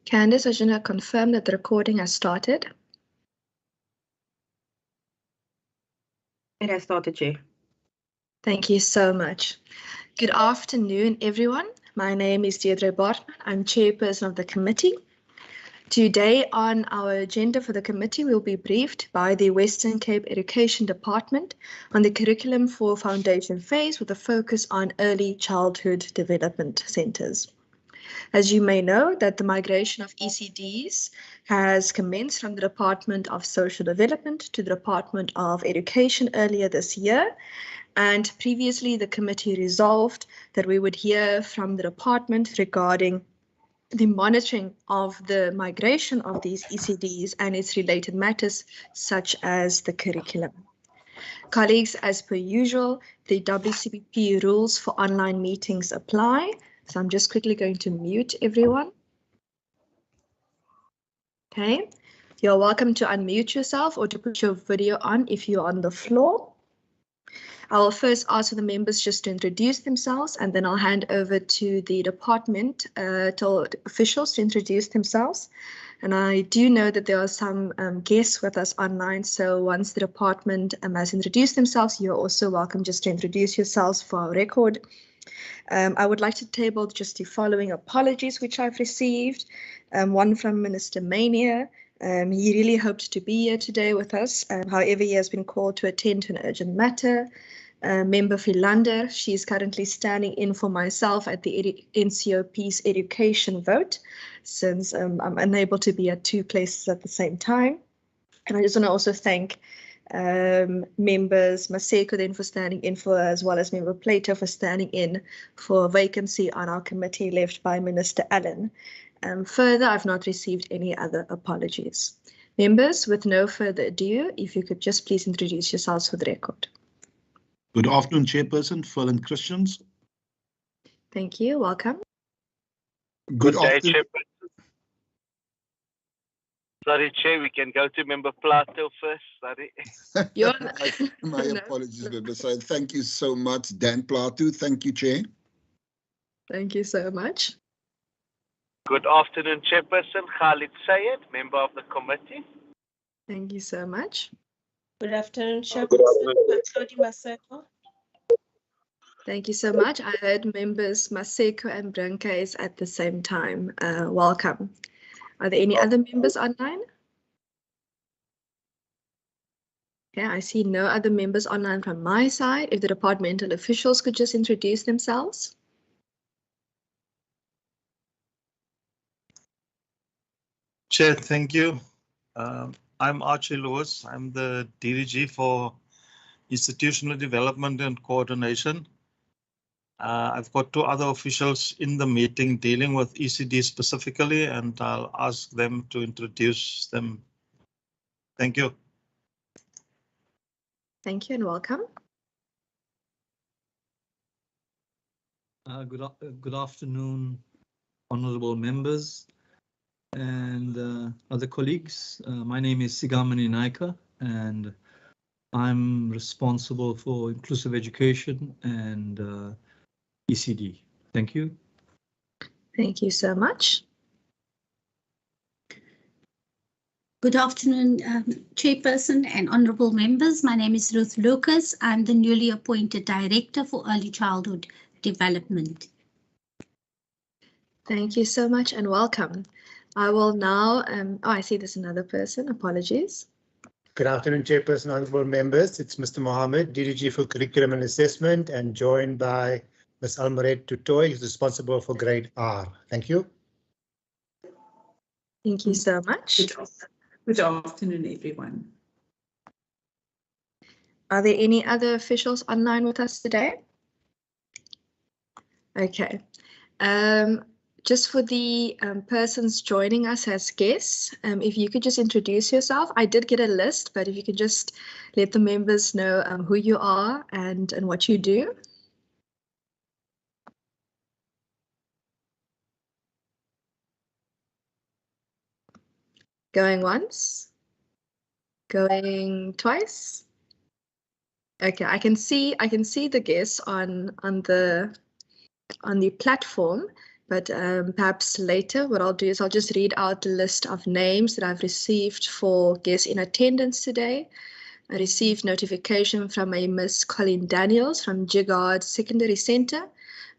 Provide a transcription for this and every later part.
Candice, I just want to confirm that the recording has started. It has started, Chair. Thank you so much. Good afternoon, everyone. My name is Deirdre Bartman. I'm chairperson of the committee. Today on our agenda for the committee, we'll be briefed by the Western Cape Education Department on the curriculum for foundation phase with a focus on early childhood development centres. As you may know, that the migration of ECDs has commenced from the Department of Social Development to the Department of Education earlier this year. And previously, the committee resolved that we would hear from the department regarding the monitoring of the migration of these ECDs and its related matters, such as the curriculum. Colleagues, as per usual, the WCPP rules for online meetings apply. So I'm just quickly going to mute everyone. Okay, you're welcome to unmute yourself or to put your video on if you're on the floor. I will first ask the members just to introduce themselves, and then I'll hand over to the department officials to introduce themselves. And I do know that there are some guests with us online, so once the department has introduced themselves, you're also welcome just to introduce yourselves for our record. I would like to table just the following apologies which I've received. One from Minister Mania. He really hoped to be here today with us. However, he has been called to attend to an urgent matter. Member Philander, she is currently standing in for myself at the NCOP's education vote, since I'm unable to be at two places at the same time. And I just want to also thank members Maseko then for standing in for, as well as member Plato for standing in for a vacancy on our committee left by Minister Allen. Further, I've not received any other apologies. Members, with no further ado, if you could just please introduce yourselves for the record. Good afternoon, Chairperson Ferlin Christians. Thank you. Welcome. Good day, afternoon. Chairperson. Sorry, Chair, we can go to Member Plato first. Sorry. My apologies, Member. So thank you so much, Dan Plato. Thank you, Chair. Thank you so much. Good afternoon, Chairperson Khalid Sayed, member of the committee. Thank you so much. Good afternoon, Chairperson Maseko. Thank you so much. I heard members Maseko and Branca is at the same time. Welcome. Are there any other members online? Okay, I see no other members online from my side. If the departmental officials could just introduce themselves. Chair, thank you. I'm Archie Lewis. I'm the DDG for Institutional Development and Coordination. I've got two other officials in the meeting dealing with ECD specifically, and I'll ask them to introduce them. Thank you. Thank you and welcome. Good afternoon, honourable members and other colleagues. My name is Sigamani Naika, and I'm responsible for inclusive education and ECD. Thank you. Thank you so much. Good afternoon, Chairperson and honourable members. My name is Ruth Lucas. I'm the newly appointed Director for Early Childhood Development. Thank you so much and welcome. I will now, I see there's another person, apologies. Good afternoon, Chairperson, honourable members. It's Mr. Mohammed, DDG for Curriculum and Assessment, and joined by Ms. Almaret Tutoy, who's responsible for Grade R. Thank you. Thank you so much. Good afternoon, everyone. Are there any other officials online with us today? Okay. Just for the persons joining us as guests, if you could just introduce yourself. I did get a list, but if you could just let the members know who you are and what you do. Going once, going twice. Okay, I can see the guests on the platform. but perhaps later what I'll do is I'll just read out the list of names that I've received for guests in attendance today. I received notification from a Miss Colleen Daniels from Jigard Secondary Centre,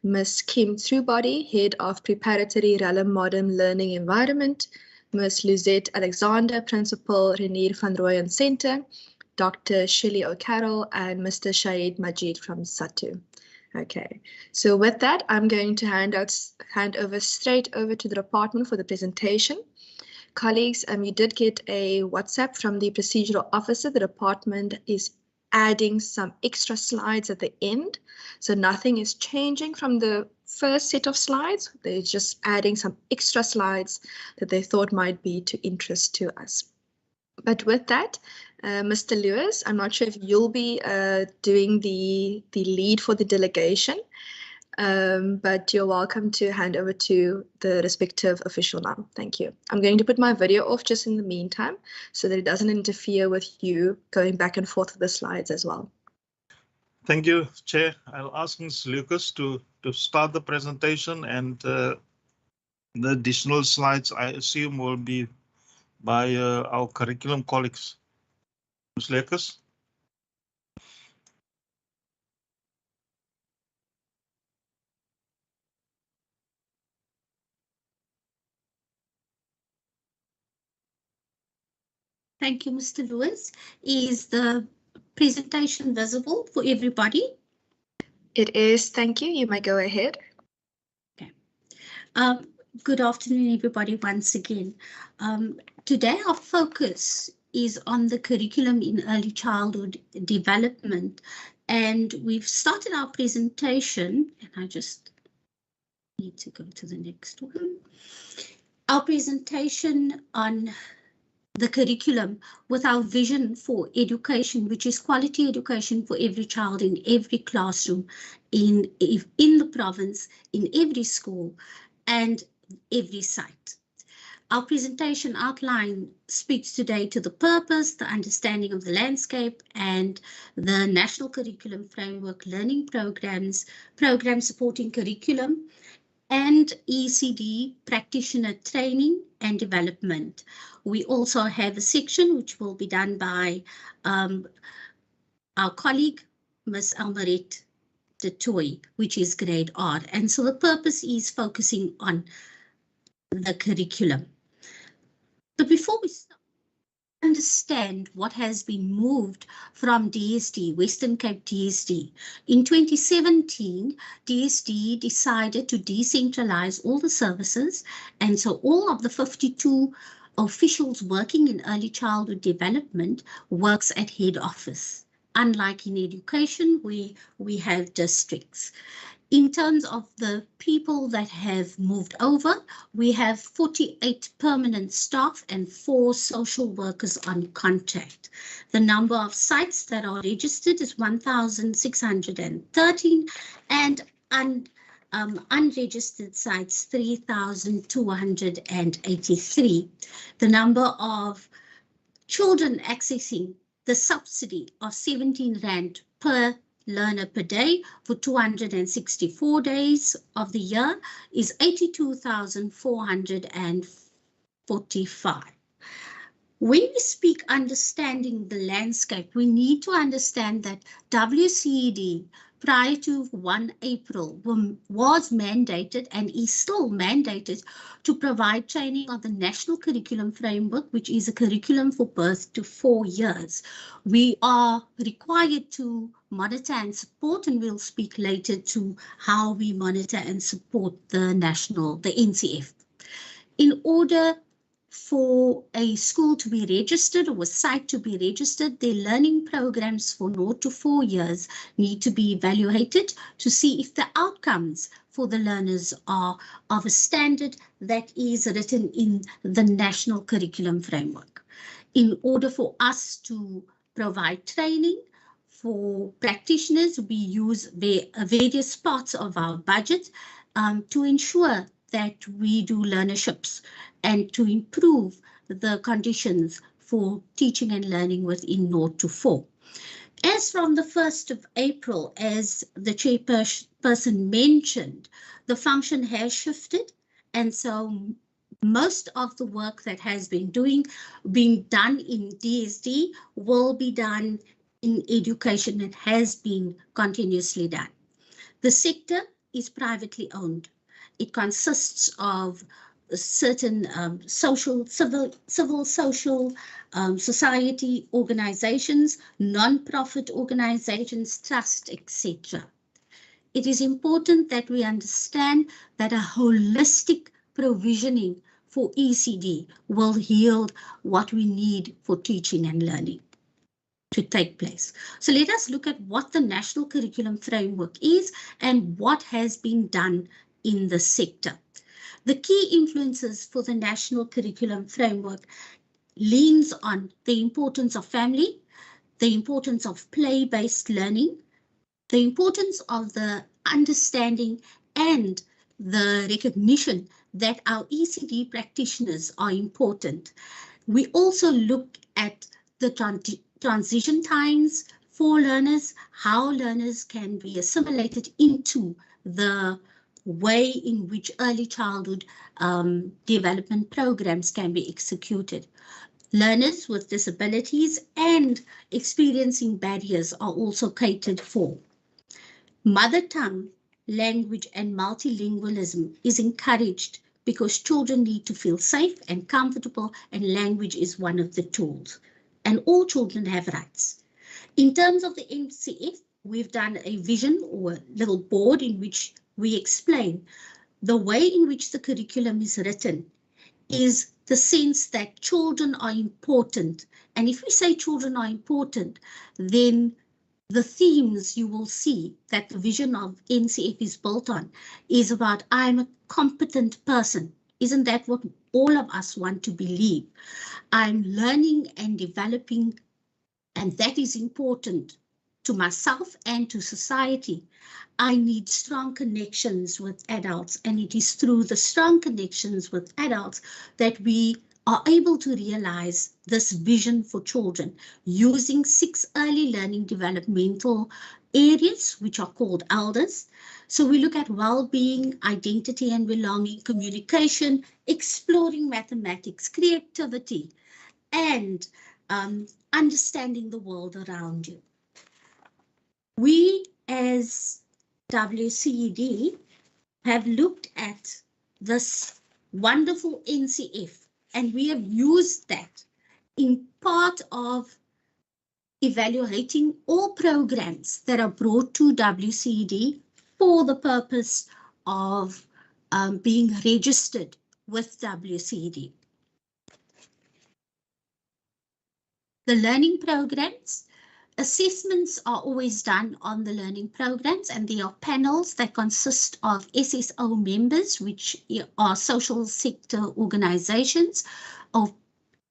Miss Kim Truebody, Head of Preparatory Relum Modern Learning Environment, Miss Lizette Alexander, Principal Renier van Rooyen Centre, Dr. Shirley O'Carroll, and Mr. Shahid Majid from SATU. Okay, so with that, I'm going to hand over straight over to the department for the presentation. Colleagues, you did get a WhatsApp from the procedural officer. The department is adding some extra slides at the end. So nothing is changing from the first set of slides. They're just adding some extra slides that they thought might be to interest to us. But with that, Mr. Lewis, I'm not sure if you'll be doing the lead for the delegation, but you're welcome to hand over to the respective official now. Thank you. I'm going to put my video off just in the meantime so that it doesn't interfere with you going back and forth with the slides as well. Thank you, Chair. I'll ask Ms. Lucas to start the presentation, and the additional slides I assume will be by our curriculum colleagues. Ms. Lucas. Thank you, Mr. Lewis. Is the presentation visible for everybody? It is, thank you. You may go ahead. Okay. Good afternoon, everybody, once again. Today our focus is on the curriculum in early childhood development, and we've started our presentation, and I just need to go to the next one. Our presentation on the curriculum with our vision for education, which is quality education for every child in every classroom, in the province, in every school, and every site. Our presentation outline speaks today to the purpose, the understanding of the landscape, and the National Curriculum Framework learning programs supporting curriculum, and ECD practitioner training and development. We also have a section which will be done by our colleague, Ms. Almaret de Toy, which is grade R. And so the purpose is focusing on the curriculum. But before we start, understand what has been moved from DSD, Western Cape DSD. In 2017, DSD decided to decentralize all the services, and so all of the 52 officials working in early childhood development works at head office, unlike in education where we have districts. In terms of the people that have moved over, we have 48 permanent staff and 4 social workers on contract. The number of sites that are registered is 1,613, and unregistered sites 3,283. The number of children accessing the subsidy of 17 Rand per learner per day for 264 days of the year is 82,445. When we speak understanding the landscape, we need to understand that WCED prior to 1 April was mandated and is still mandated to provide training on the National Curriculum Framework, which is a curriculum for birth to 4 years. We are required to monitor and support, and we'll speak later to how we monitor and support the NCF. In order for a school to be registered or a site to be registered, their learning programs for 0 to 4 years need to be evaluated to see if the outcomes for the learners are of a standard that is written in the National Curriculum Framework. In order for us to provide training for practitioners, we use various parts of our budget to ensure that we do learnerships and to improve the conditions for teaching and learning within 0 to 4. As from the 1st of April, as the chairperson mentioned, the function has shifted, and so most of the work that has been being done in DSD will be done in education and has been continuously done. The sector is privately owned. It consists of certain civil social society organizations, non-profit organizations, trust, etc. It is important that we understand that a holistic provisioning for ECD will yield what we need for teaching and learning to take place. So let us look at what the National Curriculum Framework is and what has been done in the sector. The key influences for the National Curriculum Framework leans on the importance of family, the importance of play-based learning, the importance of the understanding and the recognition that our ECD practitioners are important. We also look at the transition times for learners, how learners can be assimilated into the way in which early childhood development programs can be executed. Learners with disabilities and experiencing barriers are also catered for. Mother tongue, language, and multilingualism is encouraged because children need to feel safe and comfortable, and language is one of the tools. And all children have rights. In terms of the MCF, we've done a vision or a little board in which we explain the way in which the curriculum is written is the sense that children are important. And if we say children are important, then the themes you will see that the vision of NCF is built on is about I'm a competent person. Isn't that what all of us want to believe? I'm learning and developing, and that is important to myself and to society. I need strong connections with adults, and it is through the strong connections with adults that we are able to realize this vision for children using 6 early learning developmental areas, which are called elders. So we look at well-being, identity and belonging, communication, exploring mathematics, creativity, and understanding the world around you. We as WCED have looked at this wonderful NCF, and we have used that in part of evaluating all programs that are brought to WCED for the purpose of being registered with WCED. The learning programs, assessments are always done on the learning programs, and there are panels that consist of SSO members, which are social sector organizations, of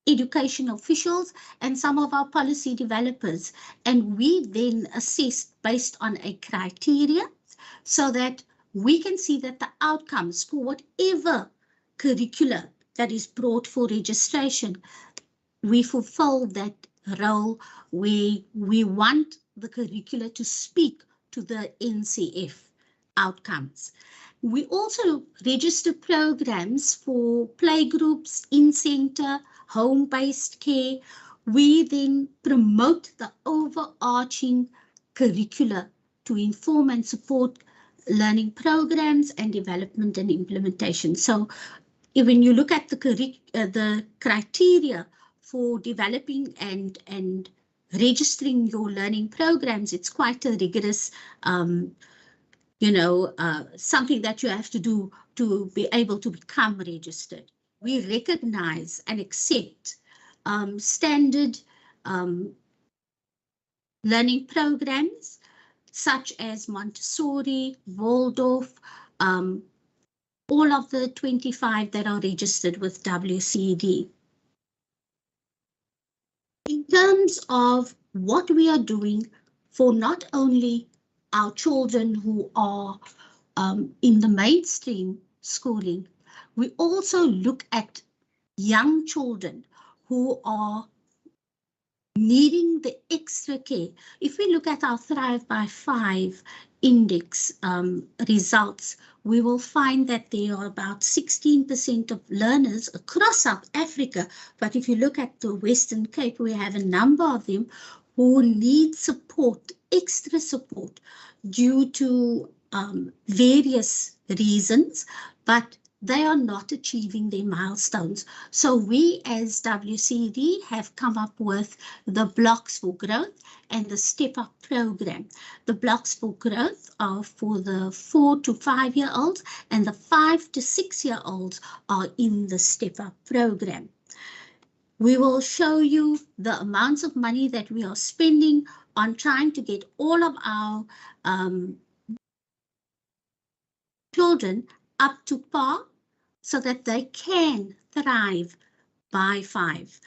education officials, and some of our policy developers. And we then assess based on a criteria so that we can see that the outcomes for whatever curricula that is brought for registration, we fulfill that role where we want the curricula to speak to the NCF outcomes. We also register programs for playgroups, in-center, home-based care. We then promote the overarching curricula to inform and support learning programs and development and implementation. So when you look at the criteria for developing and registering your learning programs, it's quite a rigorous something that you have to do to be able to become registered. We recognize and accept standard learning programs such as Montessori, Waldorf, all of the 25 that are registered with WCED. In terms of what we are doing for not only our children who are in the mainstream schooling, we also look at young children who are needing the extra care. If we look at our Thrive by 5 index results, we will find that there are about 16% of learners across South Africa. But if you look at the Western Cape, we have a number of them who need support, extra support, due to various reasons, but they are not achieving their milestones. So we as WCD have come up with the Blocks for Growth and the Step Up program. The Blocks for Growth are for the 4 to 5 year olds, and the 5 to 6 year olds are in the Step Up program. We will show you the amounts of money that we are spending on trying to get all of our children up to par so that they can thrive by 5.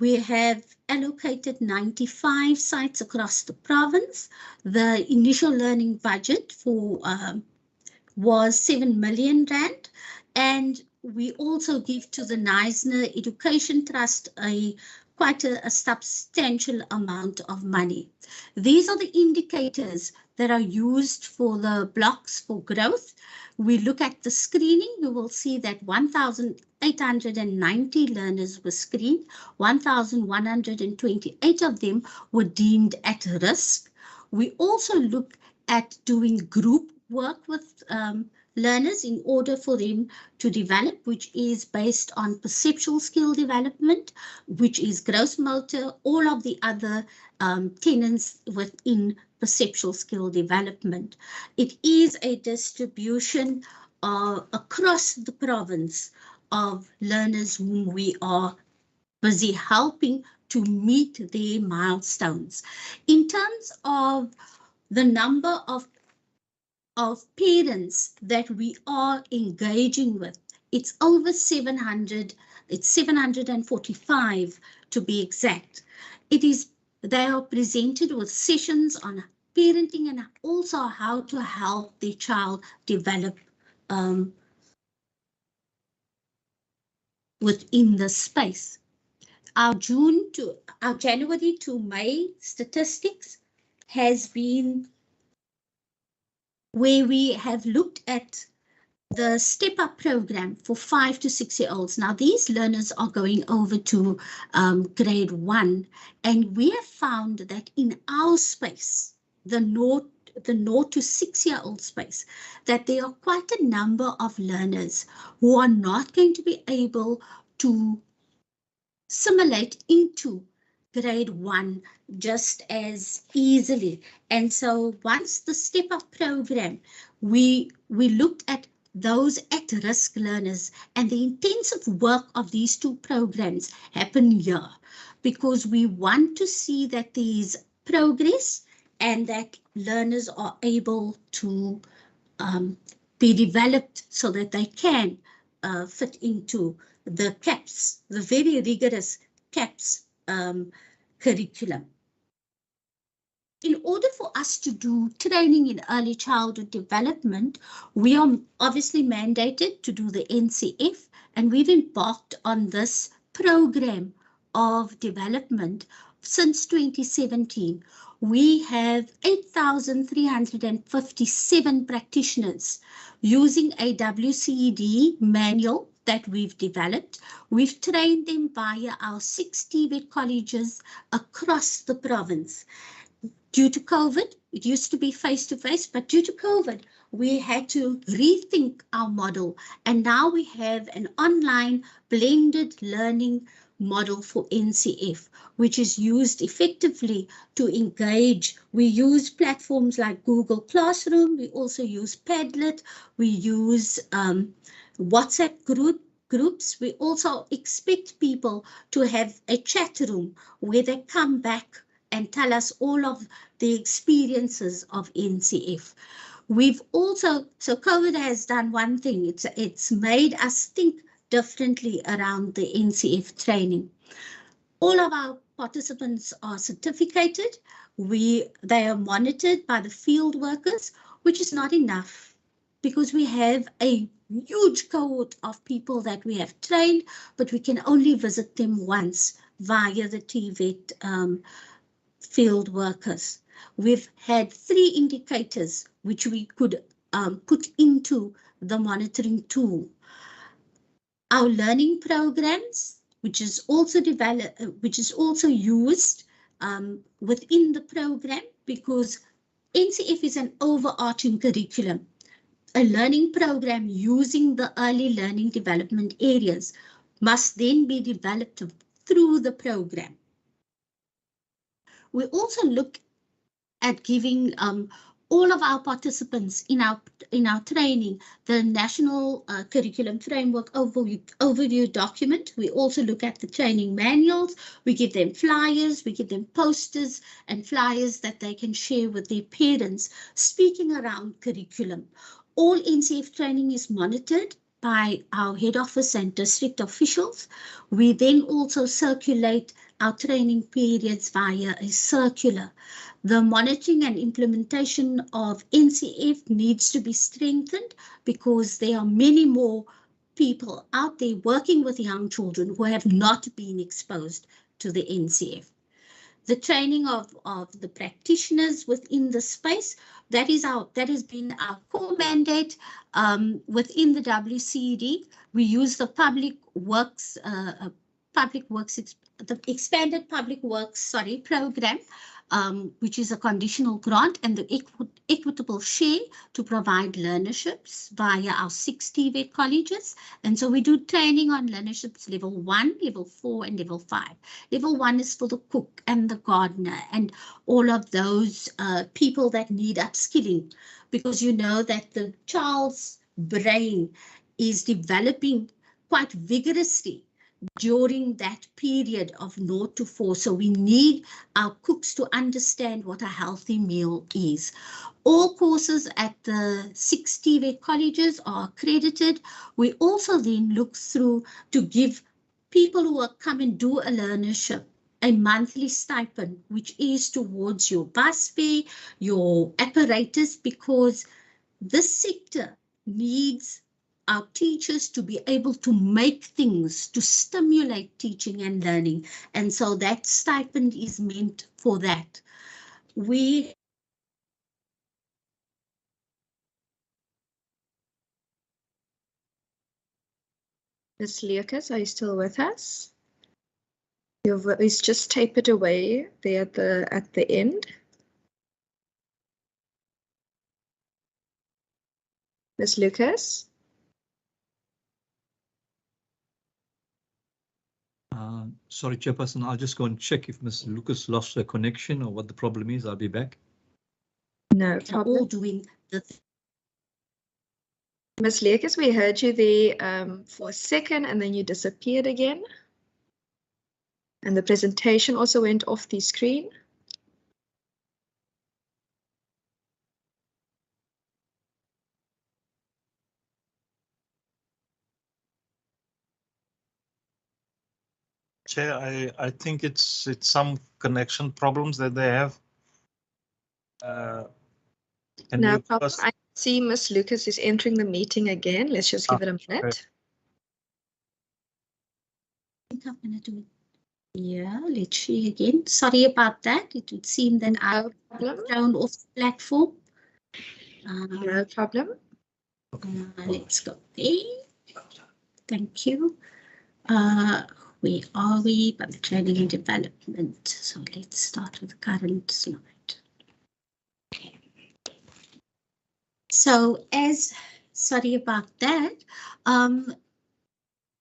We have allocated 95 sites across the province. The initial learning budget for was 7 million rand, and we also give to the Neisner Education Trust quite a substantial amount of money. These are the indicators that are used for the Blocks for Growth. We look at the screening, you will see that 1,890 learners were screened, 1,128 of them were deemed at risk. We also look at doing group work with learners in order for them to develop, which is based on perceptual skill development, which is gross motor, all of the other tenets within perceptual skill development. It is a distribution across the province of learners whom we are busy helping to meet their milestones. In terms of the number of parents that we are engaging with, it's over 700, it's 745 to be exact. They are presented with sessions on parenting and also how to help their child develop within the space. Our January to May statistics has been where we have looked at the Step Up program for 5 to 6 year olds. Now these learners are going over to grade 1, and we have found that in our space, the 0 to 6 year old space, that there are quite a number of learners who are not going to be able to assimilate into grade 1 just as easily. And so once the Step Up program, we looked at those at-risk learners, and the intensive work of these two programs happen here because we want to see that there is progress and that learners are able to be developed so that they can fit into the CAPS, the very rigorous CAPS curriculum. In order for us to do training in early childhood development, we are obviously mandated to do the NCF, and we've embarked on this program of development since 2017. We have 8,357 practitioners using a WCED manual that we've developed. We've trained them via our 6 TVET colleges across the province. Due to COVID, it used to be face-to-face, but due to COVID, we had to rethink our model. And now we have an online blended learning model for NCF, which is used effectively to engage. We use platforms like Google Classroom. We also use Padlet. We use WhatsApp groups. We also expect people to have a chat room where they come back and tell us all of the experiences of NCF. We've also, so COVID has done one thing, it's made us think differently around the NCF training. All of our participants are certificated. They are monitored by the field workers, which is not enough. because we have a huge cohort of people that we have trained, but we can only visit them once via the TVET field workers. We've had 3 indicators which we could put into the monitoring tool. Our learning programs, which is also developed, which is also used within the program, because NCF is an overarching curriculum. A learning program using the early learning development areas must then be developed through the program. We also look at giving all of our participants in our training the National Curriculum Framework overview document. We also look at the training manuals. We give them flyers, we give them posters and flyers that they can share with their parents, speaking around curriculum. All NCF training is monitored by our head office and district officials. We then also circulate our training periods via a circular. The monitoring and implementation of NCF needs to be strengthened because there are many more people out there working with young children who have not been exposed to the NCF. The training of the practitioners within the space, that has been our core mandate within the WCED. We use the the expanded public works program, which is a conditional grant, and the equitable share to provide learnerships via our 6 TVET colleges. And so we do training on learnerships level 1, level 4, and level 5. Level 1 is for the cook and the gardener and all of those people that need upskilling, because you know that the child's brain is developing quite vigorously during that period of 0 to 4. So we need our cooks to understand what a healthy meal is. All courses at the 6 TVET colleges are accredited. We also then look through to give people who come and do a learnership a monthly stipend, which is towards your bus fare, your apparatus, because this sector needs our teachers to be able to make things to stimulate teaching and learning. And so that stipend is meant for that. Ms. Lucas, are you still with us? Your voice just tapered away there at the end. Ms. Lucas? Sorry, Chairperson, I'll just go and check if Ms. Lucas lost her connection or what the problem is. I'll be back. No problem. All doing the Ms. Lucas, we heard you there for a second and then you disappeared again. And the presentation also went off the screen. Chair, I think it's some connection problems that they have. No problem. I see Ms. Lucas is entering the meeting again. Let's just give it a minute. I think I'm going to do it. Yeah, let's see again. Sorry about that. It would seem that I've thrown off the platform. No problem. Let's go there. Thank you. Where are we? By the training and development. So let's start with the current slide. Okay. So sorry about that.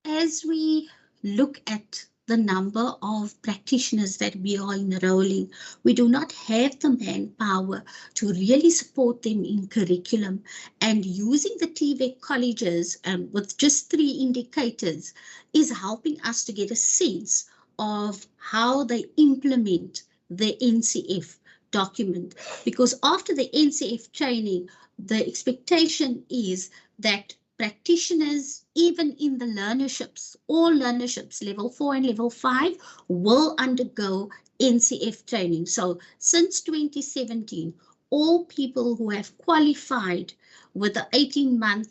As we look at the number of practitioners that we are enrolling, we do not have the manpower to really support them in curriculum, and using the TVET colleges with just 3 indicators is helping us to get a sense of how they implement the NCF document, because after the NCF training, the expectation is that practitioners, even in the learnerships, all learnerships, level 4 and level 5, will undergo NCF training. So since 2017, all people who have qualified with the 18-month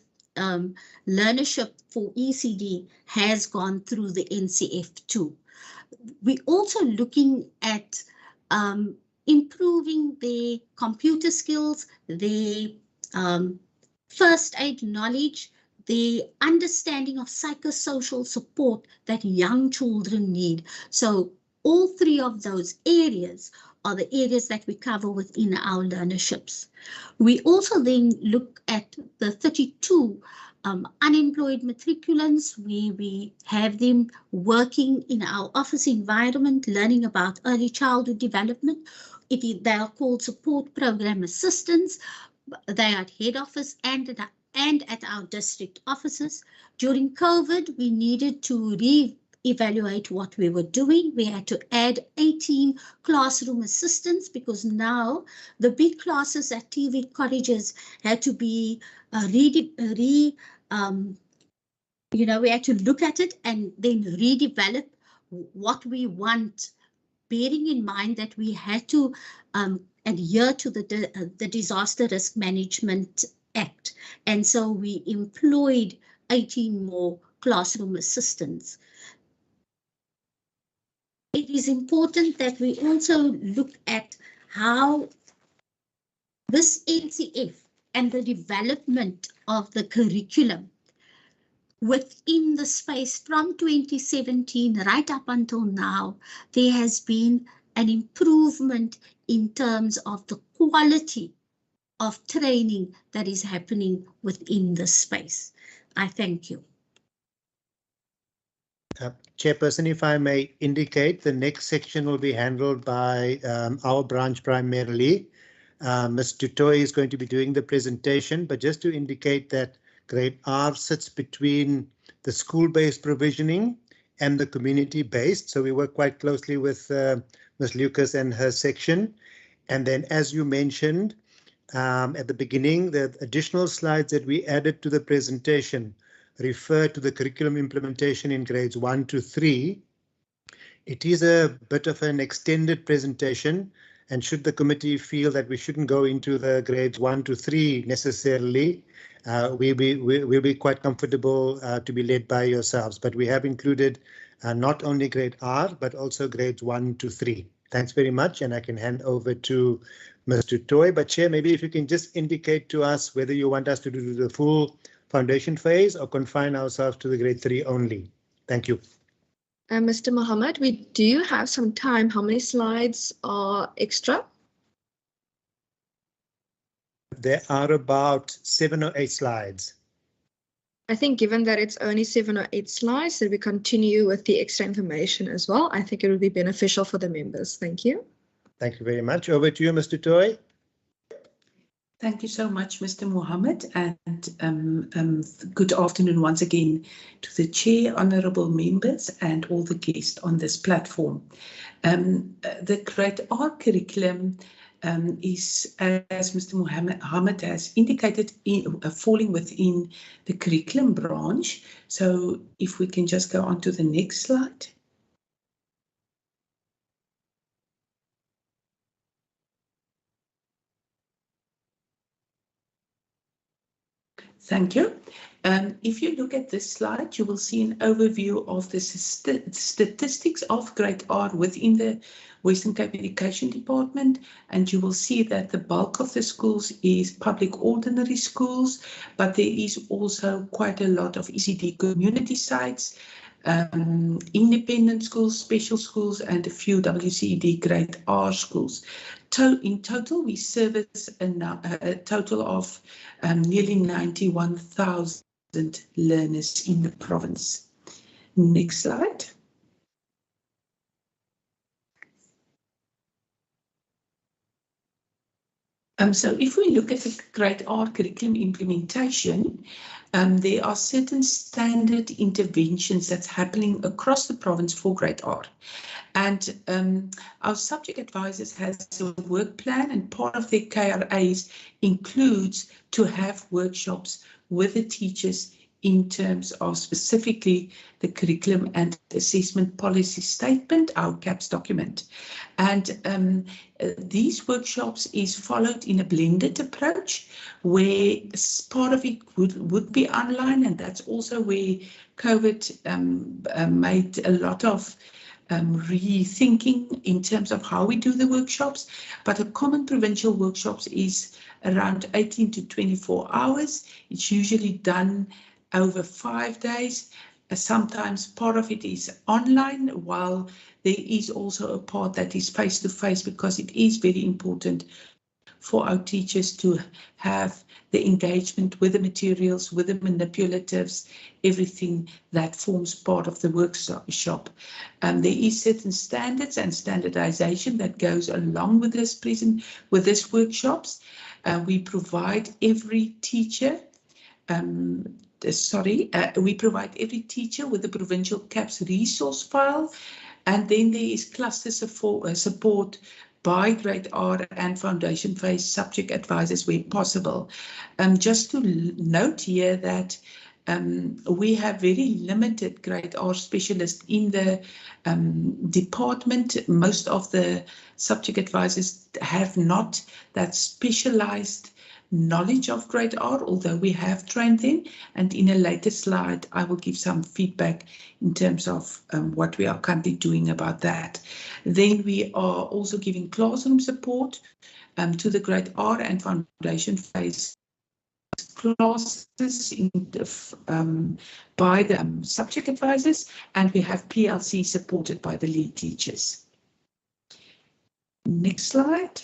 learnership for ECD has gone through the NCF2. We're also looking at improving their computer skills, their first aid knowledge, the understanding of psychosocial support that young children need. So all three of those areas are the areas that we cover within our learnerships. We also then look at the 32 unemployed matriculants, where we have them working in our office environment, learning about early childhood development. They are called support program assistants. They are at head office and at our district offices. During COVID, we needed to re-evaluate what we were doing. We had to add 18 classroom assistants because now the big classes at TVET colleges had to be we had to look at it and then redevelop what we want, bearing in mind that we had to adhere to the Disaster Risk Management Act. And so we employed 18 more classroom assistants. It is important that we also look at how this NCF and the development of the curriculum within the space from 2017 right up until now, there has been an improvement in terms of the quality of training that is happening within the space. I thank you. Chairperson, if I may indicate, the next section will be handled by our branch primarily. Ms. Dutoy is going to be doing the presentation, but just to indicate that Grade R sits between the school-based provisioning and the community-based. So we work quite closely with Ms. Lucas and her section. And then, as you mentioned at the beginning, the additional slides that we added to the presentation refer to the curriculum implementation in grades 1 to 3. It is a bit of an extended presentation, and should the committee feel that we shouldn't go into the grades 1 to 3 necessarily, we'll be quite comfortable to be led by yourselves. But we have included not only grade R, but also grades 1 to 3. Thanks very much, and I can hand over to Mr. Toy. But Chair, maybe if you can just indicate to us whether you want us to do the full foundation phase or confine ourselves to the grade 3 only. Thank you. Mr. Mohammed, we do have some time. How many slides are extra? There are about 7 or 8 slides. I think given that it's only 7 or 8 slides, that we continue with the extra information as well. I think it would be beneficial for the members. Thank you. Thank you very much. Over to you, Mr. Toy. Thank you so much, Mr. Mohammed, and good afternoon once again to the Chair, honourable members and all the guests on this platform. The Grade R curriculum is, as Mr. Mohammed has indicated, falling within the curriculum branch. So if we can just go on to the next slide. Thank you. If you look at this slide, you will see an overview of the statistics of Grade R within the Western Cape Education Department, and you will see that the bulk of the schools is public ordinary schools, but there is also quite a lot of ECD community sites, independent schools, special schools, and a few WCED Grade R schools. In total, we service a total of nearly 91,000 learners in the province. Next slide. So if we look at the Grade R curriculum implementation, there are certain standard interventions that's happening across the province for Grade R. And our subject advisors has a work plan, and part of their KRAs includes to have workshops with the teachers in terms of specifically the curriculum and assessment policy statement, our CAPS document. And these workshops is followed in a blended approach where part of it would be online, and that's also where COVID made a lot of rethinking in terms of how we do the workshops. But a common provincial workshops is around 18 to 24 hours. It's usually done over 5 days. Sometimes part of it is online, while there is also a part that is face-to-face, because it is very important for our teachers to have the engagement with the materials, with the manipulatives, everything that forms part of the workshop. There is certain standards and standardization that goes along with this workshops. We provide every teacher we provide every teacher with the Provincial CAPS resource file, and then there is cluster support by Great Art and Foundation Phase subject advisors where possible. Just to note here that we have very limited Great Art specialists in the department. Most of the subject advisors have not that specialized knowledge of Great Art, although we have trained them, and in a later slide I will give some feedback in terms of what we are currently doing about that. Then we are also giving classroom support to the Great Art and Foundation Phase classes by the subject advisors, and we have PLC supported by the lead teachers. Next slide.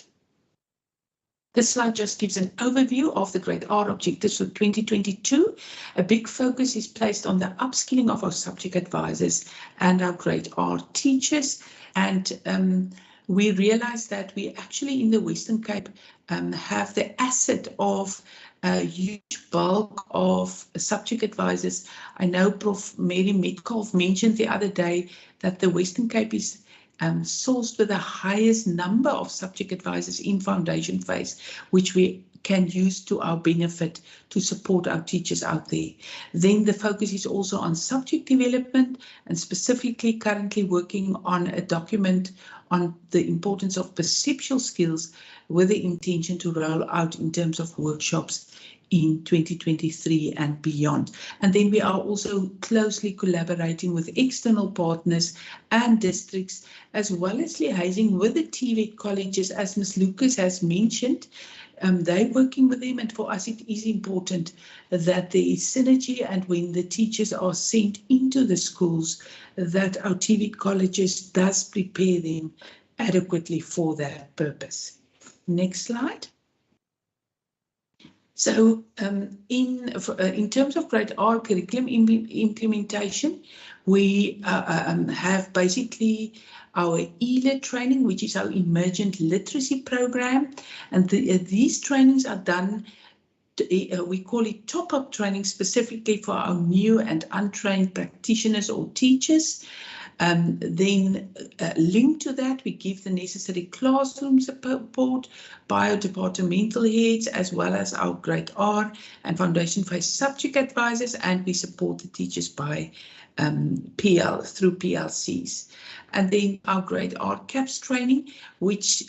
This slide just gives an overview of the Great Art objectives for 2022. A big focus is placed on the upskilling of our subject advisors and our Great Art teachers. And we realize that we actually in the Western Cape have the asset of a huge bulk of subject advisors. I know Prof. Mary Metcalf mentioned the other day that the Western Cape is sourced with the highest number of subject advisors in foundation phase, which we can use to our benefit to support our teachers out there. Then the focus is also on subject development, and specifically currently working on a document on the importance of perceptual skills with the intention to roll out in terms of workshops in 2023 and beyond. And then we are also closely collaborating with external partners and districts, as well as liaising with the TVET colleges, as Ms. Lucas has mentioned. They're working with them, and for us it is important that there is synergy, and when the teachers are sent into the schools, that our TVET colleges does prepare them adequately for that purpose. Next slide. So in terms of Great Art curriculum implementation, we have basically our ELIT training, which is our emergent literacy program. And these trainings are done, we call it top-up training, specifically for our new and untrained practitioners or teachers. Then linked to that, we give the necessary classroom support by our departmental heads, as well as our Great Art and Foundation Phase subject advisors, and we support the teachers by through PLCs. And then our Great Art CAPS training, which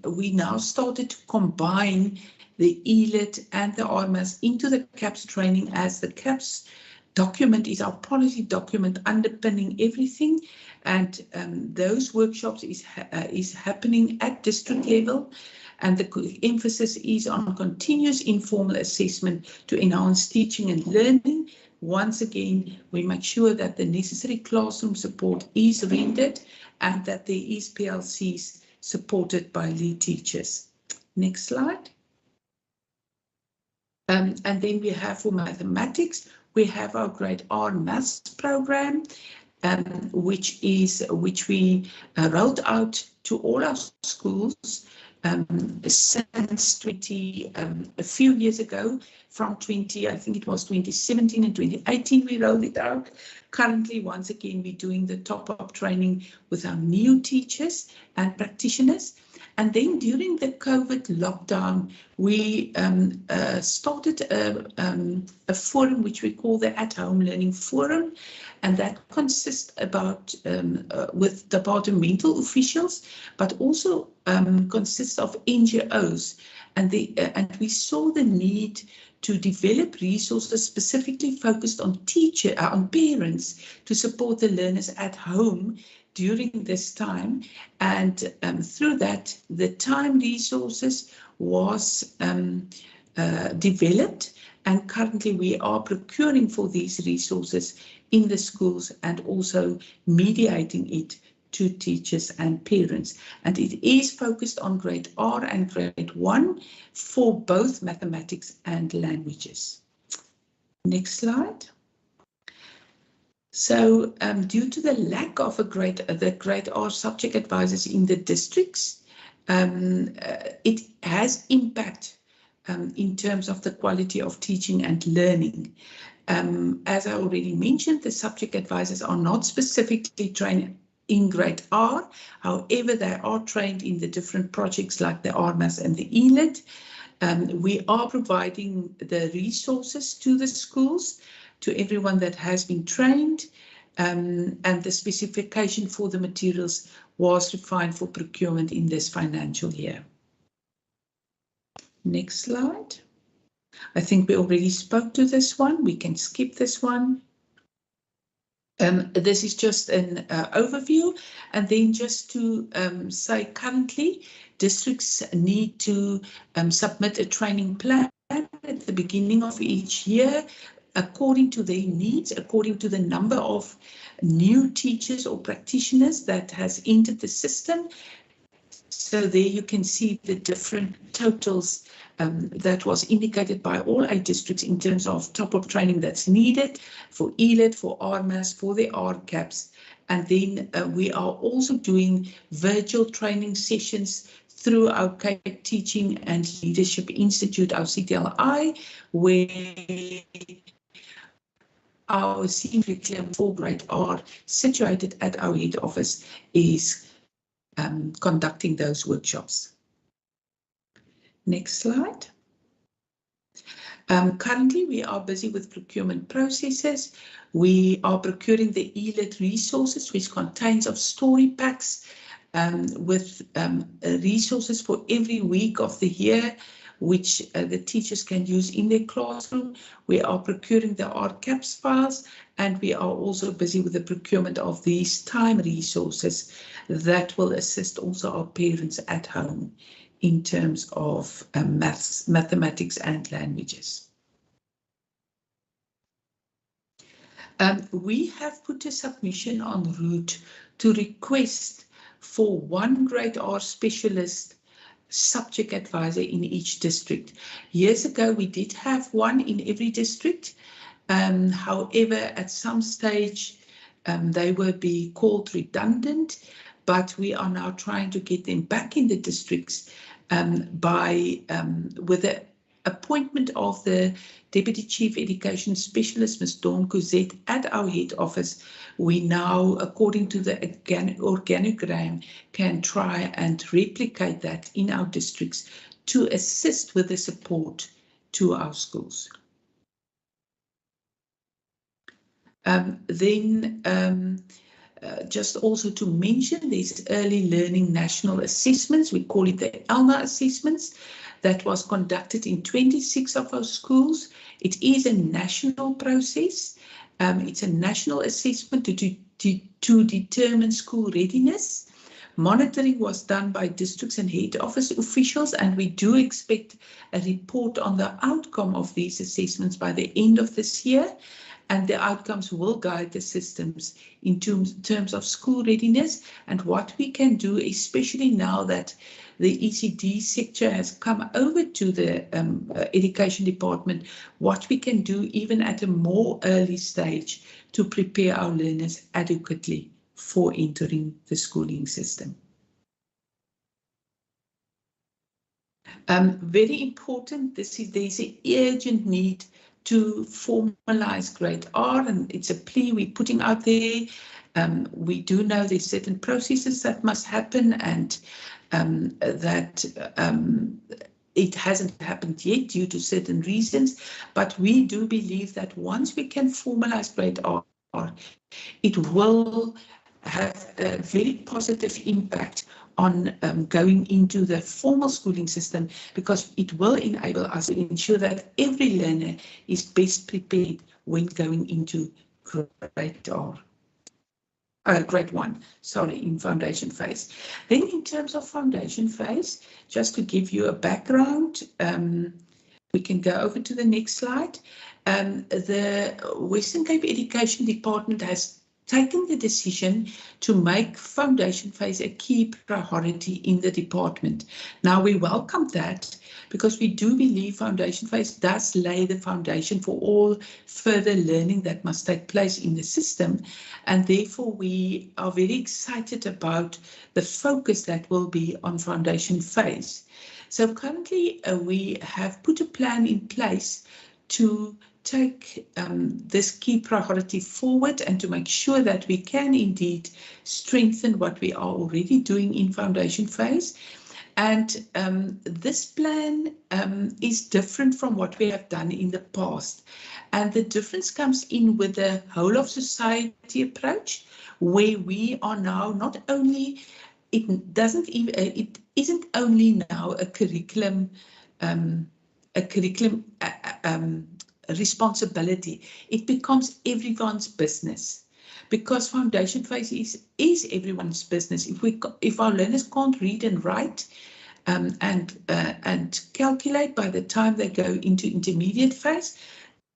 we now started to combine the ELIT and the RMAS into the CAPS training, as the CAPS document is our policy document underpinning everything, and those workshops is happening at district level, and the emphasis is on continuous informal assessment to enhance teaching and learning. Once again, we make sure that the necessary classroom support is rendered and that there is PLCs supported by lead teachers. Next slide. And then we have for mathematics, we have our Great Art Maths program, which we rolled out to all our schools since a few years ago, from I think it was 2017 and 2018 we rolled it out. Currently, once again, we're doing the top-up training with our new teachers and practitioners. And then during the COVID lockdown, we started a forum which we call the At-Home Learning Forum, and that consists about with departmental officials, but also consists of NGOs, and we saw the need to develop resources specifically focused on parents to support the learners at home during this time, and through that the time resources was developed, and currently we are procuring for these resources in the schools and also mediating it to teachers and parents. And it is focused on grade R and grade 1 for both mathematics and languages. Next slide. So due to the lack of the grade R subject advisors in the districts, it has impact in terms of the quality of teaching and learning. As I already mentioned, the subject advisors are not specifically trained in grade R. However, they are trained in the different projects like the RMAS and the ELIT. We are providing the resources to the schools, to everyone that has been trained, and the specification for the materials was refined for procurement in this financial year. Next slide. I think we already spoke to this one. We can skip this one. This is just an overview, and then just to say currently districts need to submit a training plan at the beginning of each year according to their needs, according to the number of new teachers or practitioners that has entered the system. So there you can see the different totals that was indicated by all 8 districts in terms of top-up training that's needed for ELIT, for RMAS, for the RCAPs. And then we are also doing virtual training sessions through our Cape Teaching and Leadership Institute, our CTLI, where our senior curriculum for grade R, situated at our head office, is conducting those workshops. Next slide. Currently, we are busy with procurement processes. We are procuring the ELIT resources, which contains of story packs with resources for every week of the year, which the teachers can use in their classroom. We are procuring the RCAPS files, and we are also busy with the procurement of these time resources that will assist also our parents at home in terms of mathematics and languages. We have put a submission en route to request for 1 grade R specialist subject advisor in each district. Years ago, we did have 1 in every district. However, at some stage, they will be called redundant, but we are now trying to get them back in the districts with the appointment of the Deputy Chief Education Specialist, Ms. Dawn Couzette, at our head office. We now, according to the organogram, can try and replicate that in our districts to assist with the support to our schools. Just also to mention, these early learning national assessments, we call it the ELNA assessments, that was conducted in 26 of our schools. It is a national process. It's a national assessment to determine school readiness. Monitoring was done by districts and head office officials, and we do expect a report on the outcome of these assessments by the end of this year. And the outcomes will guide the systems in terms of school readiness and what we can do, especially now that the ECD sector has come over to the education department, what we can do even at a more early stage to prepare our learners adequately for entering the schooling system. Very important, there's an urgent need to formalize grade R, and it's a plea we're putting out there. We do know there's certain processes that must happen, and that it hasn't happened yet due to certain reasons, but we do believe that once we can formalize great art, it will have a very positive impact on going into the formal schooling system, because it will enable us to ensure that every learner is best prepared when going into grade art. Grade 1, sorry, in foundation phase. Then in terms of foundation phase, just to give you a background, we can go over to the next slide. The Western Cape Education Department has taken the decision to make foundation phase a key priority in the department. Now, we welcome that because we do believe foundation phase does lay the foundation for all further learning that must take place in the system, and therefore we are very excited about the focus that will be on foundation phase. So currently we have put a plan in place to take this key priority forward and to make sure that we can indeed strengthen what we are already doing in foundation phase. And this plan is different from what we have done in the past. And the difference comes in with the whole of society approach, where we are now not only, it isn't only now a curriculum responsibility. It becomes everyone's business, because foundation phase is everyone's business. If our learners can't read and write and calculate by the time they go into intermediate phase,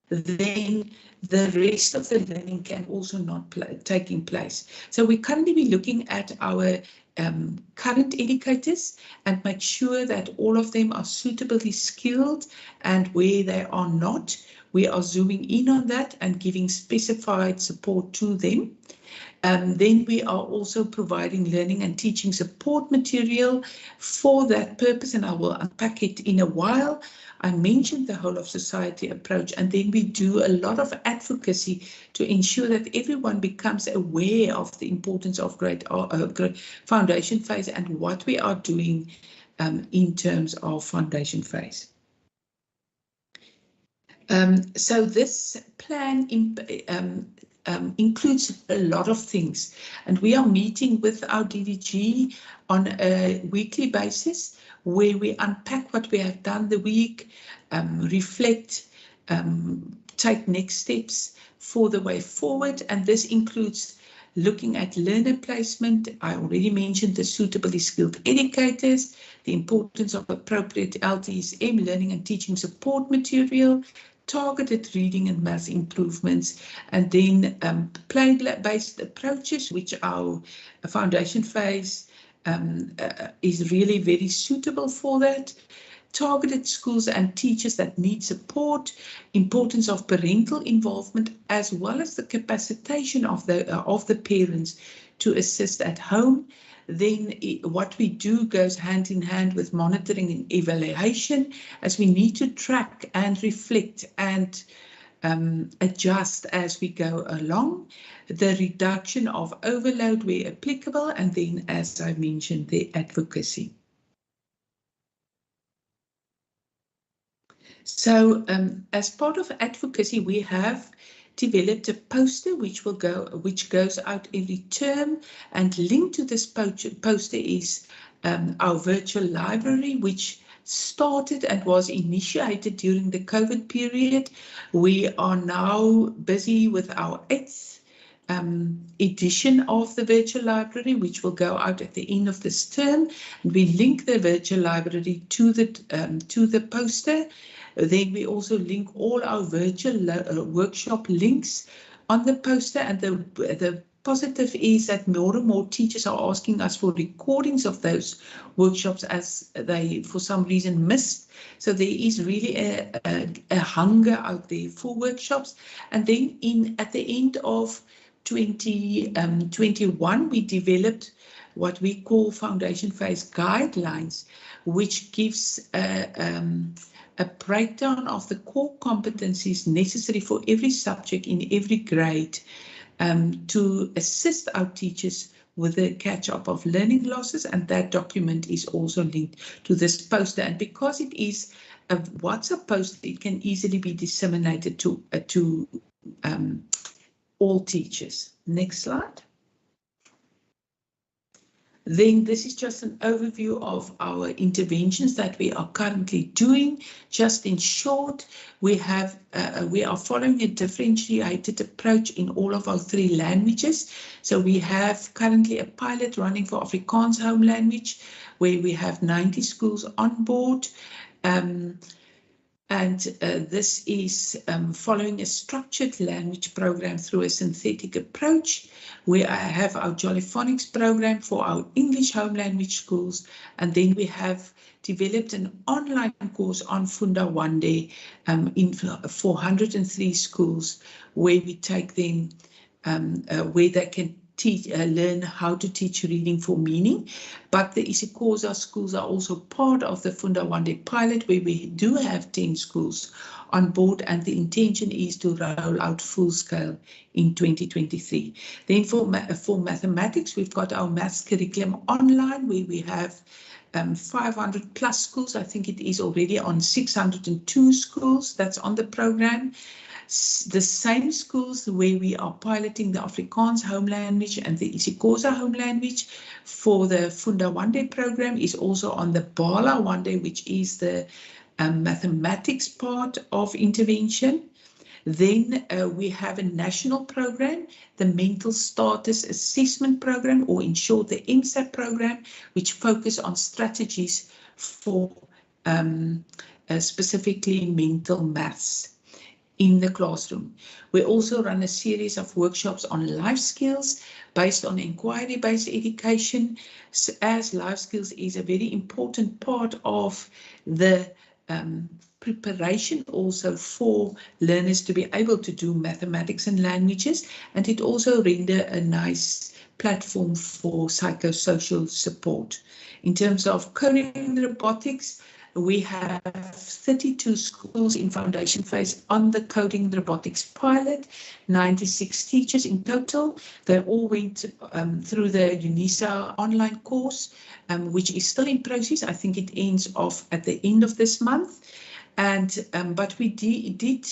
then the rest of the learning can also not taking place. So we currently be looking at our current educators and make sure that all of them are suitably skilled, and where they are not, we are zooming in on that and giving specified support to them. Then we are also providing learning and teaching support material for that purpose, and I will unpack it in a while. I mentioned the whole of society approach, and then we do a lot of advocacy to ensure that everyone becomes aware of the importance of great foundation phase and what we are doing in terms of foundation phase. So this plan includes a lot of things, and we are meeting with our DDG on a weekly basis, where we unpack what we have done the week, reflect, take next steps for the way forward, and this includes looking at learner placement. I already mentioned the suitably skilled educators, the importance of appropriate LTSM learning and teaching support material, targeted reading and math improvements, and then play-based approaches, which our foundation phase is really very suitable for that. Targeted schools and teachers that need support, importance of parental involvement, as well as the capacitation of the parents to assist at home. Then what we do goes hand in hand with monitoring and evaluation, as we need to track and reflect and adjust as we go along. The reduction of overload where applicable, and then, as I mentioned, the advocacy. So as part of advocacy, we have developed a poster which goes out every term, and linked to this poster is our virtual library, which started and was initiated during the COVID period. We are now busy with our 8th edition of the virtual library, which will go out at the end of this term. And we link the virtual library to the poster. Then we also link all our virtual workshop links on the poster, and the positive is that more and more teachers are asking us for recordings of those workshops as they for some reason missed. So there is really a hunger out there for workshops. And then at the end of 2021, we developed what we call foundation phase guidelines, which gives a breakdown of the core competencies necessary for every subject in every grade to assist our teachers with the catch-up of learning losses, and that document is also linked to this poster. And because it is a WhatsApp poster, it can easily be disseminated to all teachers. Next slide. Then this is just an overview of our interventions that we are currently doing. Just in short, we are following a differentiated approach in all of our 3 languages. So we have currently a pilot running for Afrikaans home language, where we have 90 schools on board. This is following a structured language program through a synthetic approach. We have our Jollyphonics program for our English home language schools, and then we have developed an online course on Funda Wande in 403 schools, where we take them where they can learn how to teach reading for meaning. But the isiXhosa schools are also part of the Funda Wande pilot, where we do have 10 schools on board, and the intention is to roll out full scale in 2023. Then for mathematics, we've got our maths curriculum online, where we have 500 plus schools. I think it is already on 602 schools that's on the program. The same schools where we are piloting the Afrikaans home language and the isiXhosa home language for the Funda Wande program is also on the Bala Wande, which is the mathematics part of intervention. Then we have a national program, the Mental Status Assessment Program, or in short, the MSAP program, which focus on strategies for specifically mental maths in the classroom. We also run a series of workshops on life skills based on inquiry-based education, as life skills is a very important part of the preparation also for learners to be able to do mathematics and languages, and it also render a nice platform for psychosocial support. In terms of coding robotics, we have 32 schools in foundation phase on the coding robotics pilot, 96 teachers in total. They all went through the UNISA online course, which is still in process. I think it ends off at the end of this month. But we did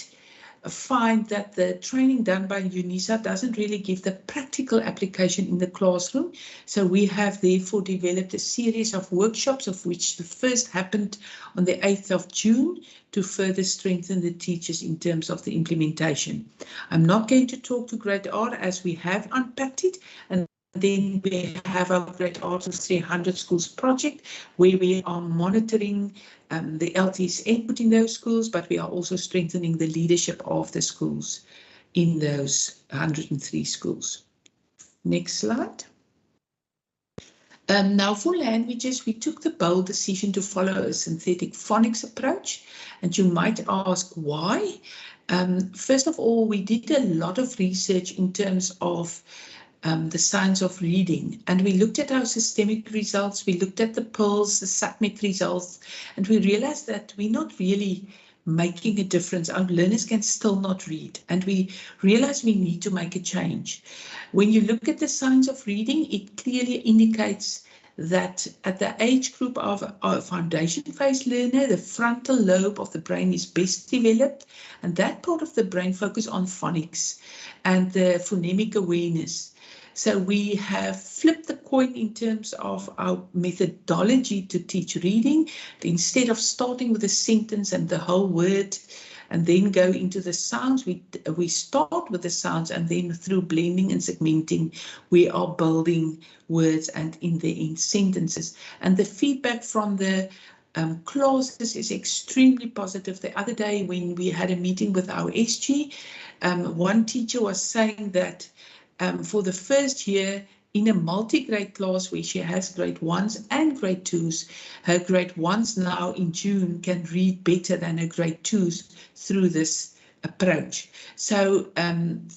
find that the training done by UNISA doesn't really give the practical application in the classroom. So we have therefore developed a series of workshops, of which the first happened on the 8th of June, to further strengthen the teachers in terms of the implementation. I'm not going to talk to Great Art as we have unpacked it, and then we have our Great Art of 300 Schools project, where we are monitoring the LT's input in those schools, but we are also strengthening the leadership of the schools in those 103 schools. Next slide. Now for languages, we took the bold decision to follow a synthetic phonics approach, and you might ask why. First of all, we did a lot of research in terms of the science of reading, and we looked at our systemic results, we looked at the PIRLS, the SATMET results, and we realized that we're not really making a difference. Our learners can still not read, and we realized we need to make a change. When you look at the science of reading, it clearly indicates that at the age group of our foundation phase learner, the frontal lobe of the brain is best developed, and that part of the brain focuses on phonics and the phonemic awareness. So we have flipped the coin in terms of our methodology to teach reading. Instead of starting with a sentence and the whole word and then go into the sounds, we start with the sounds, and then through blending and segmenting, we are building words and in the end sentences. And the feedback from the classes is extremely positive. The other day when we had a meeting with our SG, one teacher was saying that for the first year in a multi-grade class where she has grade 1s and grade 2s, her grade 1s now in June can read better than her grade 2s through this approach. So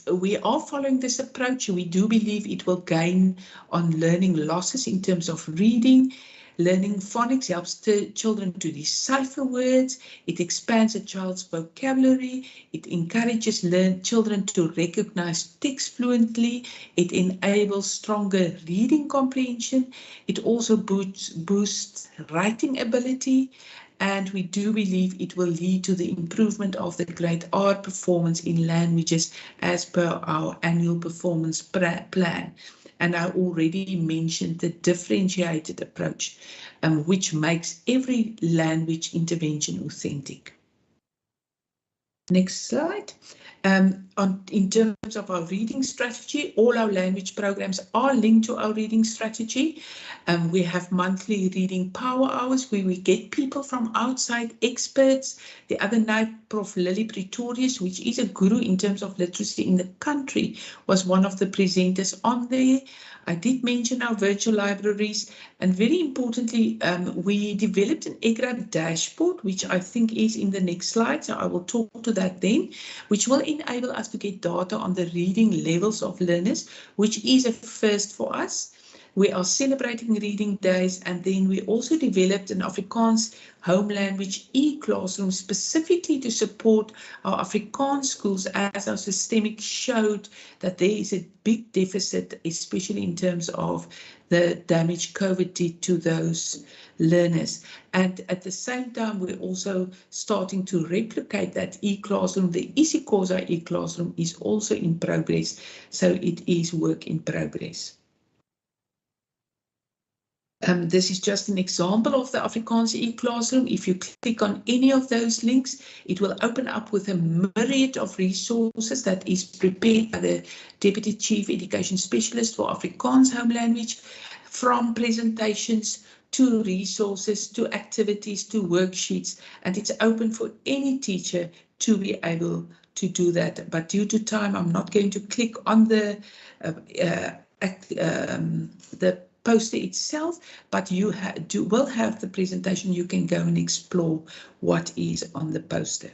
we are following this approach. We do believe it will gain on learning losses in terms of reading. Learning phonics helps children to decipher words. It expands a child's vocabulary. It encourages children to recognize text fluently. It enables stronger reading comprehension. It also boosts writing ability. And we do believe it will lead to the improvement of the Great Art performance in languages as per our annual performance plan. And I already mentioned the differentiated approach, which makes every language intervention authentic. Next slide. In terms of our reading strategy, all our language programs are linked to our reading strategy. We have monthly reading power hours where we get people from outside experts. The other night, Prof. Lily Pretorius, which is a guru in terms of literacy in the country, was one of the presenters on there. I did mention our virtual libraries, and very importantly, we developed an EGRA dashboard, which I think is in the next slide, so I will talk to that then, which will enable us to get data on the reading levels of learners, which is a first for us. We are celebrating reading days, and then we also developed an Afrikaans home language e-classroom specifically to support our Afrikaans schools, as our systemic showed that there is a big deficit, especially in terms of the damage COVID did to those learners. And at the same time, we're also starting to replicate that e-classroom. The isiXhosa e-classroom is also in progress, so it is work in progress. This is just an example of the Afrikaans e-classroom. If you click on any of those links, it will open up with a myriad of resources that is prepared by the Deputy Chief Education Specialist for Afrikaans home language, from presentations to resources, to activities, to worksheets, and it's open for any teacher to be able to do that. But due to time, I'm not going to click on the poster itself, but you will have the presentation. You can go and explore what is on the poster.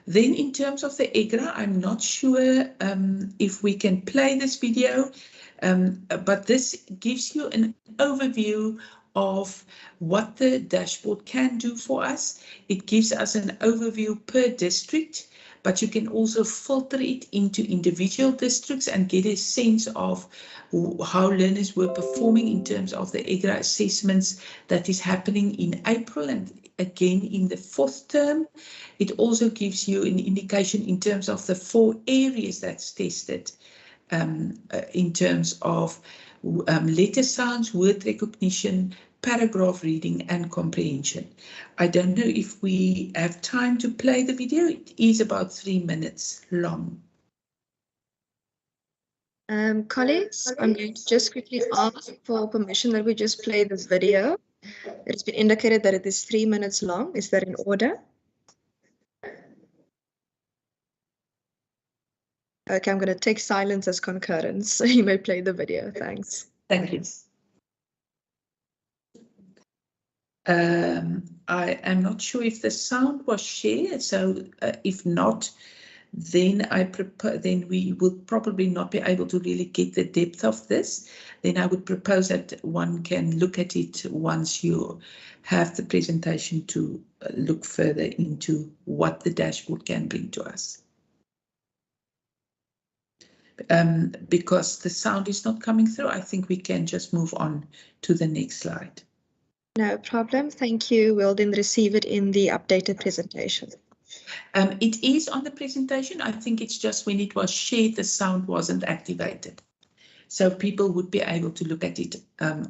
Then in terms of the EGRA, I'm not sure if we can play this video, but this gives you an overview of what the dashboard can do for us. It gives us an overview per district, but you can also filter it into individual districts and get a sense of how learners were performing in terms of the EGRA assessments that is happening in April and again in the 4th term. It also gives you an indication in terms of the 4 areas that's tested in terms of letter sounds, word recognition, paragraph reading and comprehension. I don't know if we have time to play the video. It is about 3 minutes long. Colleagues, I'm going to just quickly ask for permission that we just play this video. It's been indicated that it is 3 minutes long. Is that in order? Okay, I'm going to take silence as concurrence, so you may play the video. Thanks. Thank you. I am not sure if the sound was shared, so if not, then we would probably not be able to really get the depth of this. Then I would propose that one can look at it once you have the presentation to look further into what the dashboard can bring to us. Because the sound is not coming through, I think we can just move on to the next slide. No problem. Thank you. We'll then receive it in the updated presentation. It is on the presentation. I think it's just when it was shared, the sound wasn't activated. So people would be able to look at it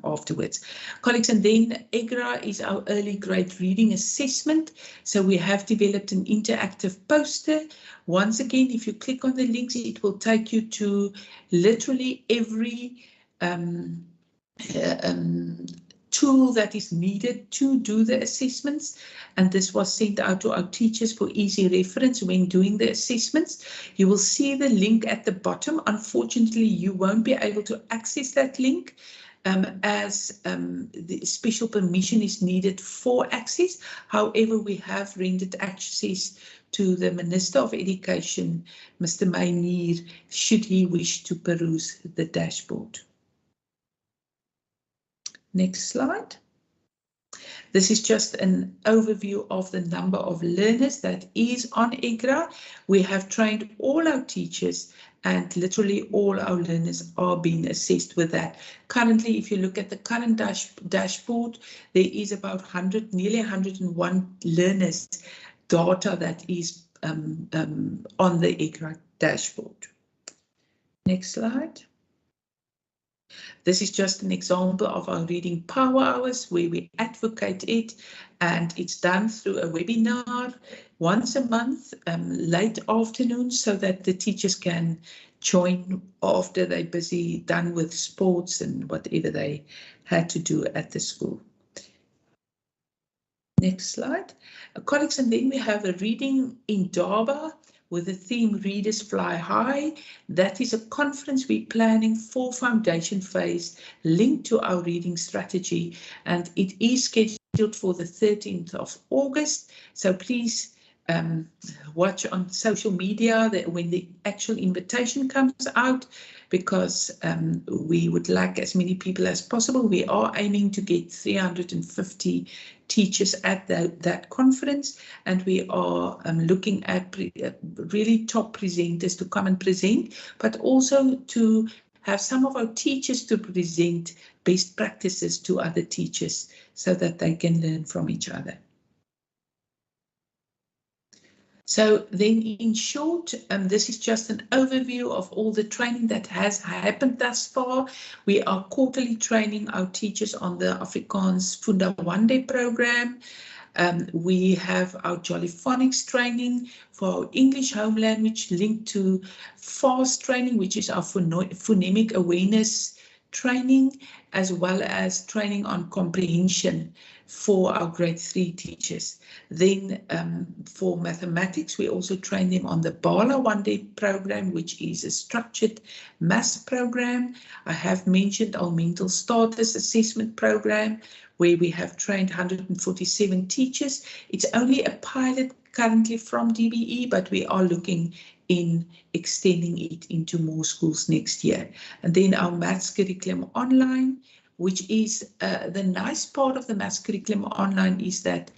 afterwards. Colleagues, and then EGRA is our early grade reading assessment. So we have developed an interactive poster. Once again, if you click on the links, it will take you to literally every tool that is needed to do the assessments, and this was sent out to our teachers for easy reference when doing the assessments. You will see the link at the bottom. Unfortunately, you won't be able to access that link as the special permission is needed for access. However, we have rendered access to the Minister of Education, Mr. Meinier, should he wish to peruse the dashboard. Next slide. This is just an overview of the number of learners that is on EGRA. We have trained all our teachers and literally all our learners are being assessed with that. Currently, if you look at the current dashboard, there is about nearly 101 learners data that is on the EGRA dashboard. Next slide. This is just an example of our reading power hours where we advocate it, and it's done through a webinar once a month, late afternoon, so that the teachers can join after they're busy done with sports and whatever they had to do at the school. Next slide. Colleagues, and then we have a reading in Durban with the theme Readers Fly High. That is a conference we're planning for foundation phase linked to our reading strategy, and it is scheduled for the 13th of August. So please watch on social media when the actual invitation comes out, because we would like as many people as possible. We are aiming to get 350 teachers at that conference, and we are looking at really top presenters to come and present, but also to have some of our teachers to present best practices to other teachers so that they can learn from each other. So then in short, this is just an overview of all the training that has happened thus far. We are quarterly training our teachers on the Afrikaans Funda One Day program. We have our Jolly Phonics training for our English home language linked to FAST training, which is our phonemic awareness training, as well as training on comprehension for our grade 3 teachers. Then for mathematics, we also train them on the Bala One Day program, which is a structured maths program. I have mentioned our mental status assessment program, where we have trained 147 teachers. It's only a pilot currently from DBE, but we are looking in extending it into more schools next year. And then our maths curriculum online, which is the nice part of the maths curriculum online is that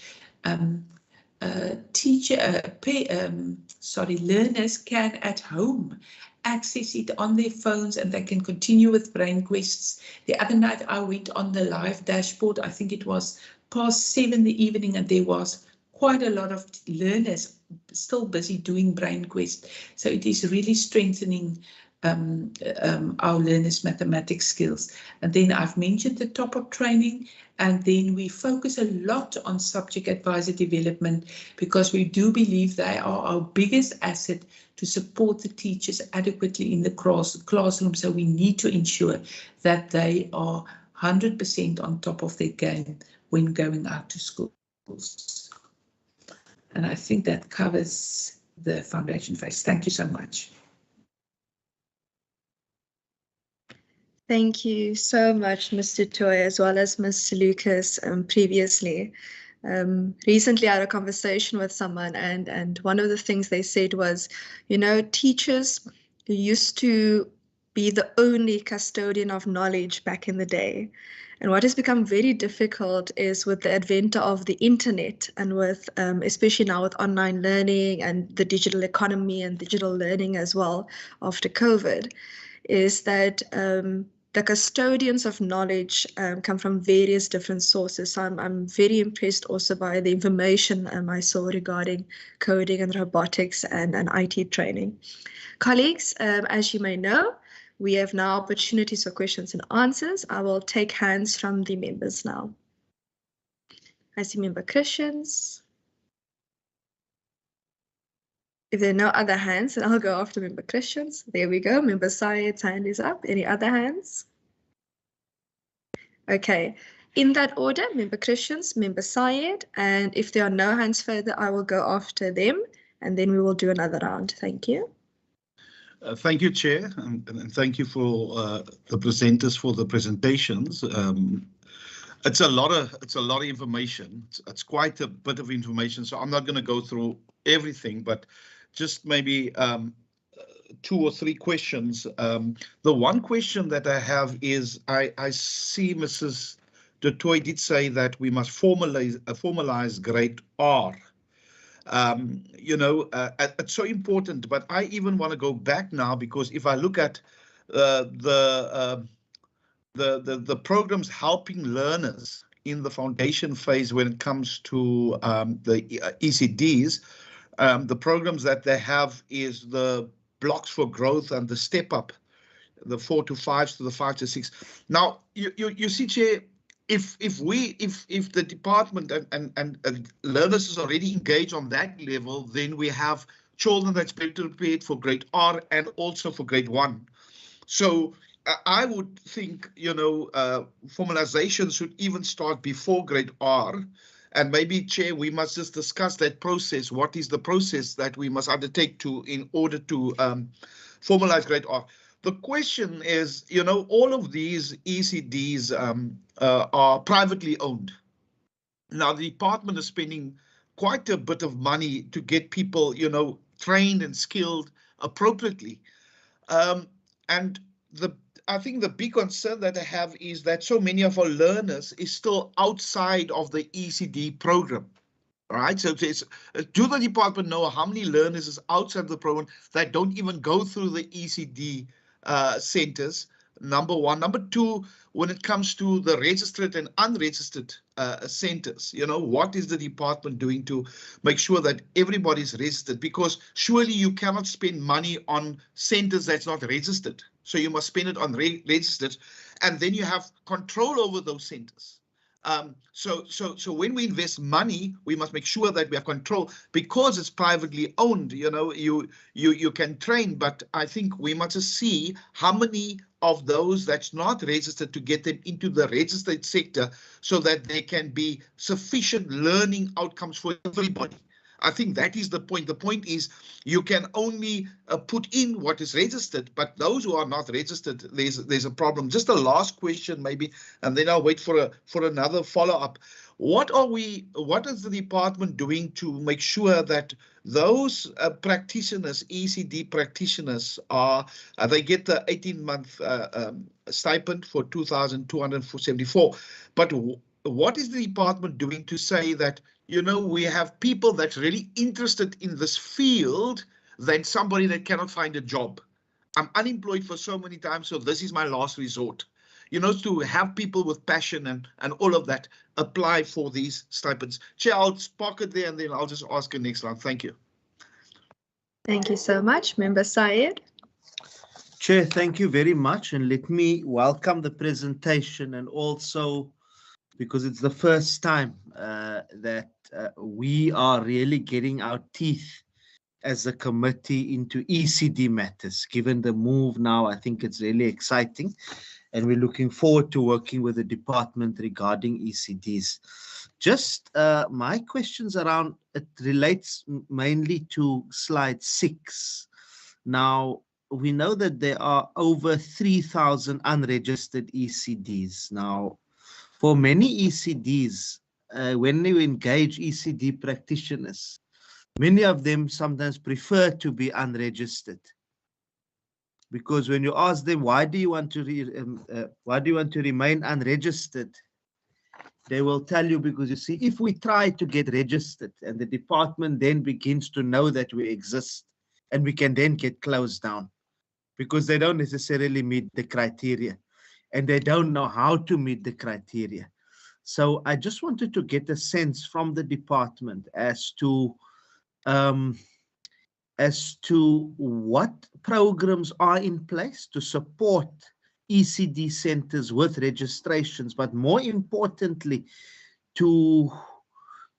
learners can at home access it on their phones, and they can continue with brain quests. The other night I went on the live dashboard. I think it was past 7 in the evening, and there was quite a lot of learners still busy doing brain quest. So it is really strengthening our learners' mathematics skills. And then I've mentioned the top-up training, and then we focus a lot on subject advisor development, because we do believe they are our biggest asset to support the teachers adequately in the classroom. So we need to ensure that they are 100% on top of their game when going out to schools. And I think that covers the foundation phase. Thank you so much. Thank you so much, Mr. Toy, as well as Ms. Lucas previously. Recently I had a conversation with someone, and one of the things they said was, you know, teachers used to be the only custodian of knowledge back in the day. And what has become very difficult is with the advent of the internet, and with especially now with online learning and the digital economy and digital learning as well after COVID, is that the custodians of knowledge come from various different sources. So I'm very impressed also by the information I saw regarding coding and robotics and IT training. Colleagues, as you may know, we have now opportunities for questions and answers. I will take hands from the members now. I see Member Christians. If there are no other hands, then I'll go after Member Christians. There we go. Member Syed's hand is up. Any other hands? Okay. In that order, Member Christians, Member Syed, and if there are no hands further, I will go after them, and then we will do another round. Thank you. Thank you, Chair, and thank you for the presenters for the presentations. It's a lot of information. It's quite a bit of information, so I'm not going to go through everything, but just maybe 2 or 3 questions. The one question that I have is, I see Mrs. du Toit did say that we must formalize great R. You know, it's so important, but I even want to go back now, because if I look at the programs helping learners in the foundation phase when it comes to the ECDs, the programs that they have is the blocks for growth and the step up, the 4 to 5s to the 5 to 6. Now you see, Chair, if the department and learners is already engaged on that level, then we have children that's better prepared for grade R and also for grade 1. So I would think, you know, formalization should even start before grade R. And maybe, Chair, we must just discuss that process. What is the process that we must undertake in order to formalize grade R? The question is, you know, all of these ECDs are privately owned. Now, the department is spending quite a bit of money to get people, you know, trained and skilled appropriately. And I think the big concern that I have is that so many of our learners is still outside of the ECD program. Right, so do the department know how many learners is outside the program that don't even go through the ECD centers? Number one. Number two, when it comes to the registered and unregistered centers, you know, what is the department doing to make sure that everybody's registered? Because surely you cannot spend money on centers that's not registered. So you must spend it on registered, and then you have control over those centers. So when we invest money, we must make sure that we have control, because it's privately owned. You know, you can train, but I think we must see how many of those that's not registered to get them into the registered sector, so that there can be sufficient learning outcomes for everybody. I think that is the point. The point is you can only put in what is registered, but those who are not registered, there's a problem. Just a last question maybe, and then I'll wait for another follow-up. What is the department doing to make sure that those practitioners, ECD practitioners, they get the 18-month stipend for 2,274? But what is the department doing to say that, you know, we have people that's really interested in this field than somebody that cannot find a job? I'm unemployed for so many times, so this is my last resort. You know, to have people with passion and all of that apply for these stipends. Chair, I'll park it there and then I'll just ask you next round. Thank you. Thank you so much. Member Syed. Chair, thank you very much. And let me welcome the presentation, and also because it's the first time that we are really getting our teeth as a committee into ECD matters. Given the move now, I think it's really exciting, and we're looking forward to working with the department regarding ECDs. Just my questions around, it relates mainly to slide 6. Now, we know that there are over 3,000 unregistered ECDs. Now, for many ECDs, when you engage ECD practitioners, many of them sometimes prefer to be unregistered, because when you ask them why do you want to remain unregistered, they will tell you, because you see, if we try to get registered and the department then begins to know that we exist, and we can then get closed down, because they don't necessarily meet the criteria, and they don't know how to meet the criteria. So I just wanted to get a sense from the department as to what programs are in place to support ECD centers with registrations, but more importantly, to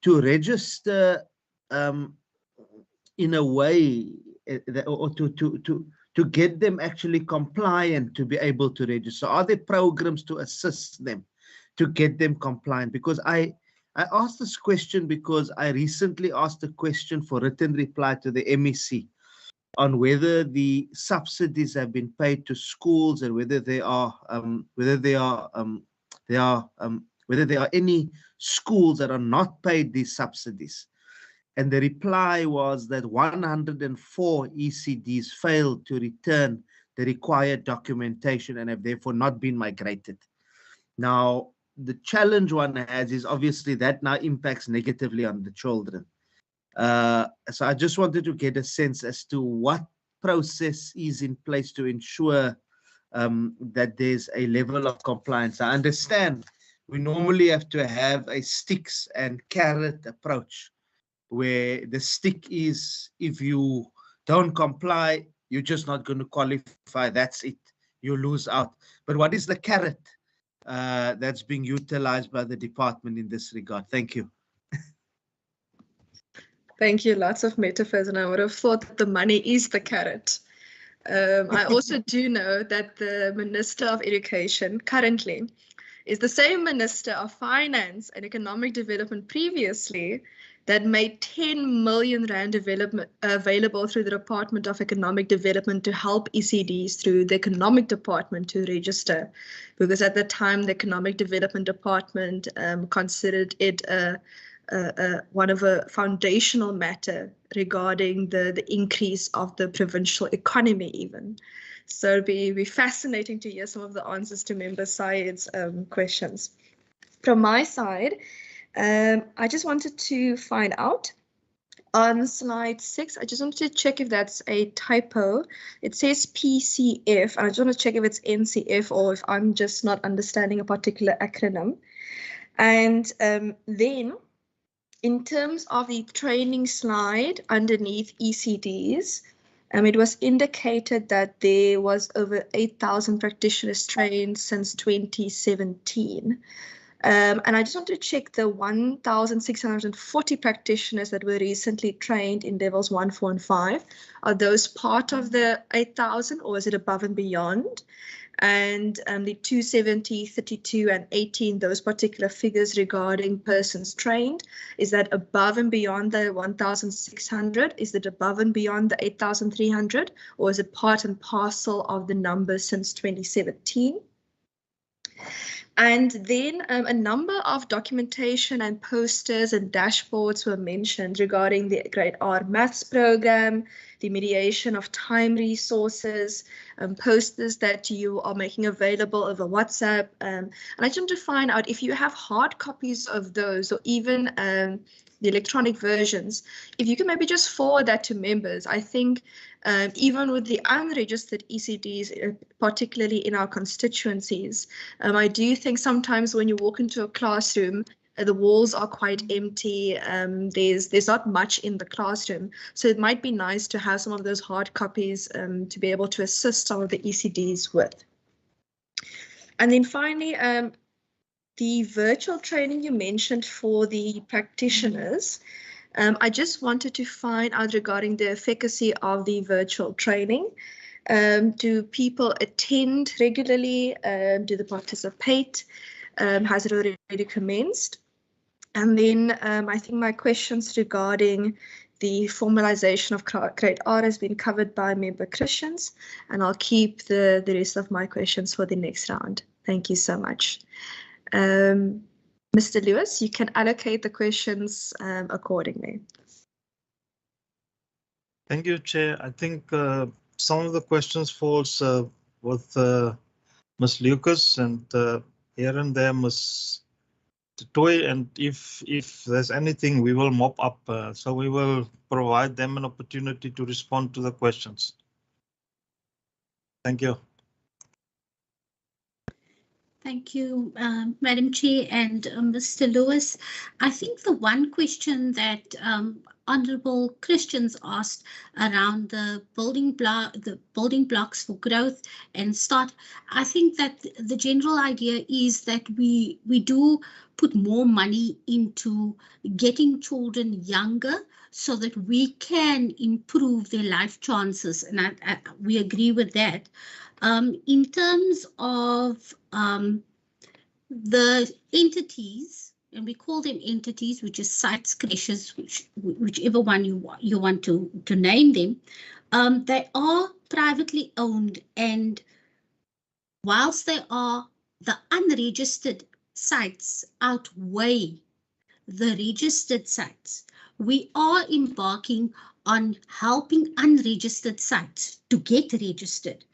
register in a way or to get them actually compliant to be able to register. Are there programs to assist them to get them compliant? Because I asked this question because I recently asked a question for written reply to the MEC on whether the subsidies have been paid to schools, and whether there are any schools that are not paid these subsidies. And the reply was that 104 ECDs failed to return the required documentation and have therefore not been migrated. Now, the challenge one has is obviously that now impacts negatively on the children. So I just wanted to get a sense as to what process is in place to ensure that there's a level of compliance. I understand we normally have to have a sticks and carrot approach, where the stick is if you don't comply, you're just not going to qualify. That's it. You lose out. But what is the carrot that's being utilized by the department in this regard? Thank you. Thank you. Lots of metaphors, and I would have thought that the money is the carrot. I also do know that the Minister of Education currently is the same Minister of Finance and Economic Development previously that made 10 million rand available through the Department of Economic Development to help ECDs through the Economic Department to register, because at the time the Economic Development Department considered it one of a foundational matter regarding the increase of the provincial economy even. So it'd be fascinating to hear some of the answers to Member Syed's questions. From my side, I just wanted to find out on slide 6, I just wanted to check if that's a typo. It says PCF, and I just want to check if it's NCF or if I'm just not understanding a particular acronym. And then in terms of the training slide underneath ECDs, it was indicated that there was over 8,000 practitioners trained since 2017. And I just want to check the 1,640 practitioners that were recently trained in levels 1, 4, and 5. Are those part of the 8,000 or is it above and beyond? And the 270, 32, and 18, those particular figures regarding persons trained, is that above and beyond the 1,600? Is it above and beyond the 8,300? Or is it part and parcel of the number since 2017? And then a number of documentation and posters and dashboards were mentioned regarding the Great Art Maths program, the mediation of time resources, posters that you are making available over WhatsApp. And I just want to find out if you have hard copies of those or even the electronic versions, if you can maybe just forward that to members. I think even with the unregistered ECDs, particularly in our constituencies, I do think sometimes when you walk into a classroom, the walls are quite empty. There's not much in the classroom. So it might be nice to have some of those hard copies to be able to assist some of the ECDs with. And then finally, the virtual training you mentioned for the practitioners, I just wanted to find out regarding the efficacy of the virtual training. Do people attend regularly? Do they participate? Has it already commenced? And then I think my questions regarding the formalization of great art has been covered by Member Christians, and I'll keep the rest of my questions for the next round. Thank you so much. Mr. Lewis, you can allocate the questions accordingly. Thank you, Chair. I think some of the questions falls with Ms. Lucas and here and there Ms. Toy, and if there's anything, we will mop up. So we will provide them an opportunity to respond to the questions. Thank you. Thank you, Madam Chair and Mr. Lewis. I think the one question that Honourable Christians asked around the building blocks for growth and start, I think that the general idea is that we do put more money into getting children younger so that we can improve their life chances, and we agree with that. In terms of the entities, and we call them entities, which is sites, creches, whichever one you want to name them, they are privately owned, and whilst they are, the unregistered sites outweigh the registered sites. We are embarking on helping unregistered sites to get registered.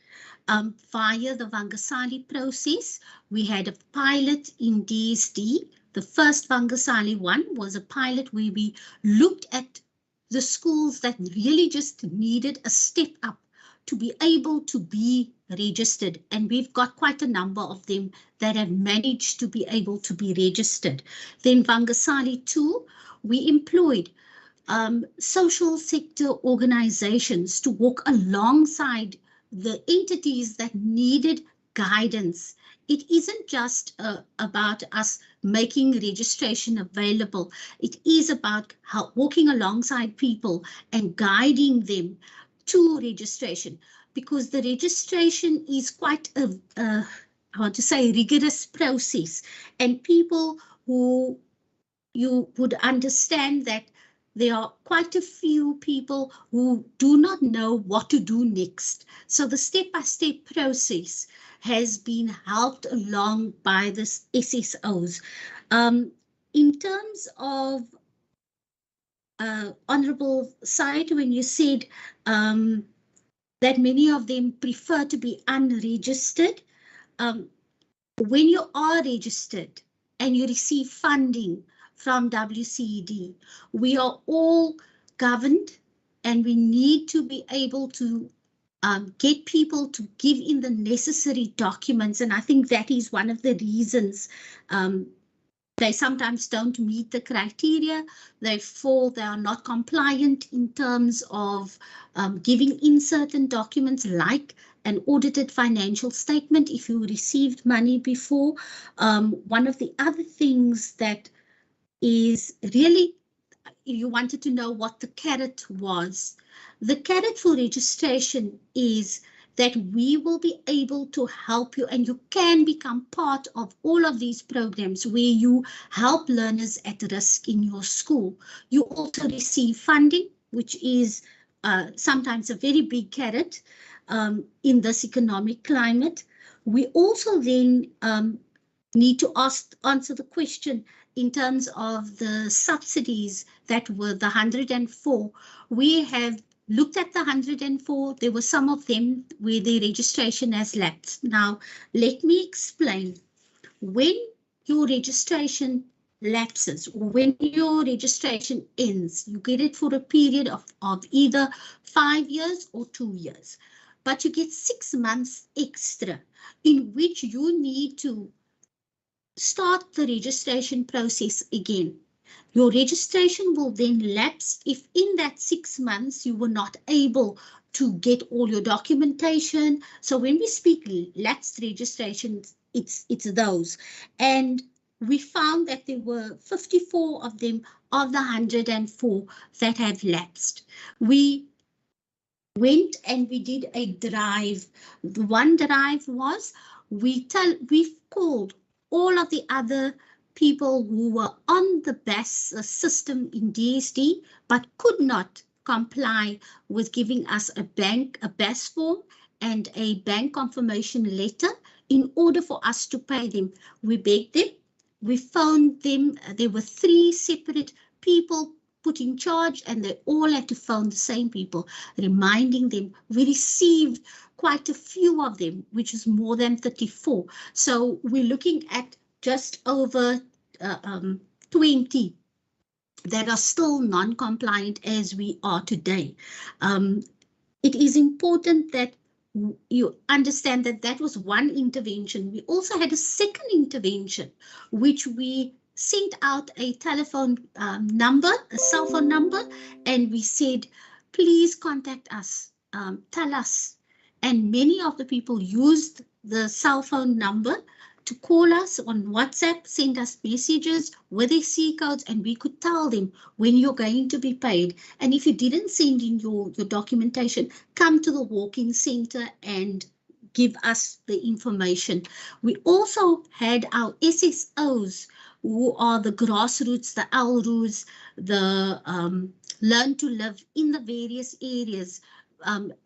via the Vangasali process. We had a pilot in DSD. The first Vangasali one was a pilot where we looked at the schools that really just needed a step up to be able to be registered. And we've got quite a number of them that have managed to be able to be registered. Then Vangasali 2, we employed social sector organizations to walk alongside the entities that needed guidance. It isn't just about us making registration available. It is about walking alongside people and guiding them to registration, because the registration is quite a I want to say rigorous process, and people who you would understand that there are quite a few people who do not know what to do next. So the step-by-step process has been helped along by the SSOs. In terms of Honorable Syed, when you said that many of them prefer to be unregistered, when you are registered and you receive funding from WCED, we are all governed, and we need to be able to get people to give in the necessary documents. And I think that is one of the reasons they sometimes don't meet the criteria. They are not compliant in terms of giving in certain documents like an audited financial statement if you received money before. One of the other things that is really, you wanted to know what the carrot was. The carrot for registration is that we will be able to help you, and you can become part of all of these programs where you help learners at risk in your school. You also receive funding, which is sometimes a very big carrot in this economic climate. We also then need to answer the question in terms of the subsidies that were the 104. We have looked at the 104, there were some of them where the registration has lapsed. Now, let me explain. When your registration lapses, when your registration ends, you get it for a period of either 5 years or 2 years, but you get 6 months extra in which you need to start the registration process again. Your registration will then lapse if in that 6 months you were not able to get all your documentation. So when we speak lapsed registration, it's those. And we found that there were 54 of them of the 104 that have lapsed. We went and we did a drive. The one drive was we've called all of the other people who were on the BAS system in DSD, but could not comply with giving us a BAS form and a bank confirmation letter in order for us to pay them. We begged them, we phoned them, there were 3 separate people put in charge, and they all had to phone the same people, reminding them. We received quite a few of them, which is more than 34. So we're looking at just over 20 that are still non-compliant as we are today. It is important that you understand that that was one intervention. We also had a second intervention, which we sent out a telephone number, a cell phone number, and we said, please contact us, tell us. And many of the people used the cell phone number to call us on WhatsApp, send us messages with their C codes, and we could tell them when you're going to be paid. And if you didn't send in your documentation, come to the walk-in center and give us the information. We also had our SSOs, who are the grassroots, the LROOs, the learn to live in the various areas,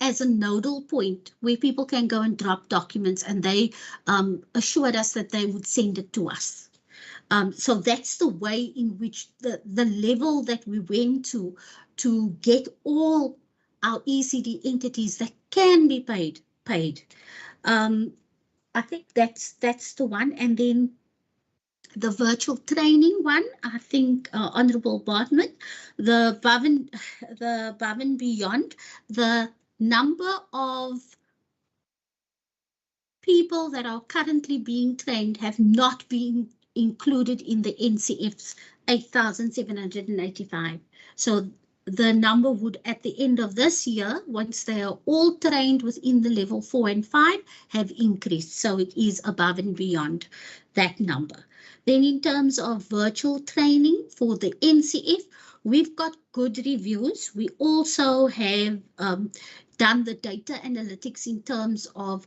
as a nodal point where people can go and drop documents, and they assured us that they would send it to us. So that's the way in which the level that we went to get all our ECD entities that can be paid. I think that's the one. And then the virtual training one, I think, Honorable Bartman, the above and beyond, the number of people that are currently being trained have not been included in the NCF's 8,785. So the number would, at the end of this year, once they are all trained within the level 4 and 5, have increased. So it is above and beyond that number. Then in terms of virtual training for the NCF, we've got good reviews. We also have done the data analytics in terms of,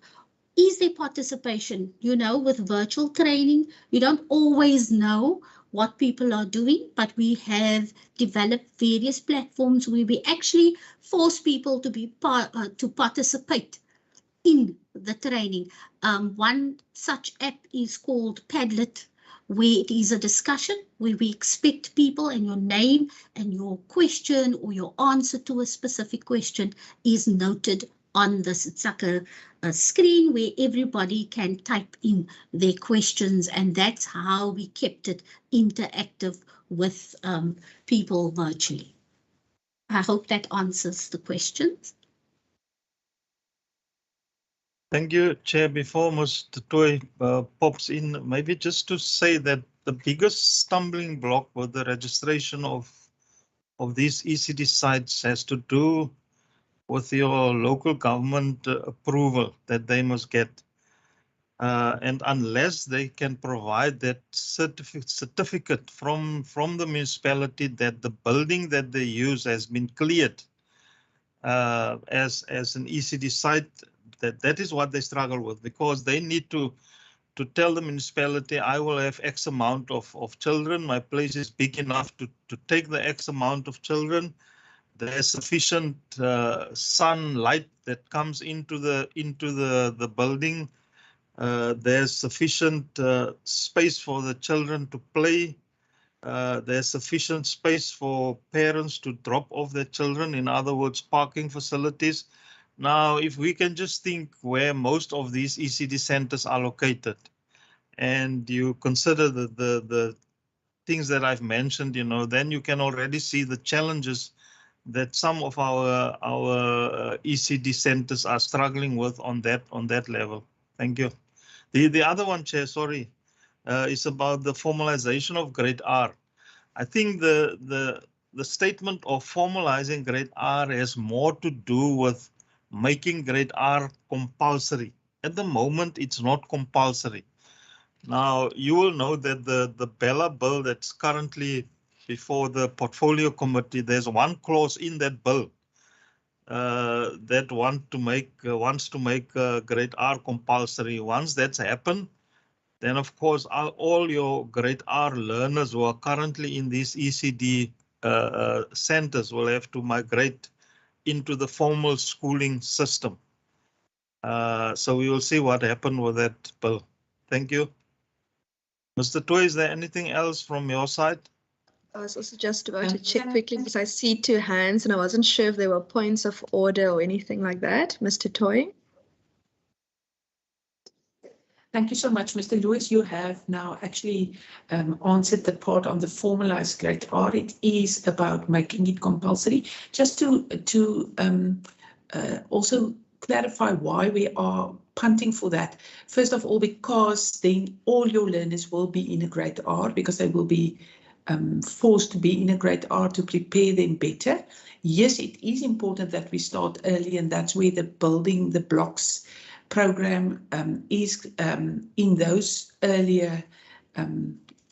is there participation? You know, with virtual training, you don't always know what people are doing, but we have developed various platforms where we actually force people to be to participate in the training. One such app is called Padlet, where it is a discussion where we expect people, and your name and your question or your answer to a specific question is noted on this. It's like a screen where everybody can type in their questions, and that's how we kept it interactive with people virtually. I hope that answers the questions. Thank you, Chair. Before Mr. Toy pops in, maybe just to say that the biggest stumbling block with the registration of these ECD sites has to do with your local government approval that they must get. And unless they can provide that certificate from the municipality that the building that they use has been cleared as an ECD site, that is what they struggle with, because they need to tell the municipality, I will have X amount of children. My place is big enough to take the X amount of children. There's sufficient sunlight that comes into the building. There's sufficient space for the children to play. There's sufficient space for parents to drop off their children. In other words, parking facilities. Now, if we can just think where most of these ECD centers are located, and you consider the things that I've mentioned, you know, then you can already see the challenges that some of our ECD centers are struggling with on that level. Thank you. The other one, Chair, sorry, is about the formalization of Great R. I think the statement of formalizing Great R has more to do with making Great R compulsory. At the moment, it's not compulsory. Now, you will know that the Bella bill that's currently before the portfolio committee, there's one clause in that bill that wants to make Great R compulsory. Once that's happened, then of course all your Great R learners who are currently in these ECD centers will have to migrate into the formal schooling system. So we will see what happened with that bill. Thank you. Mr. Toy, is there anything else from your side? I was also just about to check quickly because I see two hands and I wasn't sure if there were points of order or anything like that. Mr. Toy. Thank you so much, Mr. Lewis. You have now actually answered the part on the formalized Great Art. It is about making it compulsory. Just to also clarify why we are punting for that. First of all, because then all your learners will be in a Great Art, because they will be forced to be in a Great Art to prepare them better. Yes, it is important that we start early, and that's where the building the blocks program is in those earlier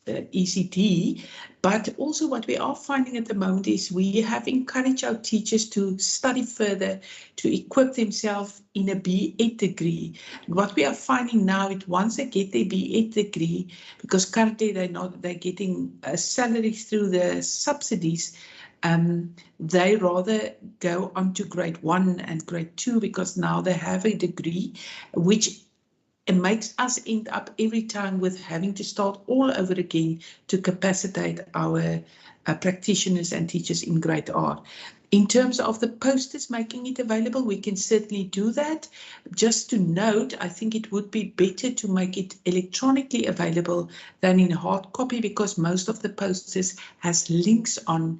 ECD. But also what we are finding at the moment is we have encouraged our teachers to study further, to equip themselves in a B.Ed degree. What we are finding now is once they get their B.Ed degree, because currently they're getting a salary through the subsidies, they rather go on to grade 1 and grade 2 because now they have a degree, which it makes us end up every time with having to start all over again to capacitate our practitioners and teachers in Great Art. In terms of the posters, making it available, we can certainly do that. Just to note, I think it would be better to make it electronically available than in hard copy, because most of the posters has links on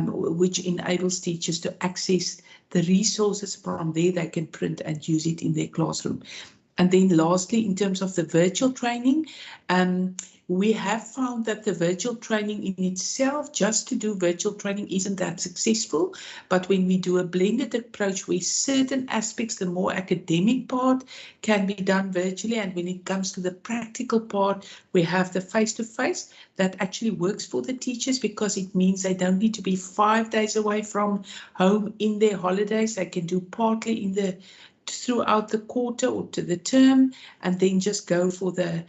which enables teachers to access the resources from there. They can print and use it in their classroom. And then lastly, in terms of the virtual training, we have found that the virtual training in itself, just to do virtual training, isn't that successful. But when we do a blended approach where certain aspects, the more academic part, can be done virtually, and when it comes to the practical part, we have the face-to-face, that actually works for the teachers, because it means they don't need to be 5 days away from home in their holidays. They can do partly in the throughout the quarter or to the term, and then just go for the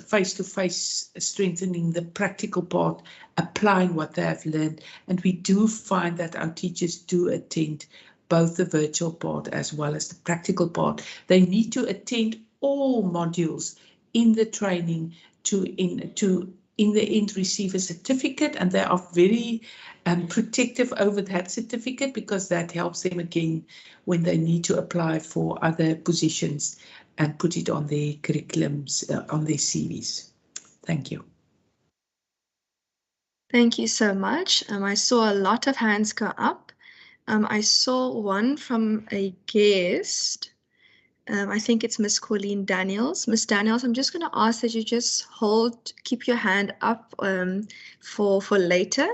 face-to-face, strengthening the practical part, applying what they have learned. And we do find that our teachers do attend both the virtual part as well as the practical part. They need to attend all modules in the training to in the end receive a certificate, and they are very protective over that certificate, because that helps them again when they need to apply for other positions and put it on their curriculums, on their CVs. Thank you. Thank you so much. I saw a lot of hands go up. I saw one from a guest. I think it's Miss Colleen Daniels. Miss Daniels, I'm just going to ask that you just keep your hand up for later.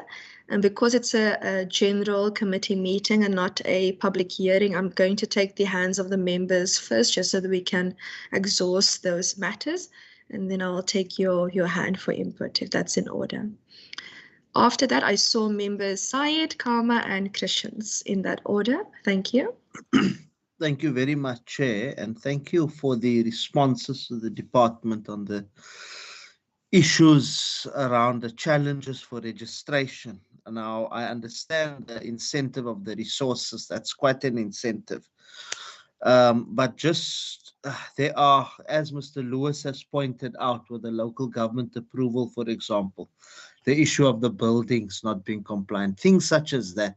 And because it's a general committee meeting and not a public hearing, I'm going to take the hands of the members first, just so that we can exhaust those matters. And then I'll take your hand for input, if that's in order. After that, I saw members Syed, Karma, and Christians in that order. Thank you. Thank you very much, Chair, and thank you for the responses to the department on the issues around the challenges for registration. Now, I understand the incentive of the resources. That's quite an incentive. But just there are, as Mr. Lewis has pointed out, with the local government approval, for example, the issue of the buildings not being compliant, things such as that.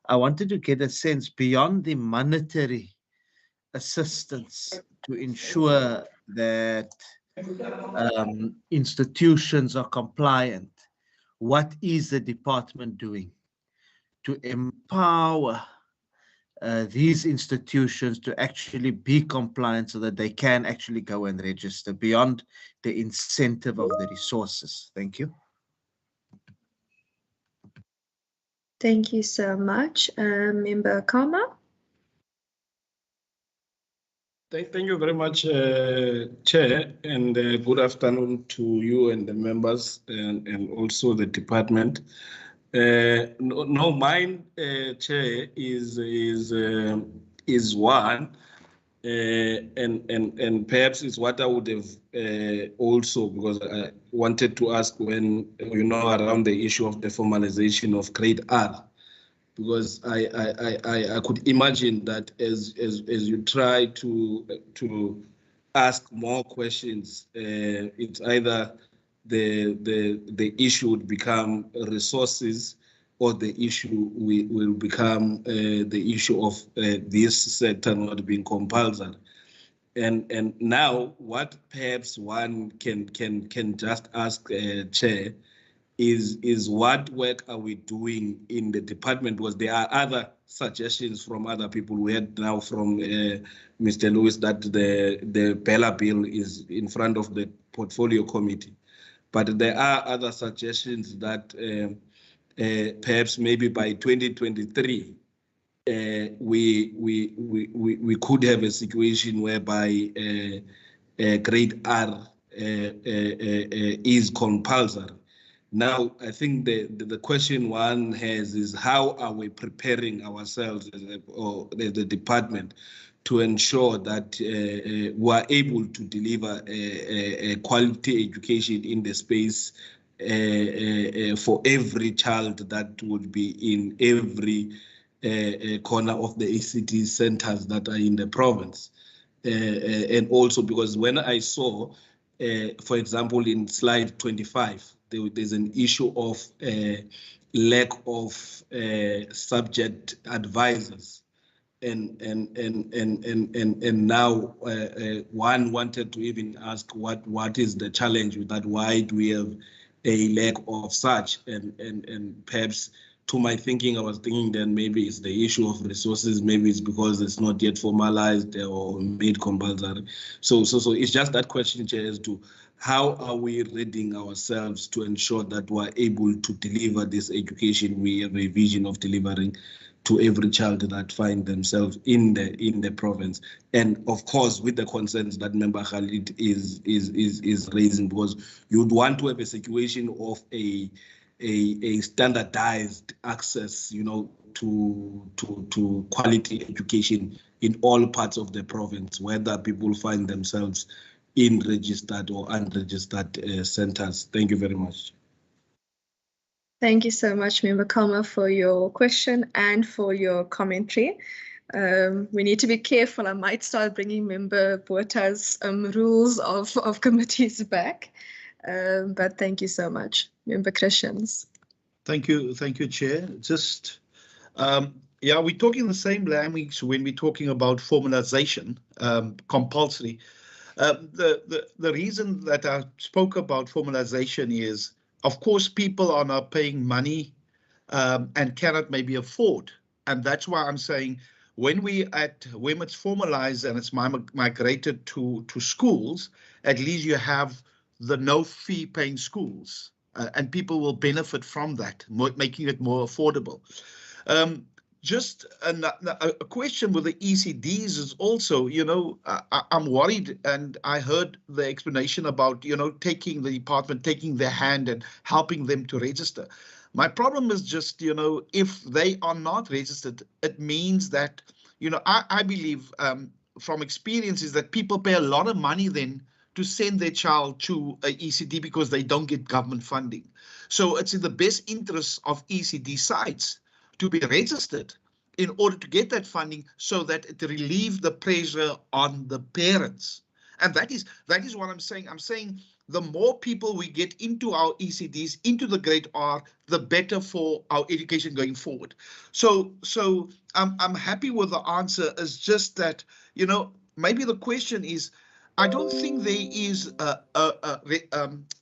I wanted to get a sense beyond the monetary assistance to ensure that institutions are compliant. What is the department doing to empower these institutions to actually be compliant, so that they can actually go and register beyond the incentive of the resources? Thank you. Thank you so much. Member Karma. Thank you very much, Chair, and good afternoon to you and the members, and also the department. No, mine, Chair, is one, and perhaps is what I would have also, because I wanted to ask when, around the issue of the formalization of Great Art. Because I could imagine that as you try to ask more questions, it's either the issue would become resources, or the issue will become the issue of this sector not being compulsory. And now, what perhaps one can just ask, Chair, is what work are we doing in the department? Because there are other suggestions from other people. We had now from Mr. Lewis that the Bella bill is in front of the portfolio committee, but there are other suggestions that perhaps maybe by 2023 we could have a situation whereby Grade R is compulsory. Now, I think the question one has is, how are we preparing ourselves as the department to ensure that we are able to deliver a quality education in the space for every child that would be in every corner of the ACT centers that are in the province. And also because when I saw, for example, in slide 25, there's an issue of lack of subject advisors. And now one wanted to even ask what is the challenge with that? Why do we have a lack of such? And perhaps to my thinking, I was thinking then maybe it's the issue of resources, maybe it's because it's not yet formalized or made compulsory. So it's just that question, Chair, as to how are we readying ourselves to ensure that we're able to deliver this education we have a vision of delivering to every child that find themselves in the province, and of course with the concerns that Member Khalid is raising, because you'd want to have a situation of a standardized access, you know, to quality education in all parts of the province, whether people find themselves in registered or unregistered centers. Thank you very much. Thank you so much, Member Kalma, for your question and for your commentary. We need to be careful. I might start bringing Member Bota's rules of committees back, but thank you so much, Member Christians. Thank you, Chair. Just, yeah, we're talking the same language when we're talking about formalization, compulsory. The reason that I spoke about formalization is, of course, people are now paying money and cannot maybe afford. And that's why I'm saying when it's formalized and it's migrated to schools, at least you have the no fee paying schools and people will benefit from that, making it more affordable. Just a question with the ECDs is also, you know, I'm worried, and I heard the explanation about, you know, taking the department, taking their hand and helping them to register. My problem is just, you know, if they are not registered, it means that, you know, I believe from experience is that people pay a lot of money then to send their child to a ECD because they don't get government funding. So it's in the best interest of ECD sites to be registered in order to get that funding so that it relieves the pressure on the parents. And that is what I'm saying. I'm saying the more people we get into our ECDs, into the Great R, the better for our education going forward. So I'm happy with the answer. It's just that, you know, maybe the question is, I don't think there is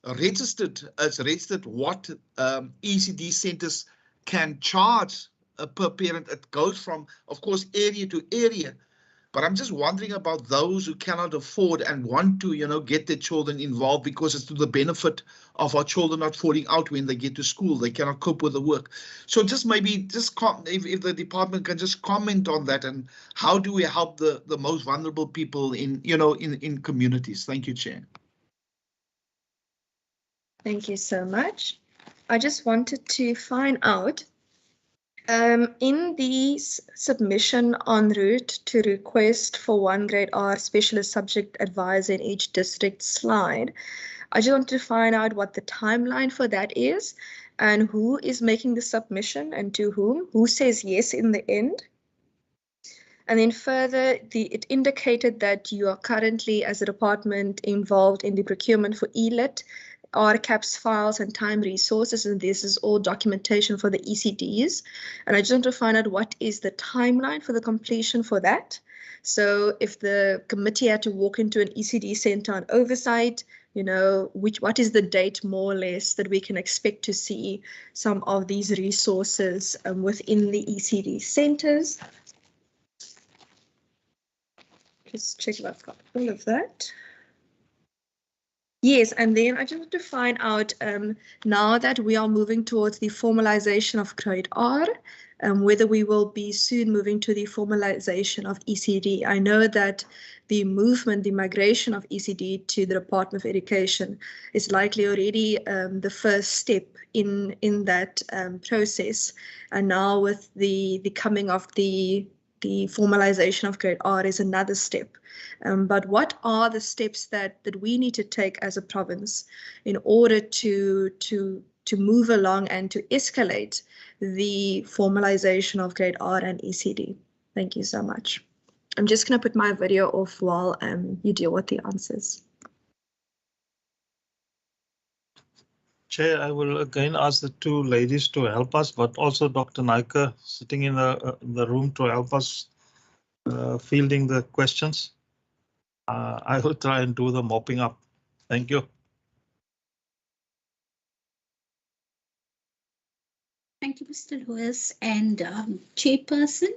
registered what ECD centers can charge per parent. It goes from, of course, area to area. But I'm just wondering about those who cannot afford and want to, you know, get their children involved because it's to the benefit of our children not falling out when they get to school. They cannot cope with the work. So just maybe if the department can just comment on that, and how do we help the most vulnerable people in, you know, in communities. Thank you, Chair. Thank you so much. I just wanted to find out in the submission en route to request for one Great R specialist subject advisor in each district slide, I just want to find out what the timeline for that is and who is making the submission and to who says yes in the end. And then further, it indicated that you are currently, as a department, involved in the procurement for ELIT, RCAPS files and time resources, and this is all documentation for the ECDs. And I just want to find out what is the timeline for the completion for that. So if the committee had to walk into an ECD center on oversight, you know, what is the date more or less that we can expect to see some of these resources within the ECD centers. Just check if I've got all of that. Yes, and then I just want to find out now that we are moving towards the formalization of Great R, whether we will be soon moving to the formalization of ECD. I know that the movement, the migration of ECD to the Department of Education is likely already the first step in that process. And now with the coming of the formalization of Great R is another step. But what are the steps that we need to take as a province in order to move along and to escalate the formalization of Great R and ECD? Thank you so much. I'm just going to put my video off while you deal with the answers. Chair, I will again ask the two ladies to help us, but also Dr. Naika sitting in the room to help us fielding the questions. I will try and do the mopping up. Thank you. Thank you, Mr. Lewis and Chairperson.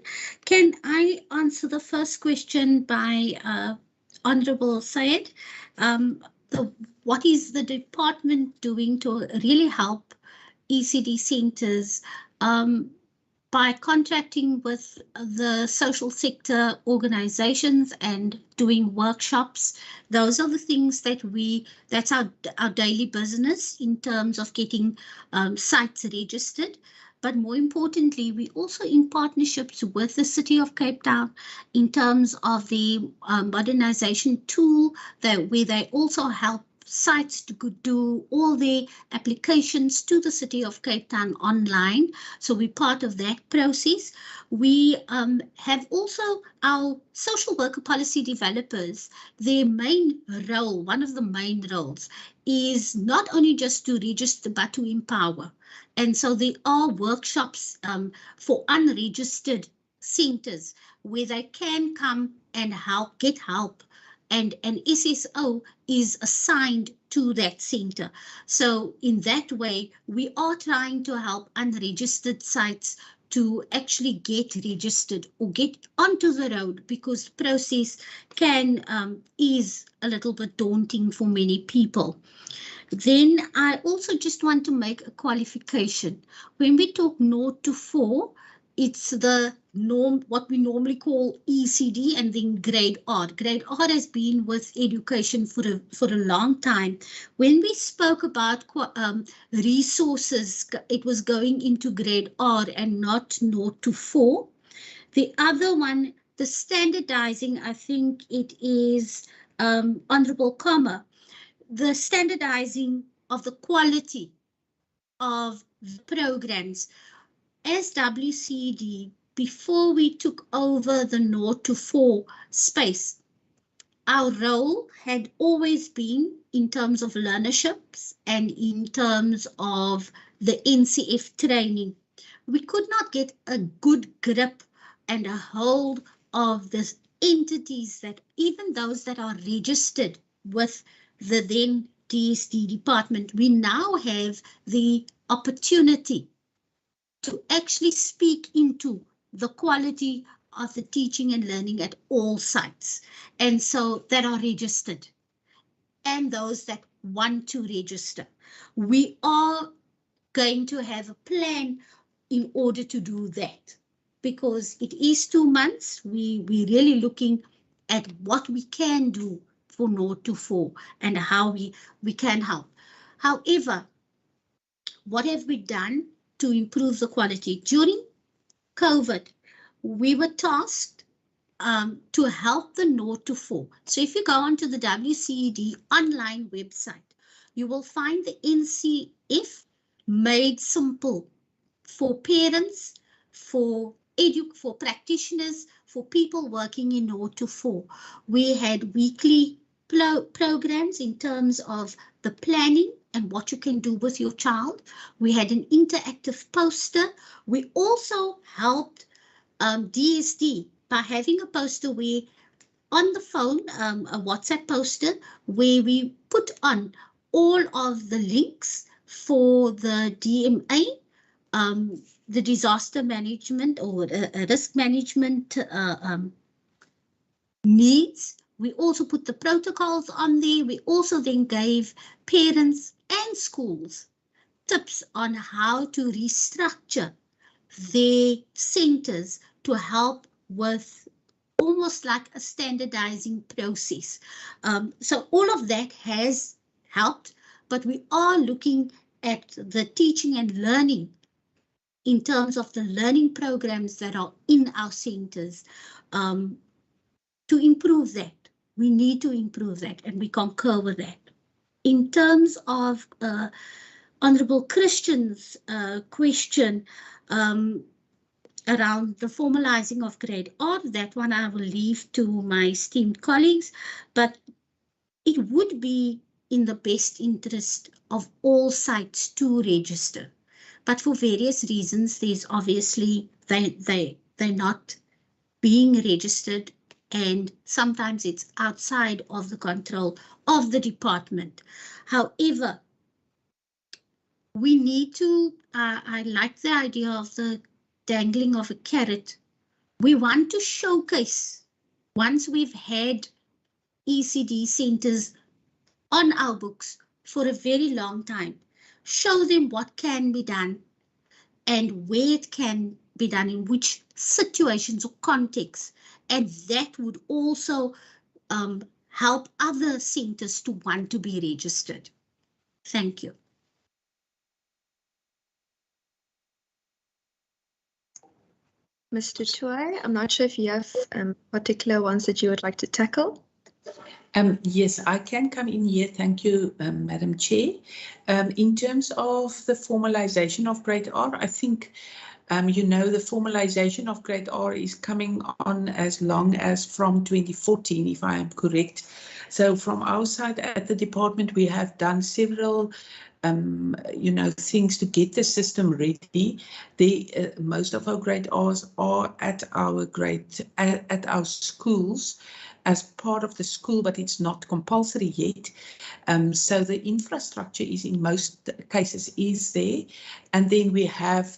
Can I answer the first question by Honorable Syed? What is the department doing to really help ECD centres by contracting with the social sector organizations and doing workshops? Those are the things that that's our daily business in terms of getting sites registered. But more importantly, we also in partnerships with the City of Cape Town in terms of the modernization tool where they also help sites to do all their applications to the City of Cape Town online. So we're part of that process. We have also our social worker policy developers. Their main role, one of the main roles, is not only just to register but to empower. And so there are workshops for unregistered centres where they can come and get help. And an SSO is assigned to that centre. So in that way, we are trying to help unregistered sites to actually get registered or get onto the road, because process is a little bit daunting for many people. Then I also just want to make a qualification. When we talk 0 to 4, it's the norm, what we normally call ECD, and then grade R. Grade R has been with education for a long time. When we spoke about resources, it was going into grade R and not 0 to 4. The other one, the standardizing, I think it is Honorable Kama, the standardizing of the quality of the programs. As WCD, before we took over the 0 to 4 space, our role had always been in terms of learnerships and in terms of the NCF training. We could not get a good grip and a hold of the entities that, even those that are registered with the then DSD department, we now have the opportunity to actually speak into the quality of the teaching and learning at all sites, and so that are registered and those that want to register. We are going to have a plan in order to do that, because it is 2 months. We're really looking at what we can do for 0 to 4 and how we can help. However, what have we done to improve the quality? During COVID, we were tasked to help the 0 to 4. So if you go onto the WCED online website, you will find the NCF made simple for parents, for practitioners, for people working in 0 to 4. We had weekly programs in terms of the planning and what you can do with your child. We had an interactive poster. We also helped DSD by having a poster where on the phone, a WhatsApp poster where we put on all of the links for the DMA, the disaster management or risk management needs. We also put the protocols on there. We also then gave parents and schools tips on how to restructure their centers to help with almost like a standardizing process. So all of that has helped, but we are looking at the teaching and learning in terms of the learning programs that are in our centers to improve that. We need to improve that, and we concur with that. In terms of Honorable Christian's question around the formalizing of Great Art, that one I will leave to my esteemed colleagues, but it would be in the best interest of all sites to register. But for various reasons, there's obviously they're not being registered, and sometimes it's outside of the control of the department. However, we need to, I like the idea of the dangling of a carrot. We want to showcase, once we've had ECD centers on our books for a very long time, show them what can be done and where it can be done, in which situations or contexts, and that would also help other centers to want to be registered. Thank you. Mr. Toy, I'm not sure if you have particular ones that you would like to tackle. Yes, I can come in here. Thank you, Madam Chair. In terms of the formalization of Great Art, I think, you know, the formalization of Great Art is coming on as long as from 2014, if I am correct. So from our side at the department, we have done several you know, things to get the system ready. Most of our Great Arts are at our schools as part of the school, but it's not compulsory yet. So the infrastructure is, in most cases, is there. And then we have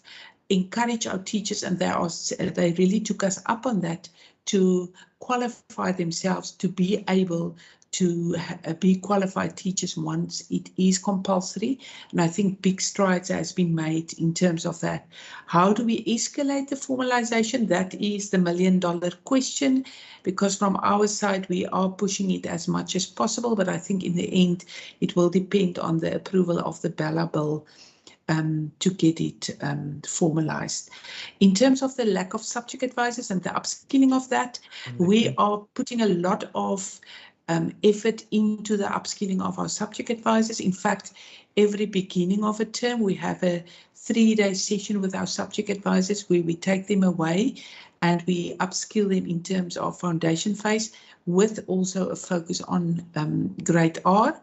encouraged our teachers, and they really took us up on that, to qualify themselves to be able to be qualified teachers once it is compulsory. And I think big strides has been made in terms of that. How do we escalate the formalization? That is the million-dollar question, because from our side, we are pushing it as much as possible. But I think in the end, it will depend on the approval of the Bella Bill to get it formalized. In terms of the lack of subject advisors and the upskilling of that, we are putting a lot of effort into the upskilling of our subject advisors. In fact, every beginning of a term, we have a 3-day session with our subject advisors where we take them away and we upskill them in terms of foundation phase, with also a focus on Great Art.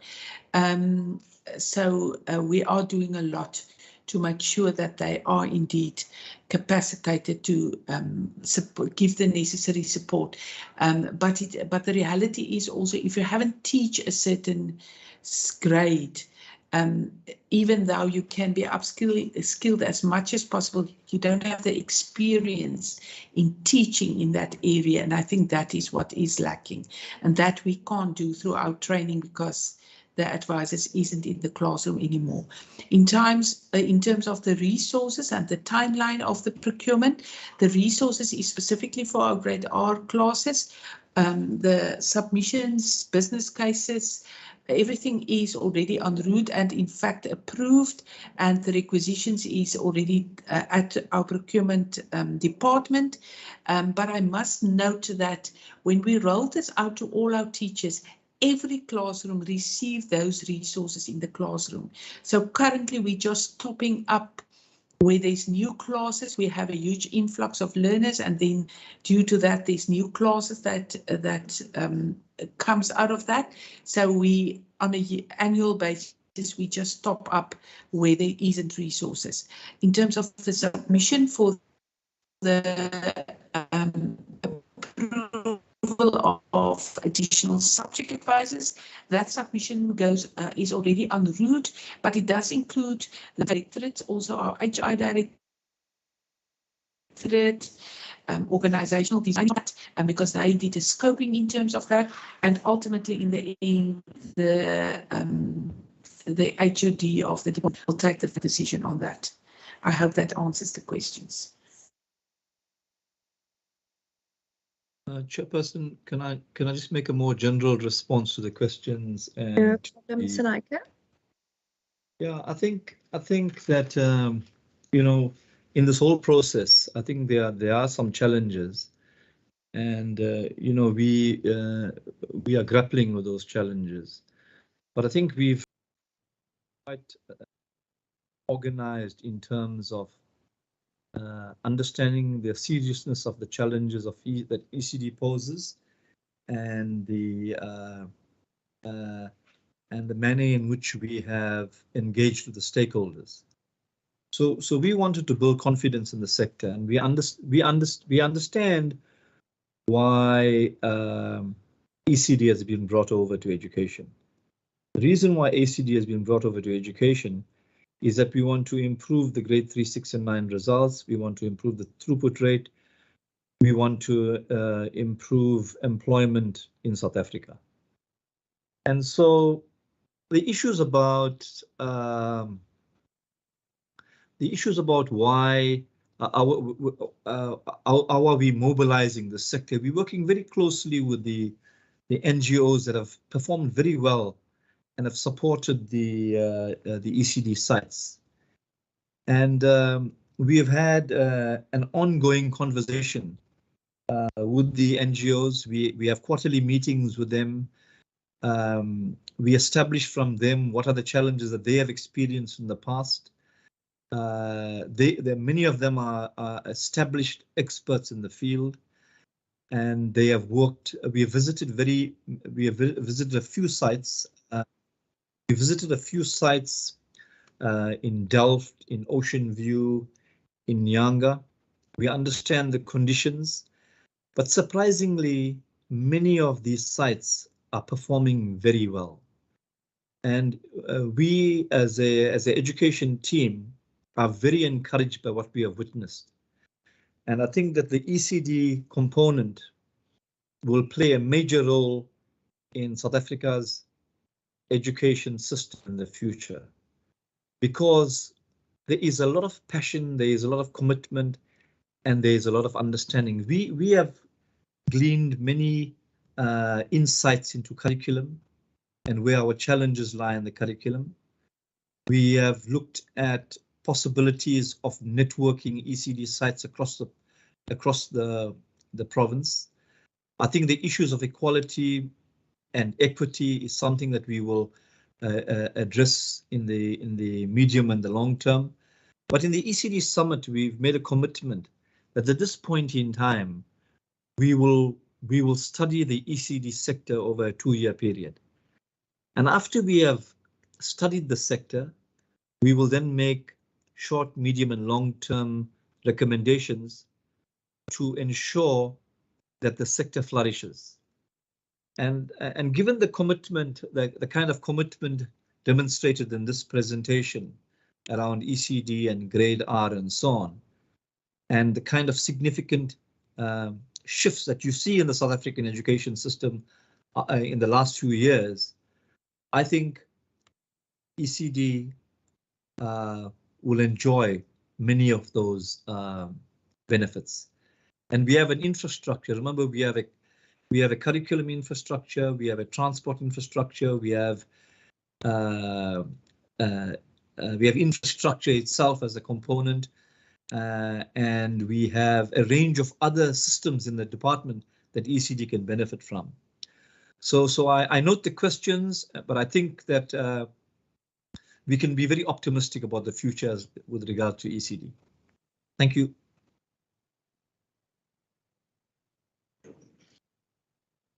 So we are doing a lot to make sure that they are indeed capacitated to give the necessary support. But the reality is also, if you haven't teach a certain grade, even though you can be skilled as much as possible, you don't have the experience in teaching in that area. And I think that is what is lacking, and that we can't do through our training, because the advisors isn't in the classroom anymore. In terms of the resources and the timeline of the procurement, the resources is specifically for our Great Art classes. The submissions, business cases, everything is already en route and in fact approved, and the requisitions is already at our procurement department. But I must note that when we roll this out to all our teachers, every classroom receive those resources in the classroom. So currently we're just topping up where there's new classes. We have a huge influx of learners, and then due to that, there's new classes that comes out of that. So we, on an annual basis, we just top up where there isn't resources. In terms of the submission for the approval of additional subject advisors, that submission is already en route, but it does include the directorate, also our HI directorate, organizational design, because they did a scoping in terms of that, and ultimately in the end, the HOD of the department will take the decision on that. I hope that answers the questions. Chairperson, can I just make a more general response to the questions? And no problem, Sanaika. Yeah, I think that you know, in this whole process, I think there are some challenges, and you know, we are grappling with those challenges. But I think we've quite organized in terms of understanding the seriousness of the challenges of that ECD poses, and the and the manner in which we have engaged with the stakeholders. So we wanted to build confidence in the sector, and we understand why ECD has been brought over to education. The reason why ACD has been brought over to education is that we want to improve the grade 3, 6, and 9 results. We want to improve the throughput rate. We want to improve employment in South Africa. And so the issues about why how are we mobilizing the sector? We're working very closely with the NGOs that have performed very well and have supported the ECD sites. And we have had an ongoing conversation with the NGOs. We have quarterly meetings with them. We establish from them what are the challenges that they have experienced in the past. Many of them are established experts in the field, and they have worked. We have visited a few sites. We visited a few sites in Delft, in Ocean View, in Nyanga. We understand the conditions, but surprisingly, many of these sites are performing very well. And we, as an education team, are very encouraged by what we have witnessed. And I think that the ECD component will play a major role in South Africa's education system in the future, because there is a lot of passion, there is a lot of commitment, and there is a lot of understanding. We have gleaned many insights into curriculum and where our challenges lie in the curriculum. We have looked at possibilities of networking ECD sites across the province. I think the issues of equality and equity is something that we will address in the medium and the long term. But in the ECD summit, we've made a commitment that at this point in time, we will study the ECD sector over a 2-year period. And after we have studied the sector, we will then make short, medium, and long-term recommendations to ensure that the sector flourishes. And given the commitment, the kind of commitment demonstrated in this presentation around ECD and grade R and so on, and the kind of significant shifts that you see in the South African education system in the last few years, I think ECD will enjoy many of those benefits. And we have an infrastructure. Remember, we have a curriculum infrastructure, we have a transport infrastructure, we have infrastructure itself as a component, and we have a range of other systems in the department that ECD can benefit from. So I note the questions, but I think that we can be very optimistic about the future with regard to ECD. Thank you.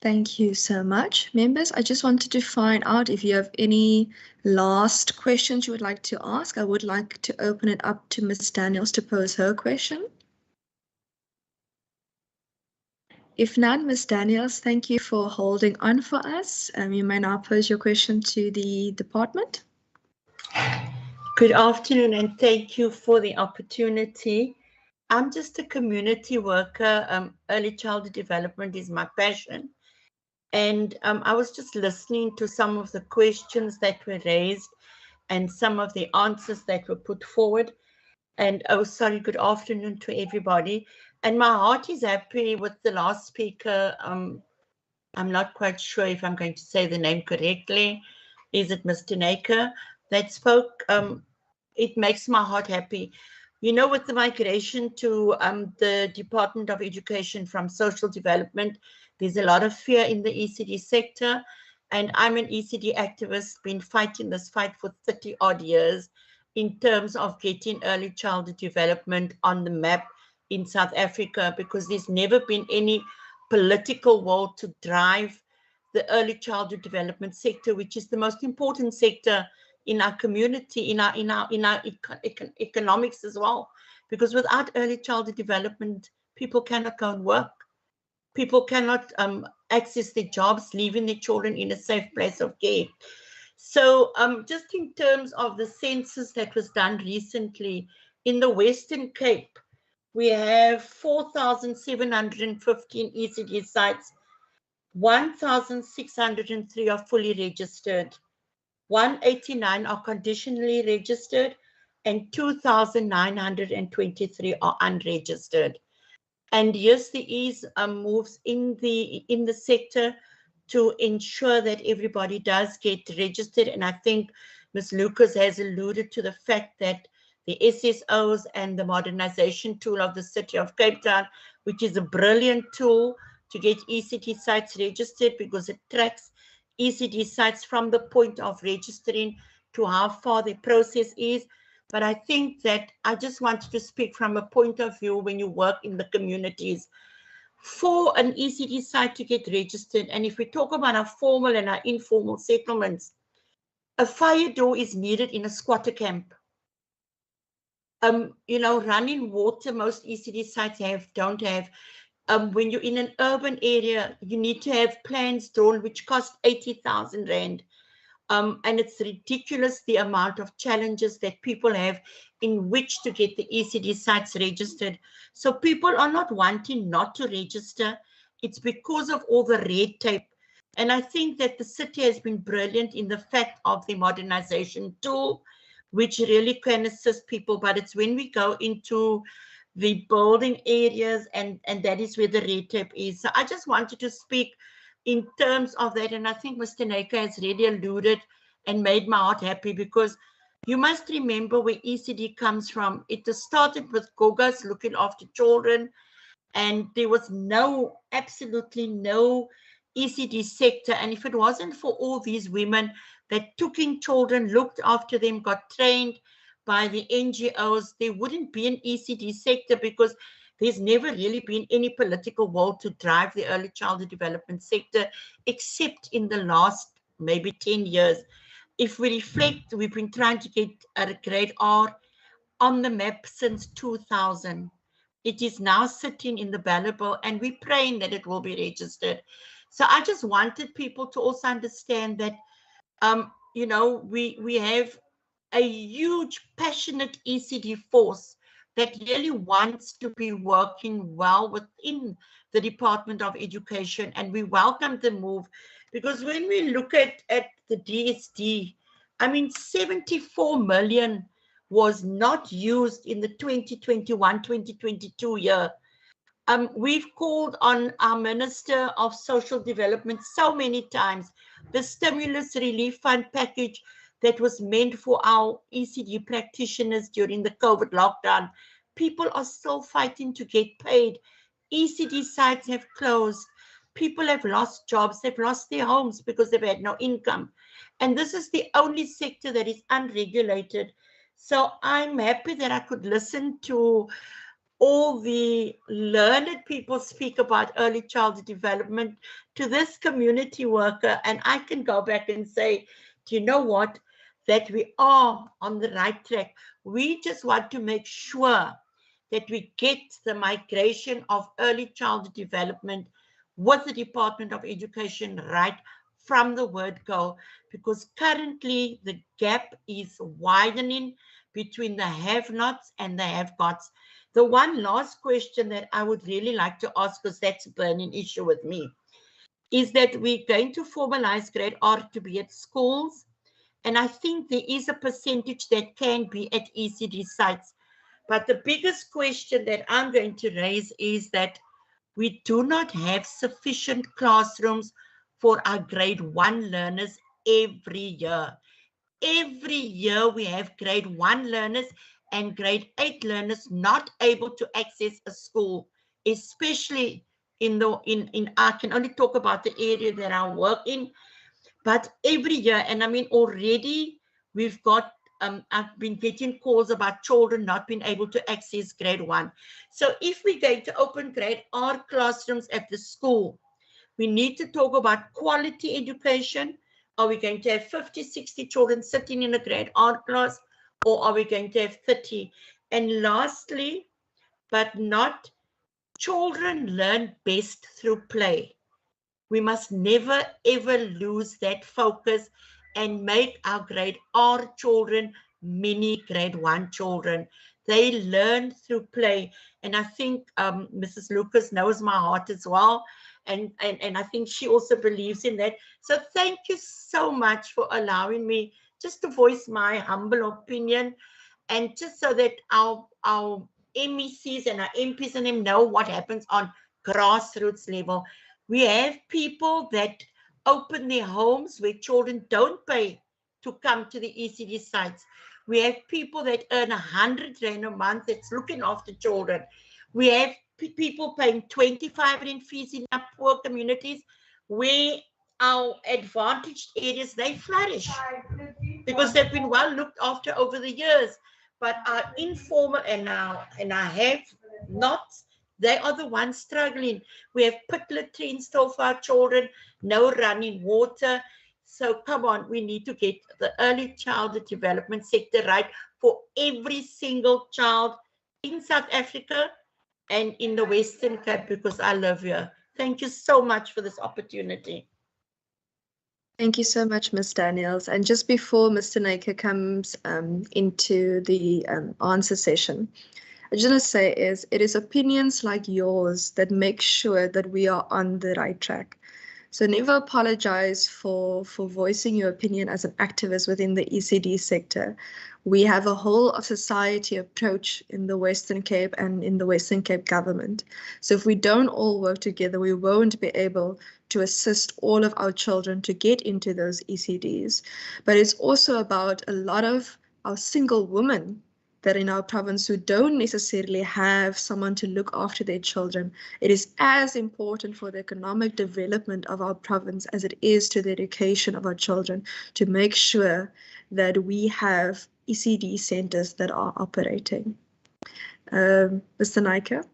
Thank you so much. Members, I just wanted to find out if you have any last questions you would like to ask. I would like to open it up to Ms. Daniels to pose her question. If none, Ms. Daniels, thank you for holding on for us. You may now pose your question to the department. Good afternoon, and thank you for the opportunity. I'm just a community worker. Early childhood development is my passion. And I was just listening to some of the questions that were raised and some of the answers that were put forward. And oh, sorry, good afternoon to everybody. And my heart is happy with the last speaker. I'm not quite sure if I'm going to say the name correctly. Is it Mr. Naker that spoke? It makes my heart happy. You know, with the migration to the Department of Education from Social Development, there's a lot of fear in the ECD sector. And I'm an ECD activist, been fighting this fight for 30 odd years in terms of getting early childhood development on the map in South Africa, because there's never been any political will to drive the early childhood development sector, which is the most important sector in our community, in our economics as well. Because without early childhood development, people cannot go and work. People cannot access their jobs, leaving their children in a safe place of care. So just in terms of the census that was done recently, in the Western Cape, we have 4,715 ECD sites, 1,603 are fully registered, 189 are conditionally registered, and 2,923 are unregistered. And yes, there is moves in the sector to ensure that everybody does get registered. And I think Ms. Lucas has alluded to the fact that the SSOs and the modernization tool of the City of Cape Town, which is a brilliant tool to get ECD sites registered, because it tracks ECD sites from the point of registering to how far the process is. But I think that I just wanted to speak from a point of view when you work in the communities. For an ECD site to get registered, and if we talk about our formal and our informal settlements, a fire door is needed in a squatter camp. You know, running water, most ECD sites don't have. When you're in an urban area, you need to have plans drawn, which cost 80,000 Rand. And it's ridiculous the amount of challenges that people have in which to get the ECD sites registered. So people are not wanting not to register. It's because of all the red tape. And I think that the city has been brilliant in the fact of the modernization tool, which really can assist people. But it's when we go into the building areas, and that is where the red tape is. So I just wanted to speak in terms of that, and I think Mr. Neka has really alluded and made my heart happy, because you must remember where ECD comes from. It started with Gogas looking after children, and there was absolutely no ECD sector. And if it wasn't for all these women that took in children, looked after them, got trained by the NGOs, there wouldn't be an ECD sector, because there's never really been any political will to drive the early childhood development sector, except in the last maybe 10 years. If we reflect, we've been trying to get a Great Art on the map since 2000. It is now sitting in the ballot bowl, and we're praying that it will be registered. So I just wanted people to also understand that, you know, we have a huge, passionate ECD force that really wants to be working well within the Department of Education. And we welcome the move, because when we look at the DSD, I mean, 74 million was not used in the 2021-2022 year. We've called on our Minister of Social Development so many times. The stimulus relief fund package that was meant for our ECD practitioners during the COVID lockdown, people are still fighting to get paid. ECD sites have closed. People have lost jobs. They've lost their homes because they've had no income. And this is the only sector that is unregulated. So I'm happy that I could listen to all the learned people speak about early childhood development, to this community worker, and I can go back and say, do you know what? That we are on the right track. We just want to make sure that we get the migration of early childhood development with the Department of Education right from the word go, because currently the gap is widening between the have-nots and the have-gots. The one last question that I would really like to ask, because that's a burning issue with me, is that we're going to formalize Great Art to be at schools. And I think there is a percentage that can be at ECD sites. But the biggest question that I'm going to raise is that we do not have sufficient classrooms for our grade 1 learners every year. Every year we have grade 1 learners and grade 8 learners not able to access a school, especially I can only talk about the area that I work in. But every year, and I mean, already we've got, I've been getting calls about children not being able to access grade 1. So if we're going to open grade R classrooms at the school, We need to talk about quality education. Are we going to have 50, 60 children sitting in a grade art class, or are we going to have 30? And lastly, but not, children learn best through play. We must never ever lose that focus and make our grade R children mini grade 1 children. They learn through play. And I think Mrs. Lucas knows my heart as well. And I think she also believes in that. So thank you so much for allowing me just to voice my humble opinion, and just so that our MECs and our MPs and them know what happens on grassroots level. We have people that open their homes where children don't pay to come to the ECD sites. We have people that earn 100 Rand a month that's looking after children. We have people paying 25 Rand fees in our poor communities, where our advantaged areas, they flourish because they've been well looked after over the years. But our informal and our have nots, they are the ones struggling. We have pit latrines still for our children, no running water. So come on, we need to get the early childhood development sector right for every single child in South Africa and in the Western Cape, because I live here. Thank you so much for this opportunity. Thank you so much, Ms. Daniels. And just before Mr. Naker comes into the answer session, I just want to say it is opinions like yours that make sure that we are on the right track. So never apologize for voicing your opinion as an activist within the ECD sector. We have a whole of society approach in the Western Cape and in the Western Cape government. So if we don't all work together, we won't be able to assist all of our children to get into those ECDs. But it's also about a lot of our single women that in our province who don't necessarily have someone to look after their children. It is as important for the economic development of our province as it is to the education of our children to make sure that we have ECD centers that are operating. Mr. Naika?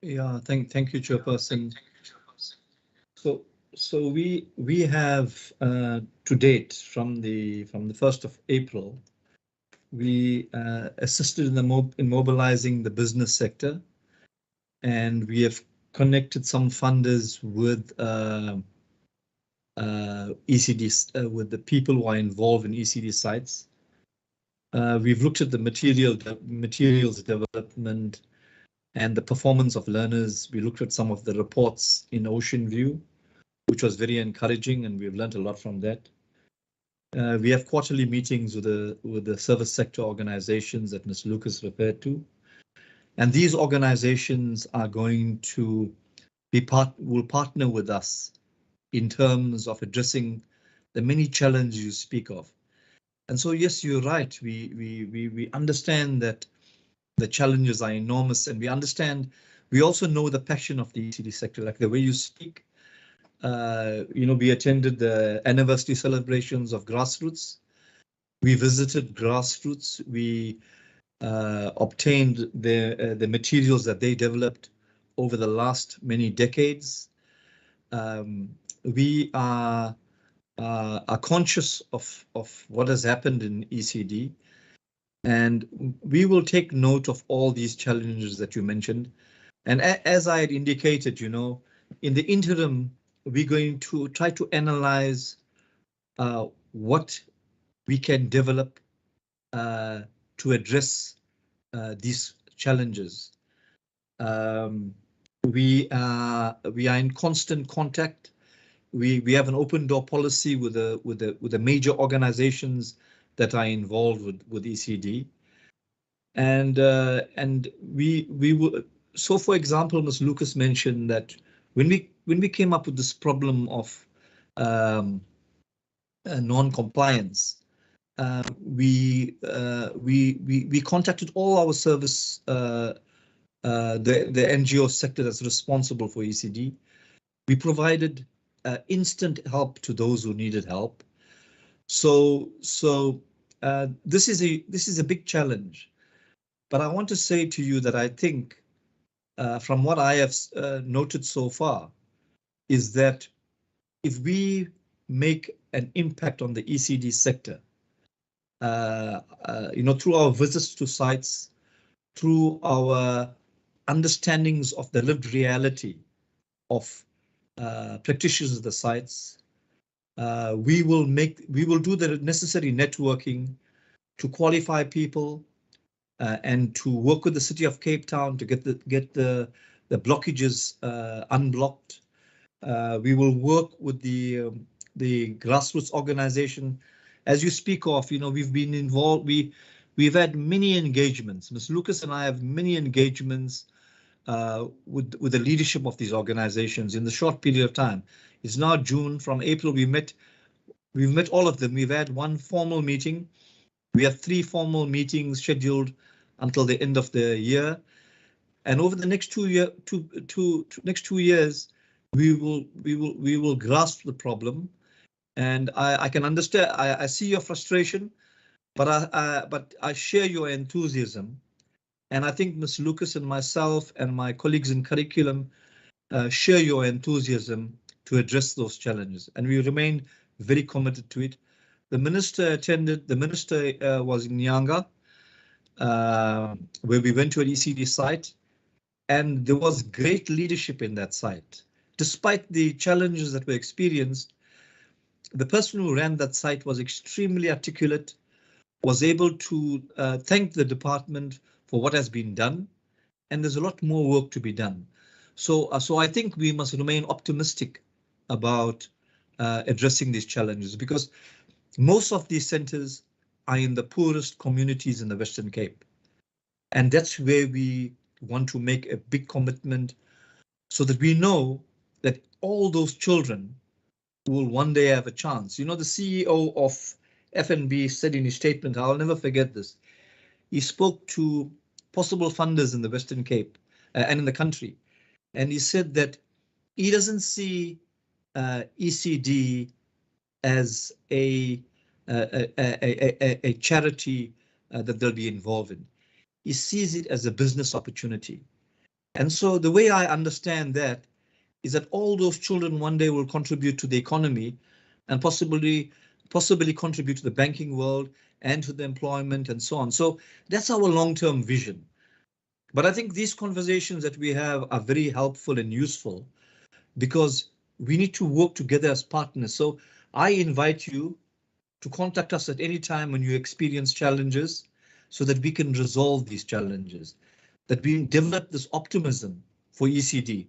Yeah, thank you, Chairperson. So we have to date from the 1st of April, we assisted in mobilizing the business sector, and we have connected some funders with ECD, with the people who are involved in ECD sites. We've looked at the materials development and the performance of learners. We looked at some of the reports in Ocean View, which was very encouraging, and we've learned a lot from that. We have quarterly meetings with the service sector organizations that Ms. Lucas referred to. And these organizations are going to will partner with us in terms of addressing the many challenges you speak of. And so, yes, you're right. We understand that the challenges are enormous, and we also know the passion of the ECD sector, like the way you speak. We attended the anniversary celebrations of Grassroots. We visited Grassroots. We obtained the materials that they developed over the last many decades. We are conscious of what has happened in ECD, and we will take note of all these challenges that you mentioned. And as I had indicated, in the interim, we're going to try to analyze what we can develop to address these challenges. We are in constant contact. We have an open door policy with the major organizations that are involved with ECD, and we will. So, for example, Ms. Lucas mentioned that when we came up with this problem of non-compliance, we contacted all our service, the NGO sector that's responsible for ECD. We provided instant help to those who needed help. So this is a big challenge, but I want to say to you that I think from what I have noted so far, is that if we make an impact on the ECD sector, through our visits to sites, through our understandings of the lived reality of practitioners of the sites, we will do the necessary networking to qualify people and to work with the City of Cape Town to get the blockages unblocked. We will work with the grassroots organization. As you speak of, we've been involved. We've had many engagements. Ms. Lucas and I have many engagements with the leadership of these organizations in the short period of time. It's now June. From April, we've met all of them. We've had one formal meeting. We have 3 formal meetings scheduled until the end of the year. And over the next 2 years, we will grasp the problem. And I can understand. I see your frustration, but I share your enthusiasm. And I think Ms. Lucas and myself and my colleagues in curriculum share your enthusiasm to address those challenges, and we remain very committed to it. The minister attended. The minister was in Nyanga, where we went to an ECD site, and there was great leadership in that site. Despite the challenges that were experienced, the person who ran that site was extremely articulate, was able to thank the department for what has been done, and there's a lot more work to be done. So I think we must remain optimistic about addressing these challenges, because most of these centres are in the poorest communities in the Western Cape. And that's where we want to make a big commitment, so that we know that all those children will one day have a chance. The CEO of FNB said in his statement, I'll never forget this. He spoke to possible funders in the Western Cape and in the country. And he said that he doesn't see ECD as a charity that they'll be involved in. He sees it as a business opportunity. And so the way I understand that is that all those children one day will contribute to the economy and possibly contribute to the banking world and to the employment and so on. So that's our long-term vision. But I think these conversations that we have are very helpful and useful, because we need to work together as partners. So I invite you to contact us at any time when you experience challenges, so that we can resolve these challenges, that we develop this optimism for ECD,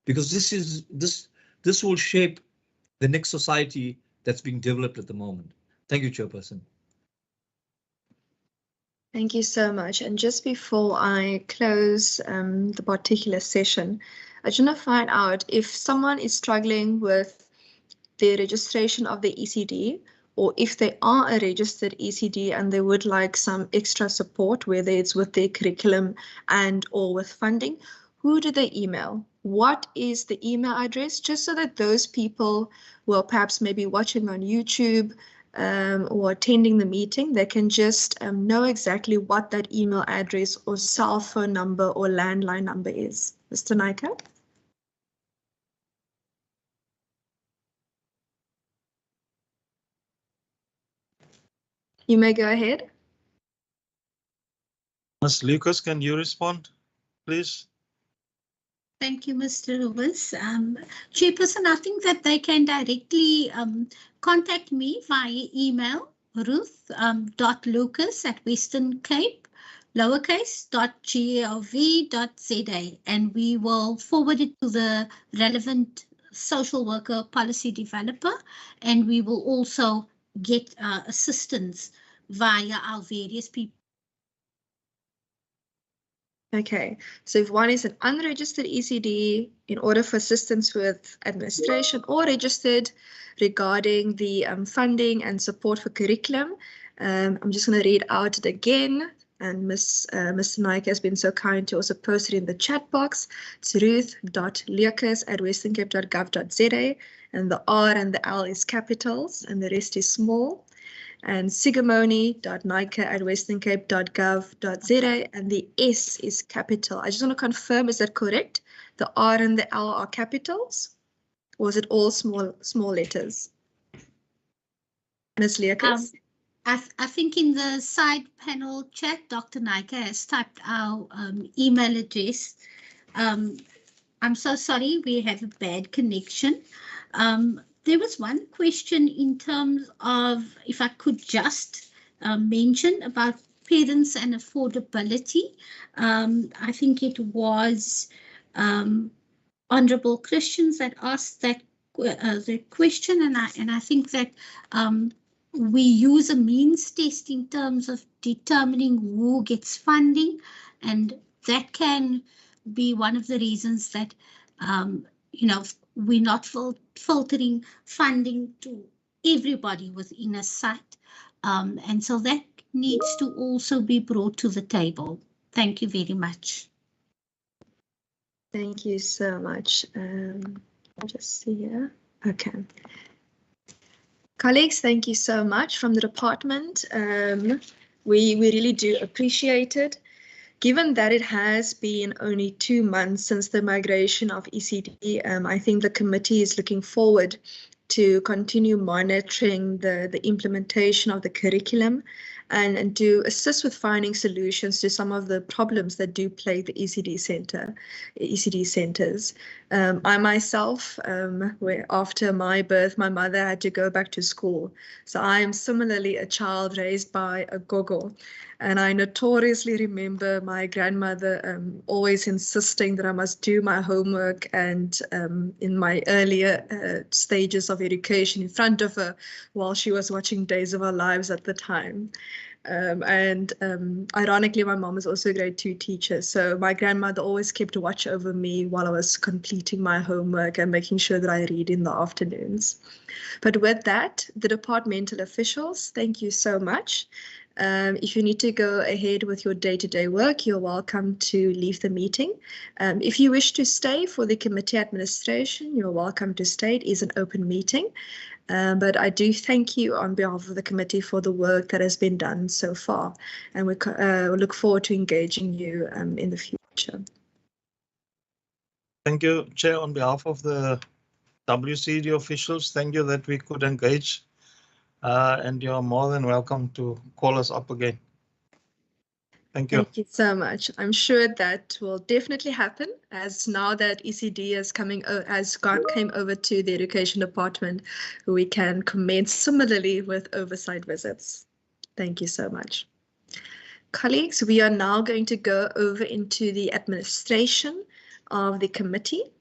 because this will shape the next society that's being developed at the moment. Thank you, Chairperson. Thank you so much. And just before I close the particular session, I just want to find out if someone is struggling with the registration of the ECD, or if they are a registered ECD and they would like some extra support, whether it's with their curriculum and or with funding, who do they email? What is the email address? Just so that those people who are perhaps maybe watching on YouTube or attending the meeting, they can just know exactly what that email address or cell phone number or landline number is. Mr. Naika? You may go ahead. Ms. Lucas, can you respond, please? Thank you, Mr. Lewis. Chairperson, I think that they can directly contact me via email, ruth.lucas@westerncape.gov.za, and we will forward it to the relevant social worker policy developer, and we will also get assistance via our various people. Okay, so if one is an unregistered ECD, in order for assistance with administration, or registered regarding the funding and support for curriculum, I'm just going to read out it again. And Mr. Naika has been so kind to also post it in the chat box. It's ruth.lucas@westerncape.gov.za, and the R and the L is capitals and the rest is small. and sigamoni.nika@westerncape.gov.za, and the S is capital. I just want to confirm, is that correct? The R and the L are capitals, or is it all small letters? Ms. Leekers? I think in the side panel chat, Dr. Nika has typed our email address. I'm so sorry, we have a bad connection. There was one question in terms of, if I could just mention about parents and affordability. I think it was Honorable Christians that asked that the question, and I think that we use a means test in terms of determining who gets funding, and that can be one of the reasons that we're not filtering funding to everybody within a site, and so that needs to also be brought to the table. Thank you very much. Thank you so much. I'll just see here. Okay. Colleagues, thank you so much from the department. We really do appreciate it. Given that it has been only 2 months since the migration of ECD, I think the committee is looking forward to continue monitoring the implementation of the curriculum and to assist with finding solutions to some of the problems that do plague the ECD centers. I myself, after my birth, my mother had to go back to school. So I am similarly a child raised by a gogo. And I notoriously remember my grandmother always insisting that I must do my homework, and in my earlier stages of education in front of her while she was watching Days of Our Lives at the time. Ironically, my mom is also a grade 2 teacher, so my grandmother always kept watch over me while I was completing my homework and making sure that I read in the afternoons. But with that, the departmental officials, thank you so much. If you need to go ahead with your day-to-day work, you're welcome to leave the meeting. If you wish to stay for the committee administration, you're welcome to stay. It is an open meeting. But I do thank you on behalf of the committee for the work that has been done so far, and we look forward to engaging you in the future. Thank you, Chair. On behalf of the WCD officials, thank you that we could engage, and you're more than welcome to call us up again. Thank you. Thank you so much. I'm sure that will definitely happen, as now that ECD came over to the education department, we can commence similarly with oversight visits. Thank you so much. Colleagues, we are now going to go over into the administration of the committee.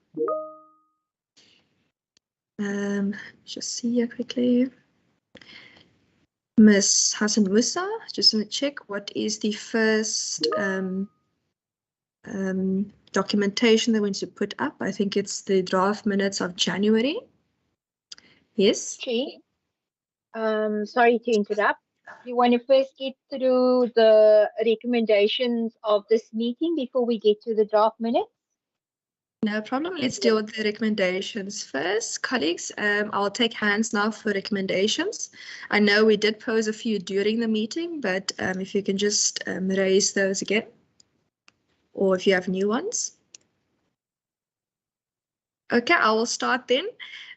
Just see here quickly. Ms. Hassan Musa, just want to check what is the first documentation they want to put up. I think it's the draft minutes of January. Yes. Chair, sorry to interrupt. We want to first get through the recommendations of this meeting before we get to the draft minutes. No problem. Let's deal with the recommendations first. Colleagues, I'll take hands now for recommendations. I know we did pose a few during the meeting, but if you can just raise those again, or if you have new ones. Okay, I will start then.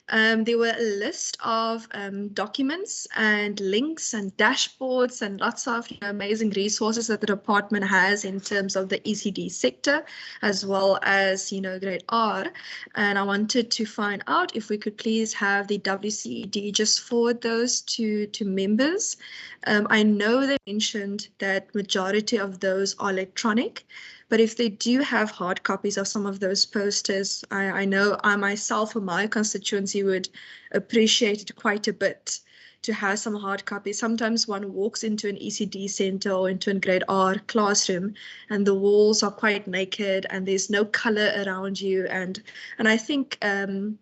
There were a list of documents and links and dashboards and lots of amazing resources that the department has in terms of the ECD sector, as well as Great Art. And I wanted to find out if we could please have the WCED just forward those to members. I know they mentioned that majority of those are electronic, but if they do have hard copies of some of those posters, I know I myself or my constituency would appreciate it quite a bit to have some hard copies. Sometimes one walks into an ECD center or into a Great Art classroom and the walls are quite naked and there's no color around you. And I think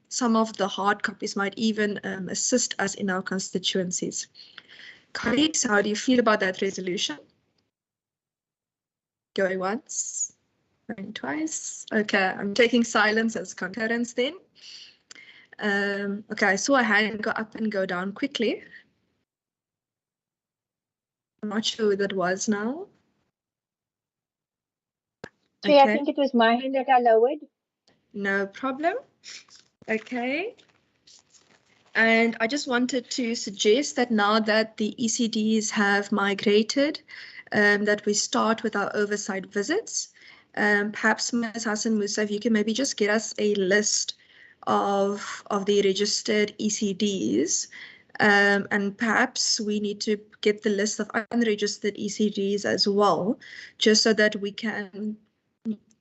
some of the hard copies might even assist us in our constituencies. Colleagues, how do you feel about that resolution? Going once, going twice. Okay, I'm taking silence as concurrence then. Okay, I saw a hand go up and go down quickly. I'm not sure who that was now. Chair, I Okay, think it was my hand that I lowered. no problem. Okay. And I just wanted to suggest that now that the ECDs have migrated, that we start with our oversight visits. Perhaps Ms. Hassan Musa, if you can maybe just get us a list of the registered ECDs. And perhaps we need to get the list of unregistered ECDs as well, just so that we can,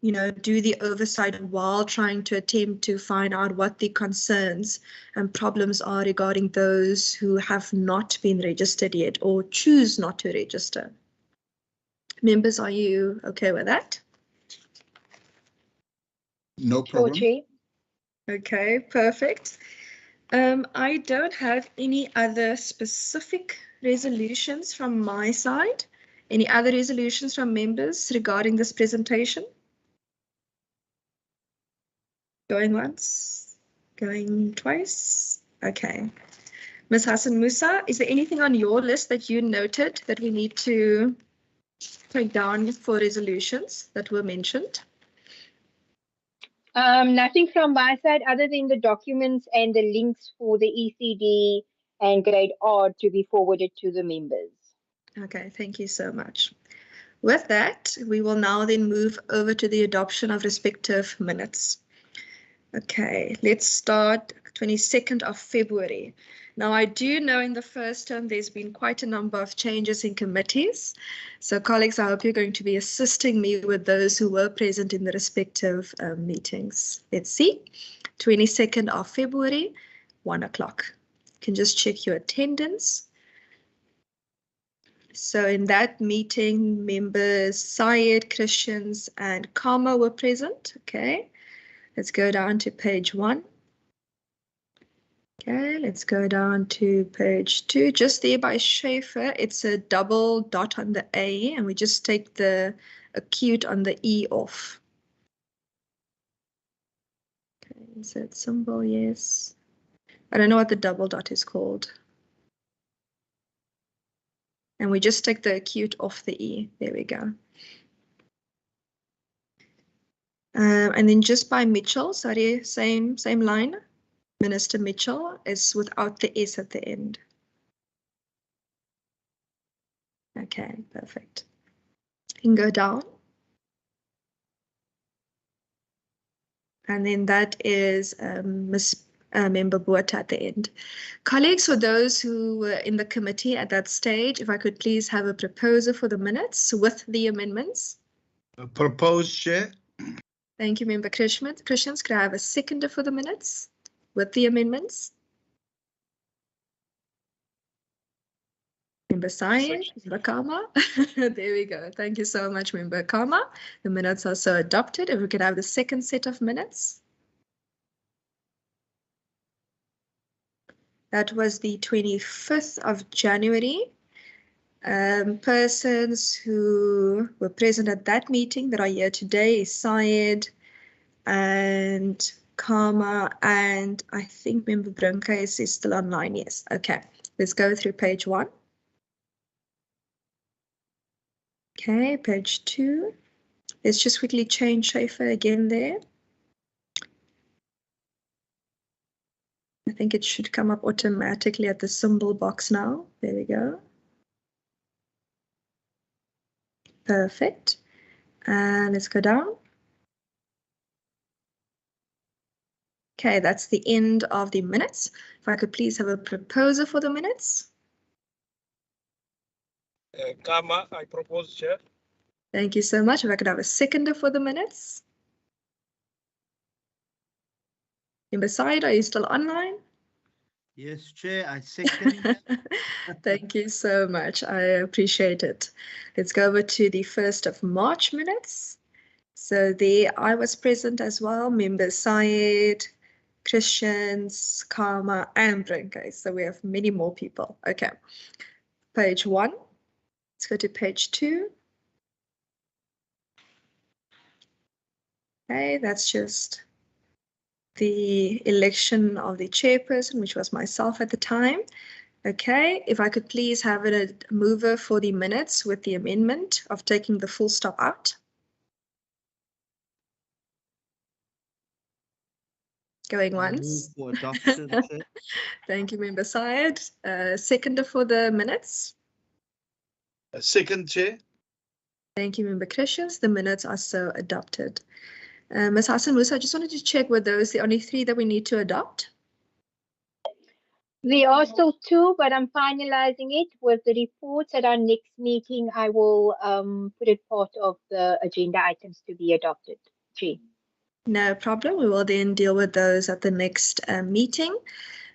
you know, do the oversight while trying to attempt to find out what the concerns and problems are regarding those who have not been registered yet or choose not to register. Members, are you okay with that? No Sure, problem. Chair. Okay, perfect. I don't have any other specific resolutions from my side. Any other resolutions from members regarding this presentation? Going once, going twice. Okay. Ms. Hassan Musa, is there anything on your list that you noted that we need to take down for resolutions that were mentioned? Nothing from my side other than the documents and the links for the ECD and Great Art to be forwarded to the members. Okay, thank you so much. With that, we will now then move over to the adoption of respective minutes. Okay, let's start 22nd of February. Now, I do know in the first term there's been quite a number of changes in committees. So colleagues, I hope you're going to be assisting me with those who were present in the respective meetings. Let's see, 22nd of February, 1 o'clock. You can just check your attendance. So in that meeting, members Syed, Christians, and Karma were present. Okay, let's go down to page 1. Okay, let's go down to page 2. Just there by Schaefer, it's a double dot on the A, and we just take the acute on the E off. Okay, insert symbol, yes. I don't know what the double dot is called. And we just take the acute off the E. There we go. And then just by Mitchell, sorry, same line. Minister Mitchell is without the S at the end. Okay, perfect. You can go down. And then that is Member Boat at the end. Colleagues, for those who were in the committee at that stage, if I could please have a proposer for the minutes with the amendments. Proposed, Chair. Thank you, Member Christians. Could I have a seconder for the minutes with the amendments? Member Syed, Member Karma. There we go. Thank you so much, Member Karma. The minutes are so adopted. If we could have the second set of minutes. That was the 25th of January. Persons who were present at that meeting that are here today is Syed and Karma, and I think Member Brinke is still online. Yes. Okay. Let's go through page 1. Okay, page 2. Let's just quickly change Schaefer again there. I think it should come up automatically at the symbol box now. There we go. Perfect. And let's go down. Okay, that's the end of the minutes. If I could please have a proposer for the minutes. Karma, I propose, Chair. Thank you so much. If I could have a seconder for the minutes. Member Syed, are you still online? Yes, Chair, I second. Thank you so much. I appreciate it. Let's go over to the 1st of March minutes. So there I was present as well. Member Syed, Christians, Karma, and Brinke. So we have many more people. Okay. Page 1. Let's go to page 2. Okay, that's just the election of the chairperson, which was myself at the time. Okay, if I could please have a mover for the minutes with the amendment of taking the full stop out. Going once. Move for adoption, Chair. Thank you, Member Syed. Seconder for the minutes. Second, Chair. Thank you, Member Krishnas. The minutes are so adopted. Ms. Hassan Musa, I just wanted to check, were those the only 3 that we need to adopt? There are still 2, but I'm finalizing it with the reports. At our next meeting, I will put it part of the agenda items to be adopted. Chair. No problem. We will then deal with those at the next meeting.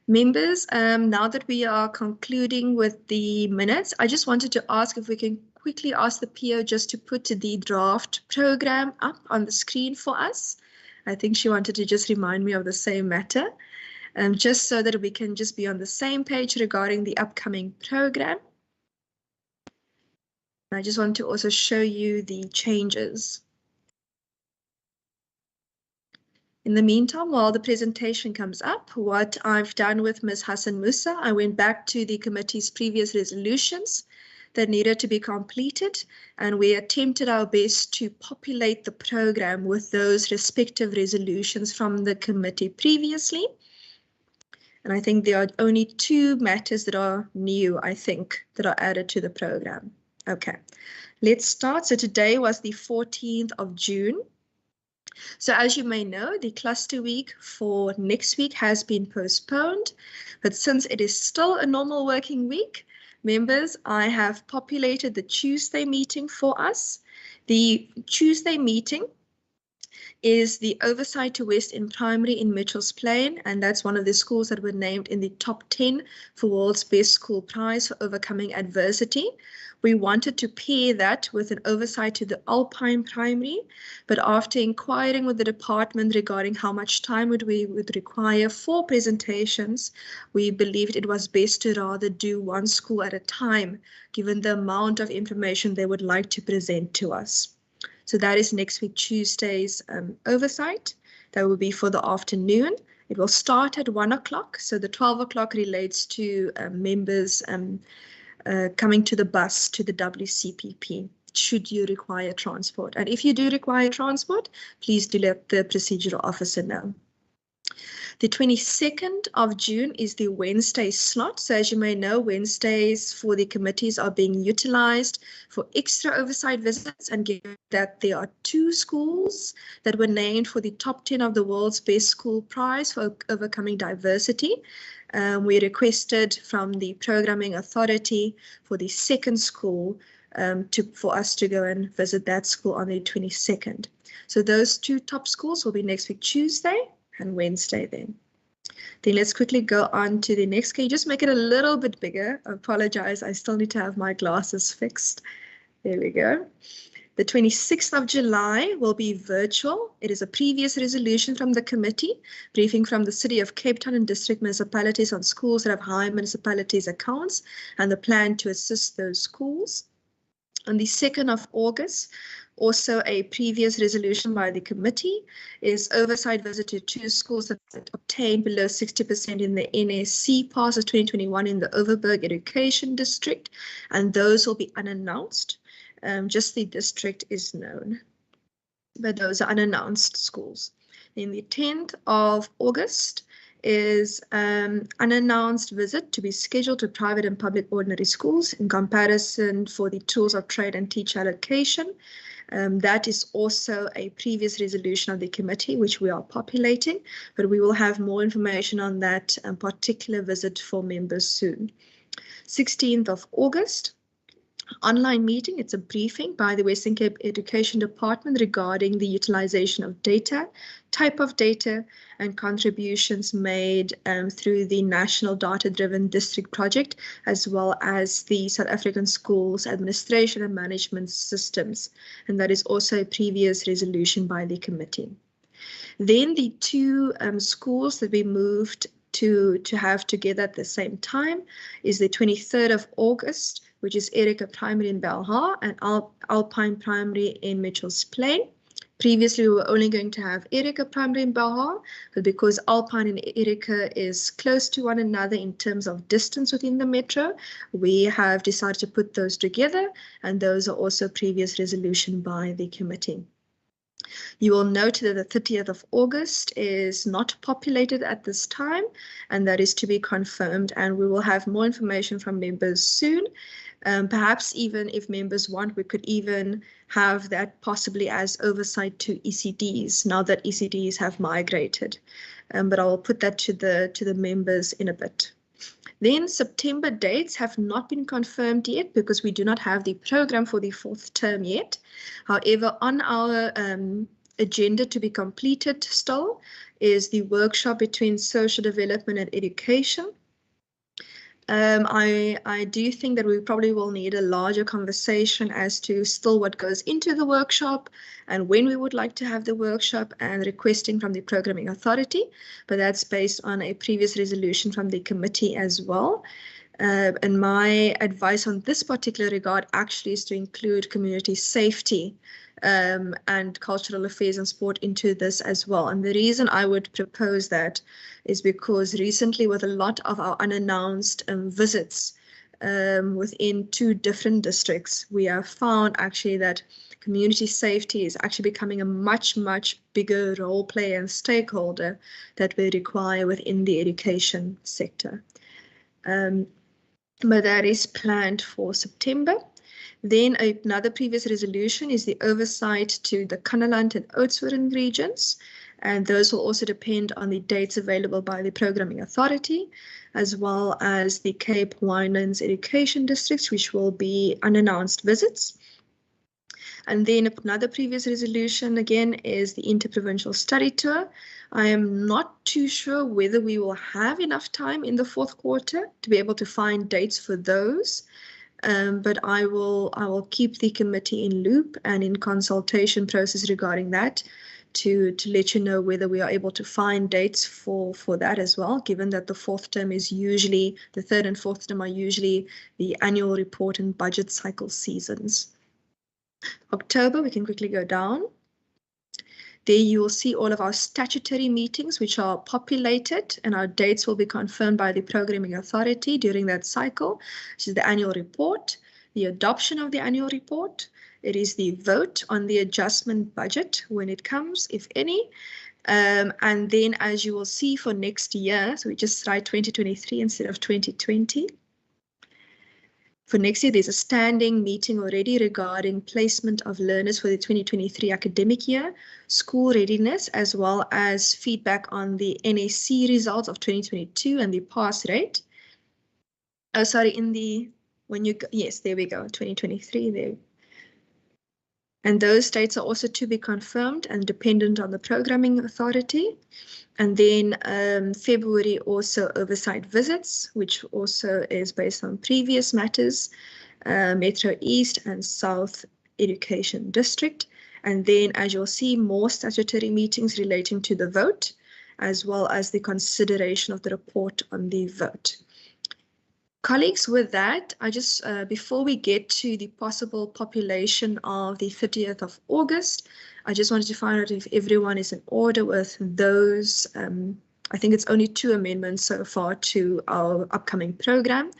Members, now that we are concluding with the minutes, I just wanted to ask if we can quickly ask the PO just to put the draft program up on the screen for us. I think she wanted to just remind me of the same matter, just so that we can just be on the same page regarding the upcoming program. I just want to also show you the changes. In the meantime, while the presentation comes up, what I've done with Ms. Hassan Musa, I went back to the committee's previous resolutions that needed to be completed, and we attempted our best to populate the program with those respective resolutions from the committee previously. And I think there are only 2 matters that are new, I think, that are added to the program. Okay, let's start. So today was the 14th of June. So as you may know, the cluster week for next week has been postponed, but since it is still a normal working week, members, I have populated the Tuesday meeting for us. The Tuesday meeting is the Oversight to West End Primary in Mitchell's Plain, and that's one of the schools that were named in the top 10 for World's Best School Prize for Overcoming Adversity. We wanted to pair that with an oversight to the Alpine Primary, but after inquiring with the department regarding how much time we would require for presentations, we believed it was best to rather do one school at a time, given the amount of information they would like to present to us. So that is next week, Tuesday's oversight. That will be for the afternoon. It will start at 1 o'clock. So the 12 o'clock relates to members coming to the bus to the WCPP, should you require transport. And if you do require transport, please do let the procedural officer know. The 22nd of June is the Wednesday slot. So as you may know, Wednesdays for the committees are being utilized for extra oversight visits, and given that there are 2 schools that were named for the top 10 of the World's Best School Prize for Overcoming Diversity, we requested from the Programming Authority for the 2nd school for us to go and visit that school on the 22nd. So those 2 top schools will be next week, Tuesday and Wednesday then. Then let's quickly go on to the next. Can you just make it a little bit bigger? I apologize, I still need to have my glasses fixed. There we go. The 26th of July will be virtual. It is a previous resolution from the committee, briefing from the City of Cape Town and district municipalities on schools that have high municipalities accounts and the plan to assist those schools. On the 2nd of August, also a previous resolution by the committee, is oversight visit to 2 schools that obtained below 60% in the NSC pass of 2021 in the Overberg Education District, and those will be unannounced. Just the district is known, but those are unannounced schools. Then the 10th of August is unannounced visit to be scheduled to private and public ordinary schools in comparison for the tools of trade and teacher allocation. That is also a previous resolution of the committee, which we are populating, but we will have more information on that particular visit for members soon. 16th of August, online meeting. It's a briefing by the Western Cape Education Department regarding the utilization of data, type of data, and contributions made through the National Data-Driven District Project, as well as the South African Schools Administration and Management Systems. And that is also a previous resolution by the committee. Then the 2 schools that we moved to have together at the same time is the 23rd of August, which is Erica Primary in Belhar and Alpine Primary in Mitchell's Plain. Previously, we were only going to have Erika Primary in Belhar, but because Alpine and Erika is close to one another in terms of distance within the metro, we have decided to put those together, and those are also previous resolution by the committee. You will note that the 30th of August is not populated at this time, and that is to be confirmed, and we will have more information from members soon. Perhaps even if members want, we could even have that possibly as oversight to ECDs, now that ECDs have migrated. But I will put that to the members in a bit. Then September dates have not been confirmed yet because we do not have the program for the 4th term yet. However, on our agenda to be completed still is the workshop between social development and education. I do think that we probably will need a larger conversation as to still what goes into the workshop and when we would like to have the workshop and requesting from the programming authority, but that's based on a previous resolution from the committee as well. And my advice on this particular regard actually is to include community safety and cultural affairs and sport into this as well. And the reason I would propose that is because recently with a lot of our unannounced visits within 2 different districts, we have found actually that community safety is actually becoming a much, much bigger role player and stakeholder that we require within the education sector. But that is planned for September. Then another previous resolution is the oversight to the Kanaland and Otsuran regions, and those will also depend on the dates available by the programming authority, as well as the Cape Winelands education districts, which will be unannounced visits. And then another previous resolution again is the Interprovincial Study Tour. I am not too sure whether we will have enough time in the 4th quarter to be able to find dates for those. But I will keep the committee in loop and in consultation process regarding that to let you know whether we are able to find dates for that as well, given that the 4th term is usually, the 3rd and 4th term are usually the annual report and budget cycle seasons. October, we can quickly go down. There you will see all of our statutory meetings, which are populated, and our dates will be confirmed by the programming authority during that cycle, which is the annual report, the adoption of the annual report. It is the vote on the adjustment budget when it comes, if any. And then as you will see for next year, so we just write 2023 instead of 2020. For next year, there's a standing meeting already regarding placement of learners for the 2023 academic year, school readiness, as well as feedback on the NAC results of 2022 and the pass rate. Oh, sorry, yes, there we go, 2023 there. And those dates are also to be confirmed and dependent on the programming authority. And then February also oversight visits, which also is based on previous matters, Metro East and South Education District. And then as you'll see, more statutory meetings relating to the vote, as well as the consideration of the report on the vote. Colleagues, with that, I just, before we get to the possible population of the 30th of August, I just wanted to find out if everyone is in order with those. I think it's only 2 amendments so far to our upcoming program.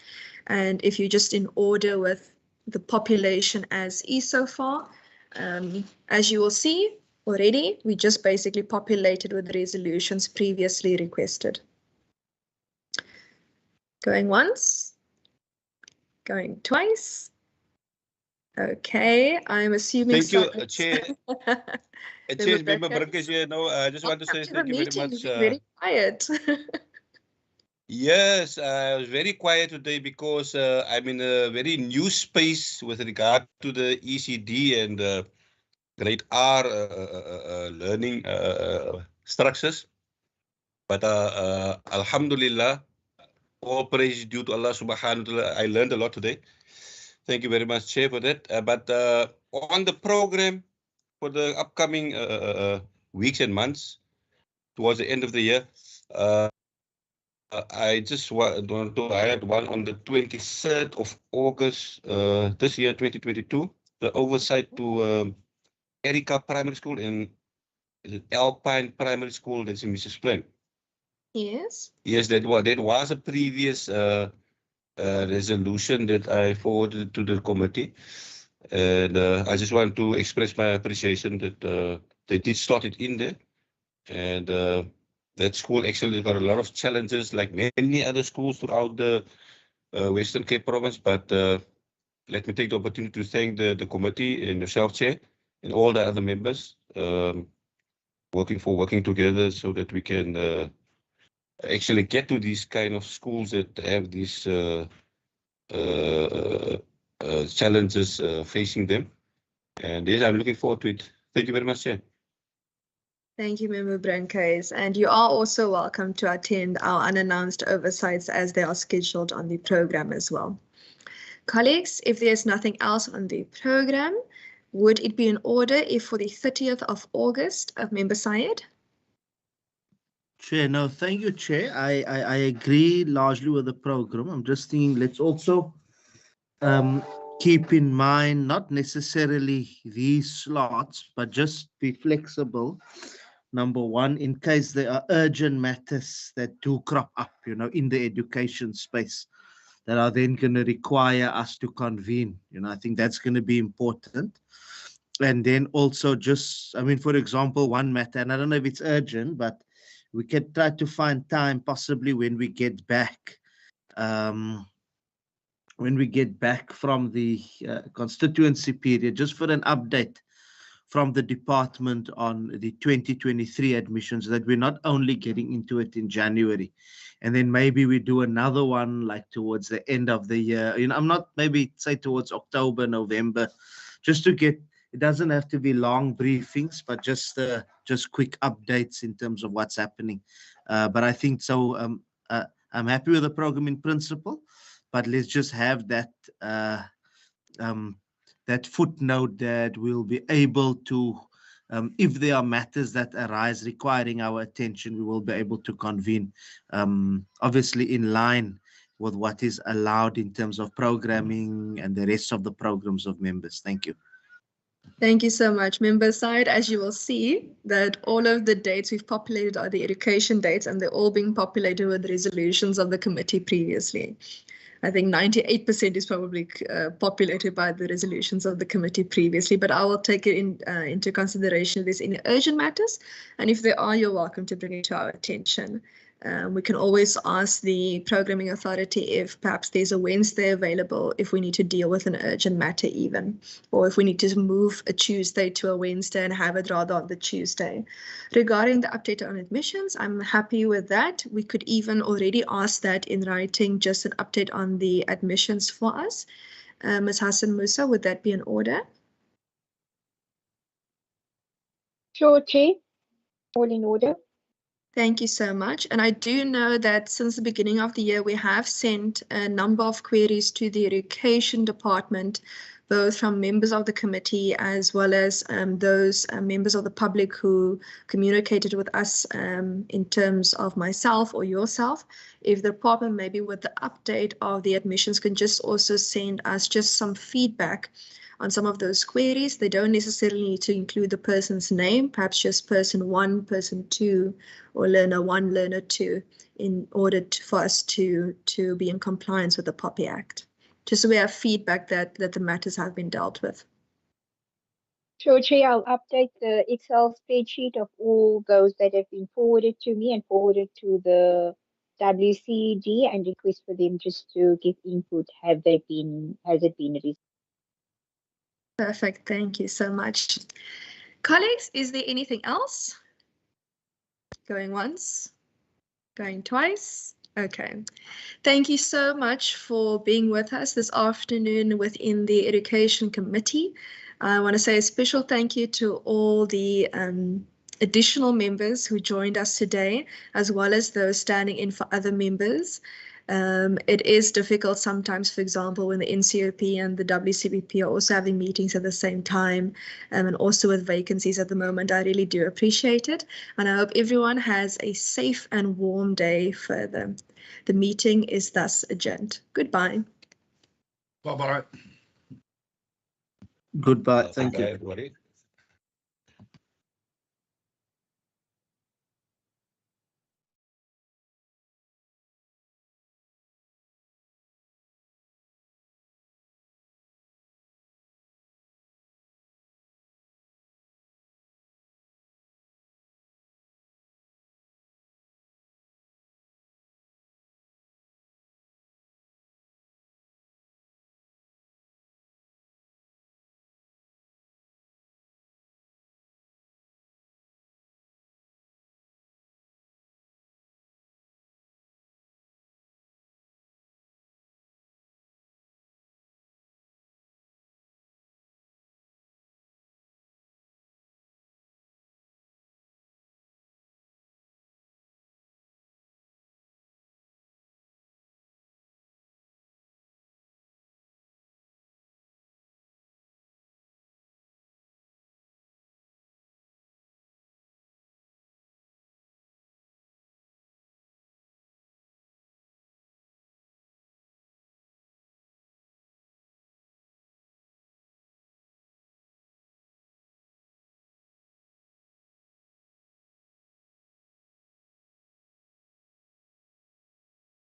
And if you're just in order with the population as is so far, as you will see already, we just basically populated with the resolutions previously requested. Going once. Going twice. Okay, I'm assuming. Thank you, Chair. Chair, Member Burkes, I just want to say thank you very much. Very quiet. Yes, I was very quiet today because I'm in a very new space with regard to the ECD and Great R learning structures. But Alhamdulillah, all praise due to Allah subhanahu wa ta'ala. I learned a lot today. Thank you very much, Chair, for that. But on the program for the upcoming weeks and months towards the end of the year, I just want to highlight one on the 23rd of August this year, 2022, the oversight to Erika Primary School and is it Alpine Primary School that's in Mrs. Plain. Yes. Yes, that was a previous resolution that I forwarded to the committee. And I just want to express my appreciation that they did slot it in there. And that school actually got a lot of challenges like many other schools throughout the Western Cape province. But let me take the opportunity to thank the committee and yourself, Chair, and all the other members working together so that we can actually get to these kind of schools that have these challenges facing them. And yes, I'm looking forward to it. Thank you very much, Chair. Thank you, Member Brancais. And you are also welcome to attend our unannounced oversights as they are scheduled on the program as well. Colleagues, if there's nothing else on the program, would it be in order if for the 30th of August of Member Syed? Chair, no, thank you, Chair. I agree largely with the program. I'm just thinking, let's also keep in mind not necessarily these slots, but just be flexible. Number one, in case there are urgent matters that do crop up, in the education space that are then going to require us to convene. I think that's going to be important. And then also just, for example, one matter, and I don't know if it's urgent, but we can try to find time possibly when we get back. When we get back from the constituency period, just for an update from the department on the 2023 admissions, that we're not only getting into it in January, and then maybe we do another one like towards the end of the year. I'm not, maybe say towards October, November, just to get, it doesn't have to be long briefings, but just quick updates in terms of what's happening. But I think so. I'm happy with the program in principle, but let's just have that that footnote that we'll be able to, if there are matters that arise requiring our attention, we will be able to convene, obviously in line with what is allowed in terms of programming and the rest of the programs of members. Thank you. Thank you so much, Member Syed. As you will see, that all of the dates we've populated are the education dates, and they're all being populated with the resolutions of the committee previously. I think 98% is probably populated by the resolutions of the committee previously, but I will take it into consideration if there's any urgent matters. And if there are, you're welcome to bring it to our attention. We can always ask the programming authority if perhaps there's a Wednesday available if we need to deal with an urgent matter even, or if we need to move a Tuesday to a Wednesday and have it rather on the Tuesday. Regarding the update on admissions, I'm happy with that. We could even already ask that in writing, just an update on the admissions for us. Ms. Hassan Musa, would that be in order? Sure, Chair. All in order. Thank you so much. And I do know that since the beginning of the year, we have sent a number of queries to the Education Department, both from members of the committee as well as those members of the public who communicated with us in terms of myself or yourself. If the problem maybe with the update of the admissions can just also send us just some feedback on some of those queries. They don't necessarily need to include the person's name, perhaps just person 1, person 2, or learner 1, learner 2, in order for us to be in compliance with the POPI Act. Just so we have feedback that the matters have been dealt with. Sure, Chair, I'll update the Excel spreadsheet of all those that have been forwarded to me and forwarded to the WCD and request for them just to give input. Has it been resolved? Perfect, thank you so much. Colleagues, is there anything else? Going once, going twice. Okay, thank you so much for being with us this afternoon within the Education Committee. I want to say a special thank you to all the additional members who joined us today, as well as those standing in for other members. It is difficult sometimes, for example, when the NCOP and the WCBP are also having meetings at the same time, and also with vacancies at the moment. I really do appreciate it, and I hope everyone has a safe and warm day further. The meeting is thus adjourned. Goodbye. Bye-bye. Goodbye. Thank you. Everybody.